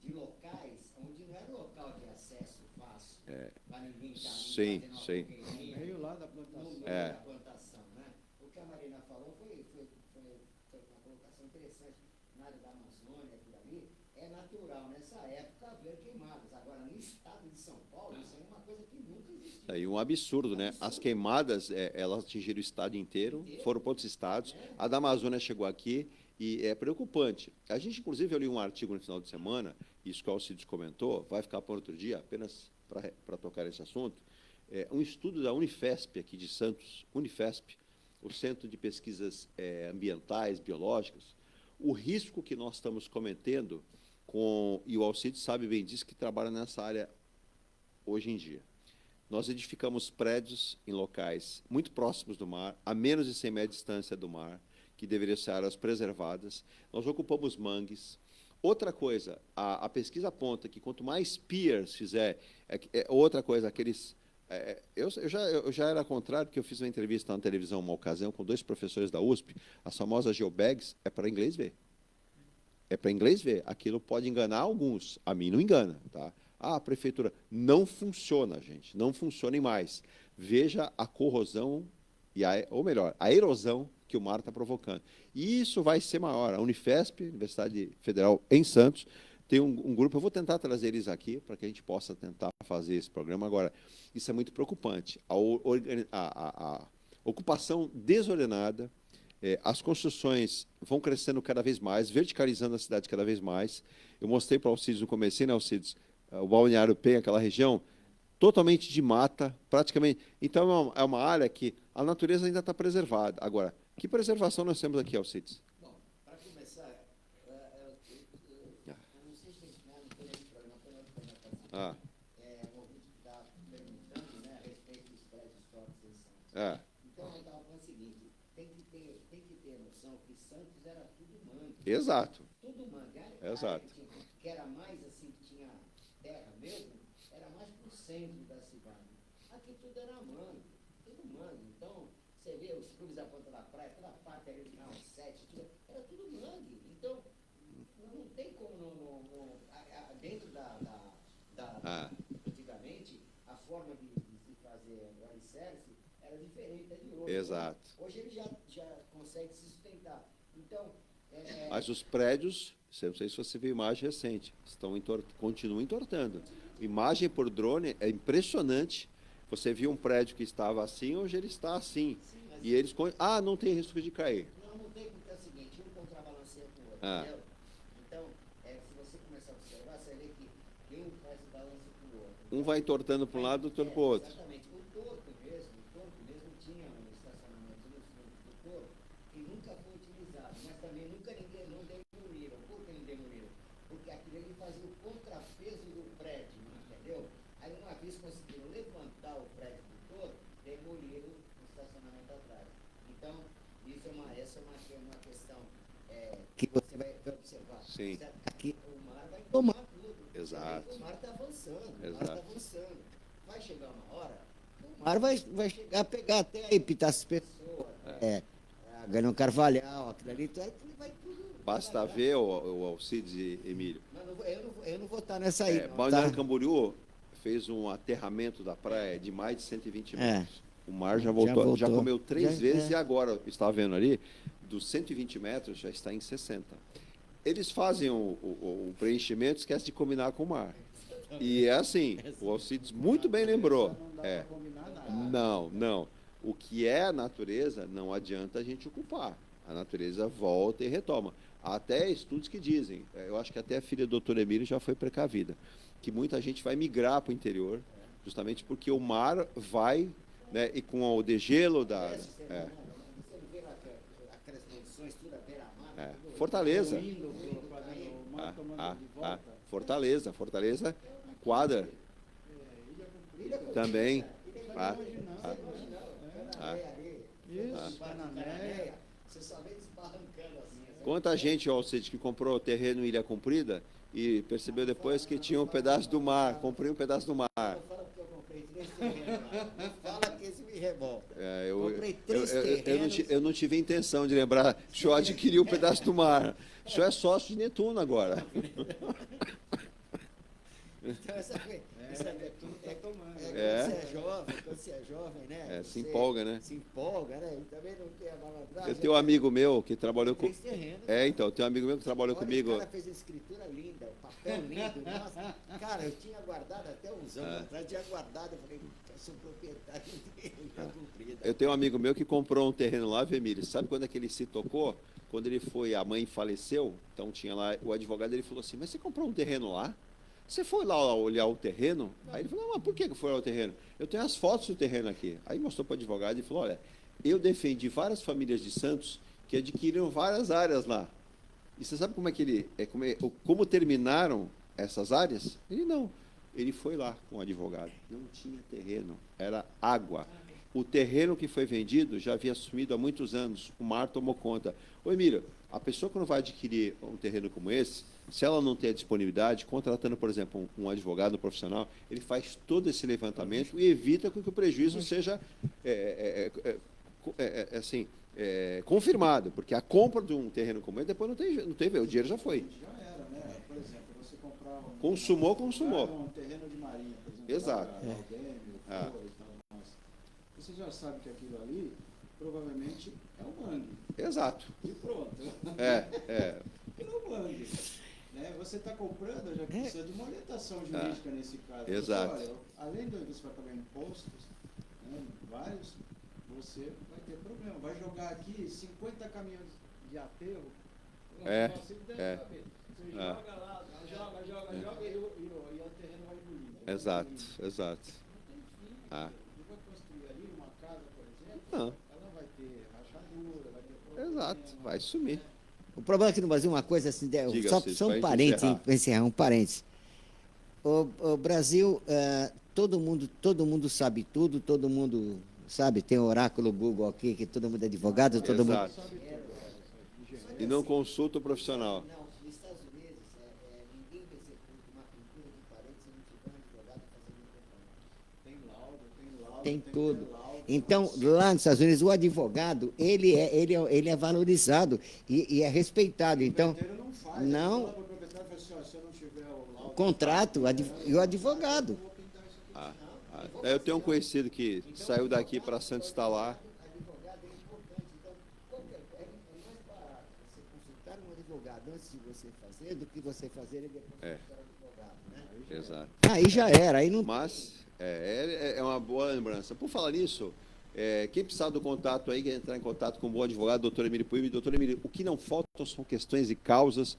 de locais onde não era local de acesso fácil, para ninguém estar ali Sim, fazendo uma sim. fogueirinha, No meio lá da plantação. no meio da plantação, né? O que a Marina falou foi uma colocação interessante. Na área da Amazônia, por ali, é natural nessa época haver queimadas. Agora, no estado de São Paulo, isso é uma coisa que nunca existiu. É um absurdo, né? As queimadas, elas atingiram o estado inteiro, foram para outros estados. A da Amazônia chegou aqui e é preocupante. A gente, inclusive, eu li um artigo no final de semana, isso que o Alcides comentou, vai ficar para outro dia, apenas para tocar esse assunto. Um estudo da Unifesp, aqui de Santos, Unifesp, o Centro de Pesquisas Ambientais, Biológicas, o risco que nós estamos cometendo e o Alcides sabe bem disso, que trabalha nessa área hoje em dia. Nós edificamos prédios em locais muito próximos do mar, a menos de 100 metros de distância do mar, que deveriam ser áreas preservadas. Nós ocupamos mangues. Outra coisa, a pesquisa aponta que quanto mais piers fizer, outra coisa, aqueles... Eu já era contrário, porque eu fiz uma entrevista na televisão uma ocasião com 2 professores da USP, as famosas geobags, é para inglês ver. É para inglês ver. Aquilo pode enganar alguns, a mim não engana. Tá? A prefeitura não funciona, gente, não funciona mais. Veja a corrosão, ou melhor, a erosão que o mar está provocando. E isso vai ser maior. A Unifesp, Universidade Federal em Santos, tem um grupo, eu vou tentar trazer eles aqui, para que a gente possa tentar fazer esse programa. Agora, isso é muito preocupante. A ocupação desordenada, as construções vão crescendo cada vez mais, verticalizando a cidade cada vez mais. Eu mostrei para o Alcides no começo, né, Alcides? O Balneário Penha, aquela região, totalmente de mata, praticamente. Então, é uma área que a natureza ainda está preservada. Agora, que preservação nós temos aqui, Alcides? Para começar, eu não sei se vocês não foi nesse programa, foi no outro programa. O ouvinte está perguntando, né, a respeito dos prédios históricos em Santos. Então, eu estava falando o seguinte, tem que ter noção que Santos era tudo mangue. Exato. Tudo mangue. Exato. Que era mais assim, que tinha terra mesmo, era mais para o centro da cidade. Aqui tudo era mangue, tudo mangue. Então, você vê os clubes da Ponta da Praia, toda a parte ali, não, 7, era tudo mangue. Então, não tem como, dentro antigamente, a forma de se fazer o alicerce era diferente da de hoje. Exato. Hoje ele já consegue se sustentar. Então, mas os prédios, não sei se você viu imagem recente, continuam entortando. Imagem por drone é impressionante. Você viu um prédio que estava assim, hoje ele está assim. Sim, e eles... não tem risco de cair. Não tem, porque é o seguinte, um contrabalanceia com o outro, entendeu? Então, se você começar a observar, você vê que um faz o balanço com o outro. Um vai entortando para um lado, outro para o outro. Exatamente. O torto mesmo tinha um estacionamento no fundo do torto que nunca foi utilizado, mas também nunca ninguém não demoliram. Por que não demoliram? Porque aquilo ali fazia o contrapeso do prédio, entendeu? Aí uma vez conseguiram levantar o prédio do torto, demoliram o estacionamento atrás. Então, essa é uma questão que você vai observar. Sim. Aqui o mar vai tomar tudo. Exato. O mar está avançando. Exato. Vai chegar uma hora, o mar vai chegar a pegar até a Epitácio Pessoa, Galeão Carvalhal, aquilo ali, vai tudo. Basta ver o Alcides e Emílio. Eu não vou estar nessa aí. Balneário Camboriú fez um aterramento da praia de mais de 120 metros. O mar já voltou. Já comeu 3 vezes e agora, estava vendo ali, dos 120 metros já está em 60. Eles fazem o preenchimento, esquece de combinar com o mar. E é assim, o Alcides muito bem lembrou. Não. O que é a natureza, não adianta a gente ocupar. A natureza volta e retoma. Há até estudos que dizem, eu acho que até a filha do doutor Emílio já foi precavida, que muita gente vai migrar para o interior, justamente porque o mar vai, né, e com o degelo da... Fortaleza. Fortaleza, quadra. Também. Você só vê desbarrancando assim. Quanta gente, Alcide, que comprou terreno em Ilha Comprida e percebeu depois que tinha um pedaço do mar. Comprei um pedaço do mar. Não fala porque eu comprei 3 terrenos lá. Não fala que esse me revolta. Comprei 3 terrenos. Eu não tive a intenção de lembrar. O senhor adquiriu um pedaço do mar. O senhor é sócio de Netuno agora. Então, quando você é jovem, né? Se empolga, né? Se empolga, né? E também não tem a malandragem. Eu tenho um amigo meu que trabalhou com... terrenos, então, tem um amigo meu que trabalhou comigo. O cara fez a escritura linda, o papel lindo. Nossa, cara, eu tinha guardado até uns anos atrás, tinha guardado, eu falei, eu sou proprietário dele, comprida. Eu tenho um amigo meu que comprou um terreno lá, Emílio. Sabe quando é que ele se tocou? Quando ele foi, a mãe faleceu, então tinha lá, o advogado, ele falou assim, mas você comprou um terreno lá? Você foi lá olhar o terreno? Aí ele falou, mas por que foi olhar o terreno? Eu tenho as fotos do terreno aqui. Aí mostrou para o advogado e falou, olha, eu defendi várias famílias de Santos que adquiriram várias áreas lá. E você sabe como é que como terminaram essas áreas? Ele não. Ele foi lá com o advogado. Não tinha terreno, era água. O terreno que foi vendido já havia sumido há muitos anos. O mar tomou conta. Ô, Emílio, a pessoa que não vai adquirir um terreno como esse, se ela não tem a disponibilidade, contratando, por exemplo, um advogado profissional, ele faz todo esse levantamento e evita que o prejuízo seja confirmado, porque a compra de um terreno como esse, depois não tem, o dinheiro já foi. Já era, né? Por exemplo, você comprar consumou. Um terreno de marinha, por exemplo. Exato. Você já sabe que aquilo ali, provavelmente, é um mangue. Exato. E pronto. É um mangue. Né? Você está comprando, já precisa de uma orientação jurídica nesse caso. Exato. Olha, além de você vai pagar impostos, né, vários, você vai ter problema. Vai jogar aqui 50 caminhões de aterro. Você joga lá, joga e o terreno vai engolir. Exato. E vai construir ali uma casa, por exemplo, ela vai ter rachadura, vai ter problema. Exato, vai sumir. O problema aqui no Brasil, uma coisa assim, só um parênteses, para encerrar, um parênteses. O Brasil, todo mundo sabe tudo, todo mundo sabe, tem o oráculo Google aqui, que todo mundo é advogado, todo mundo... E não consulta o profissional. Não, nos Estados Unidos, ninguém vai ser uma pintura de parede se não tiver um advogado fazendo um Tem tudo. Então, lá nos Estados Unidos, o advogado, ele é valorizado e é respeitado. Então, não contrato e o advogado. Eu tenho um conhecido que saiu daqui para Santos instalar. Advogado é importante. Então, é mais barato você consultar um advogado antes de você fazer do que você fazer e depois consultar um advogado, né? Exato. Aí já era. Aí não... Mas é uma boa lembrança. Por falar nisso, quem precisar do contato aí, quer entrar em contato com o bom advogado, doutor Emílio Puig. Doutor Emílio, o que não falta são questões e causas.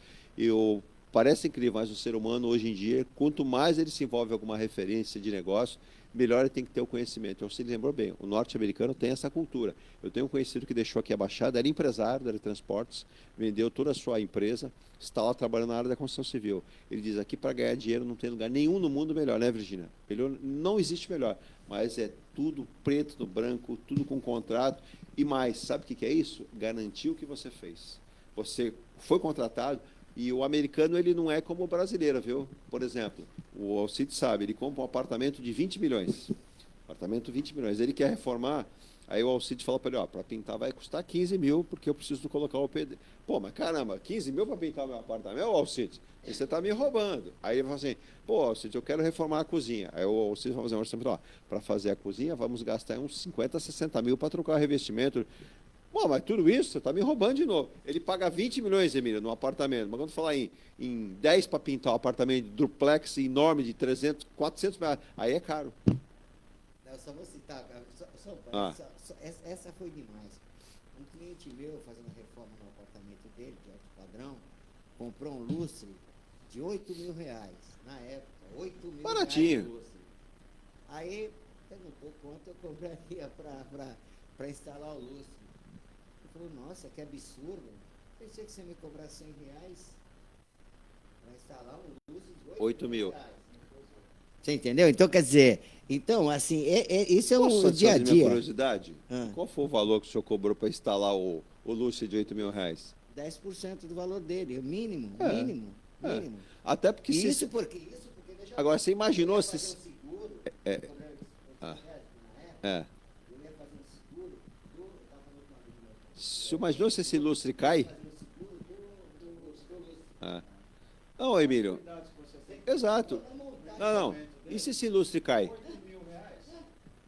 Parece incrível, mas o ser humano, hoje em dia, quanto mais ele se envolve em alguma referência de negócio, melhor ele tem que ter o conhecimento. Você lembrou bem, o norte-americano tem essa cultura. Eu tenho um conhecido que deixou aqui a Baixada, era empresário da Transportes, vendeu toda a sua empresa, está lá trabalhando na área da construção civil. Ele diz, aqui para ganhar dinheiro não tem lugar nenhum no mundo melhor, né, Virgínia? Não existe melhor, mas é tudo preto no branco, tudo com contrato, e mais, sabe o que é isso? Garantir o que você fez. Você foi contratado. E o americano, ele não é como o brasileiro, viu? Por exemplo, o Alcides sabe, ele compra um apartamento de 20 milhões. Apartamento de 20 milhões. Ele quer reformar, aí o Alcides fala para ele, para pintar vai custar 15 mil, porque eu preciso colocar o PD. Pô, mas caramba, 15 mil para pintar o meu apartamento? Ô, Alcides, você está me roubando. Aí ele fala assim, pô, Alcides, eu quero reformar a cozinha. Aí o Alcides vai fazer um orçamento, para fazer a cozinha, vamos gastar uns 50, 60 mil para trocar o revestimento. Bom, mas tudo isso, você está me roubando de novo. Ele paga 20 milhões, Emílio, num apartamento. Mas quando falar em 10 para pintar um apartamento de duplex enorme de 300, 400 reais, aí é caro. Eu só vou citar, essa foi demais. Um cliente meu fazendo reforma no apartamento dele, de alto padrão, comprou um lustre de 8 mil reais. Na época, 8 mil baratinho. reais. Aí perguntou quanto eu cobraria para instalar o lustre. Ele falou, nossa, que absurdo. Pensei que você me cobrasse 100 reais para instalar um lustre de 8 mil. Reais. Você entendeu? Então, quer dizer, assim, isso é Posso o dia a satisfazer minha dia. curiosidade? Qual foi o valor que o senhor cobrou para instalar o lustre de 8 mil reais? 10% do valor dele, o mínimo, mínimo. Até porque... Isso porque agora, você imaginou se... Você imaginou se esse lustre cai? Não, Emílio. Exato. Não. E se esse lustre cai?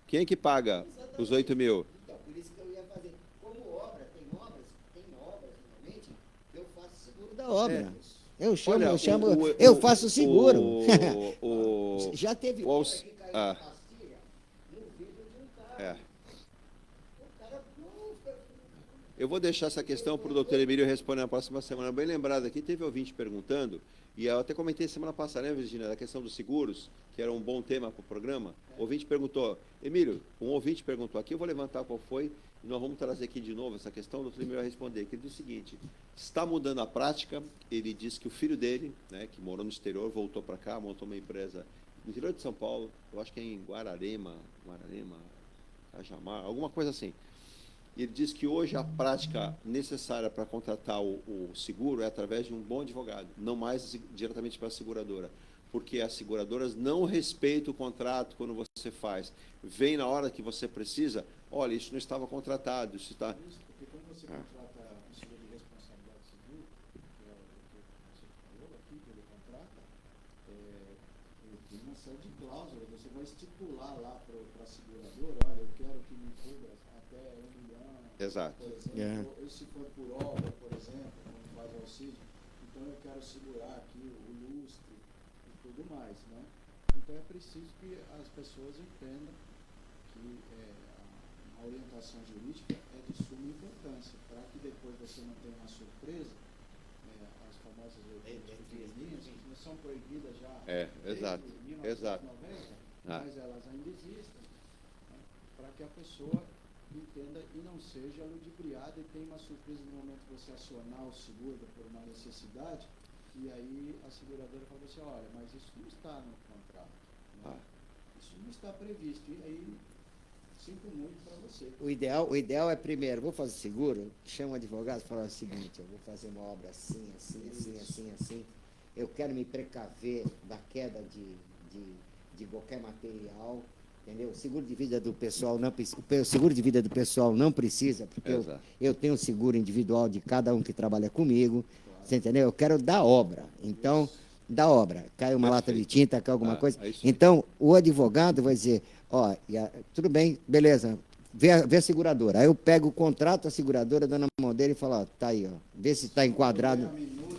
Quem é que paga os 8 mil? Então, por isso que eu ia fazer. Como obra, tem obras normalmente, eu faço seguro da obra. Eu faço seguro. Já teve obra que caiu na pastilha no vidro de um carro. O cara Eu vou deixar essa questão para o doutor Emílio responder na próxima semana. Bem lembrado aqui, teve ouvinte perguntando, e eu até comentei semana passada, né, Virginia, da questão dos seguros, que era um bom tema para o programa. O ouvinte perguntou, Emílio, um ouvinte perguntou aqui, eu vou levantar qual foi, e nós vamos trazer aqui de novo essa questão, o doutor Emílio vai responder, que ele diz o seguinte, está mudando a prática, ele diz que o filho dele, né, que morou no exterior, voltou para cá, montou uma empresa no interior de São Paulo, eu acho que é em Guararema, Cajamar, alguma coisa assim. Ele diz que hoje a prática necessária para contratar o seguro é através de um bom advogado, não mais diretamente para a seguradora, porque as seguradoras não respeitam o contrato quando você faz. Vem na hora que você precisa, olha, isso não estava contratado, isso está... Porque quando você contrata um seguro de responsabilidade civil, que é o que você falou aqui, que ele contrata, ele tem uma série de cláusulas, você vai estipular lá para a seguradora, olha, eu quero que me cubra até 1 milhão. Exato. Por exemplo, ou se for por obra, por exemplo, quando faz auxílio, então eu quero segurar aqui o lustre e tudo mais, né? Então é preciso que as pessoas entendam que a orientação jurídica é de suma importância, para que depois você não tenha uma surpresa, as famosas leituras que são proibidas já exato. desde 1990, mas elas ainda existem, né? Para que a pessoa entenda e não seja ludibriada e tenha uma surpresa no momento que você acionar o seguro por uma necessidade, e aí a seguradora fala assim, olha, mas isso não está no contrato, né? Isso não está previsto, e aí sinto muito para você. O ideal é primeiro, vou fazer seguro, chama o advogado e fala o seguinte, eu vou fazer uma obra assim, eu quero me precaver da queda de qualquer material, entendeu? O seguro de vida do pessoal não precisa, porque eu tenho o seguro individual de cada um que trabalha comigo, você entendeu? Eu quero da obra. Então, da obra, cai uma lata de tinta, cai alguma coisa. Então, o advogado vai dizer, tudo bem, beleza, vê a seguradora. Aí eu pego o contrato, a seguradora dando na mão dele e falo, tá aí, vê se está enquadrado,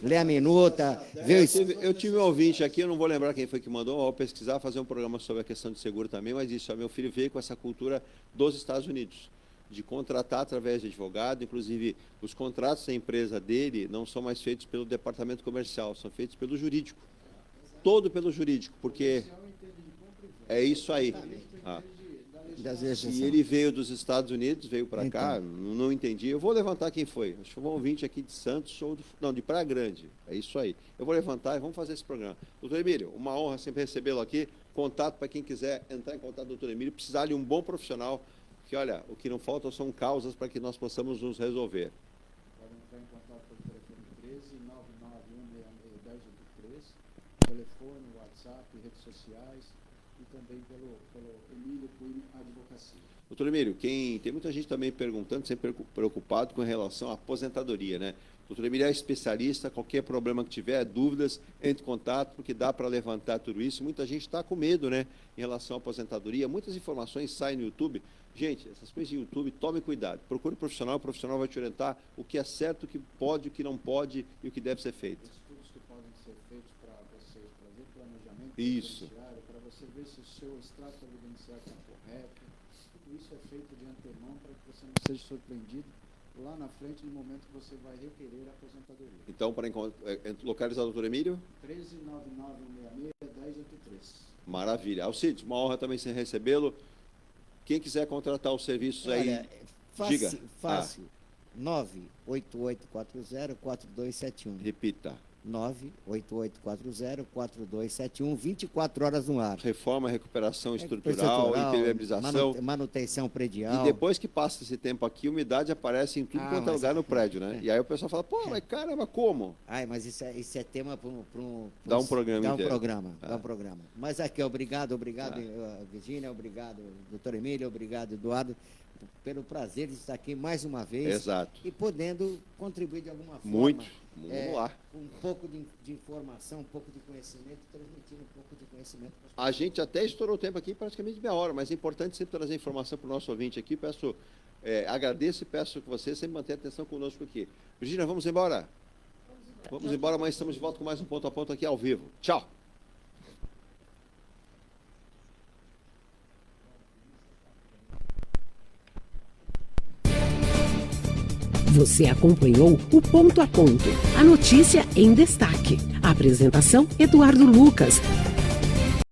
lê a minuta, vê o... Eu tive um ouvinte aqui, eu não vou lembrar quem foi que mandou, eu vou pesquisar, fazer um programa sobre a questão de seguro também, mas isso, meu filho veio com essa cultura dos Estados Unidos, de contratar através de advogado, inclusive os contratos da empresa dele não são mais feitos pelo departamento comercial, são feitos pelo jurídico, todo pelo jurídico, porque é isso aí. E ele veio dos Estados Unidos, veio para cá, não entendi. Eu vou levantar quem foi. Acho que foi um ouvinte aqui de Santos, de Praia Grande. É isso aí. Eu vou levantar e vamos fazer esse programa. Doutor Emílio, uma honra sempre recebê-lo aqui. Contato para quem quiser entrar em contato com o doutor Emílio, precisar de um bom profissional, que olha, o que não falta são causas para que nós possamos nos resolver. Podem entrar em contato pelo telefone 13 991 telefone, WhatsApp, redes sociais, e também pelo Emílio Cunha Advocacia. Doutor Emílio, tem muita gente também perguntando, sempre preocupado com relação à aposentadoria, né? Doutor Emílio é especialista, qualquer problema que tiver, dúvidas, entre em contato, porque dá para levantar tudo isso. Muita gente está com medo, né, em relação à aposentadoria. Muitas informações saem no YouTube. Gente, essas coisas de YouTube, tome cuidado. Procure um profissional, o profissional vai te orientar o que é certo, o que pode, o que não pode e o que deve ser feito. Estudos que podem ser feitos para vocês fazer planejamento Isso. para você ver se o seu extrato evidenciário está correto. Tudo isso é feito de antemão para que você não seja surpreendido lá na frente, no momento que você vai requerer a aposentadoria. Então, para localizar o doutor Emílio? 139966-1083. Maravilha. Alcides, uma honra também ser recebê-lo. Quem quiser contratar os serviços aí, diga. Fácil. 98840-4271. Repita. 98840-4271, 24 horas no ar. Reforma, recuperação estrutural, impermeabilização. Manutenção predial. E depois que passa esse tempo aqui, a umidade aparece em tudo quanto é lugar no prédio, né? E aí o pessoal fala, pô, mas caramba, como? Ai, mas isso é tema para Dá um programa inteiro. Dá um programa. Mas aqui, obrigado, Virgínia, obrigado, doutor Emílio, obrigado, Eduardo, pelo prazer de estar aqui mais uma vez. Exato. E podendo contribuir de alguma forma. Muito. Vamos lá. Um pouco de informação, um pouco de conhecimento, transmitindo um pouco de conhecimento. A gente até estourou o tempo aqui, praticamente meia hora, mas é importante sempre trazer informação para o nosso ouvinte aqui. Agradeço e peço que você sempre mantenha atenção conosco aqui. Virgínia, vamos embora? Vamos embora, mas estamos de volta com mais um Ponto a Ponto aqui ao vivo. Tchau! Você acompanhou o Ponto a Ponto, a notícia em destaque. A apresentação, Eduardo Lucas.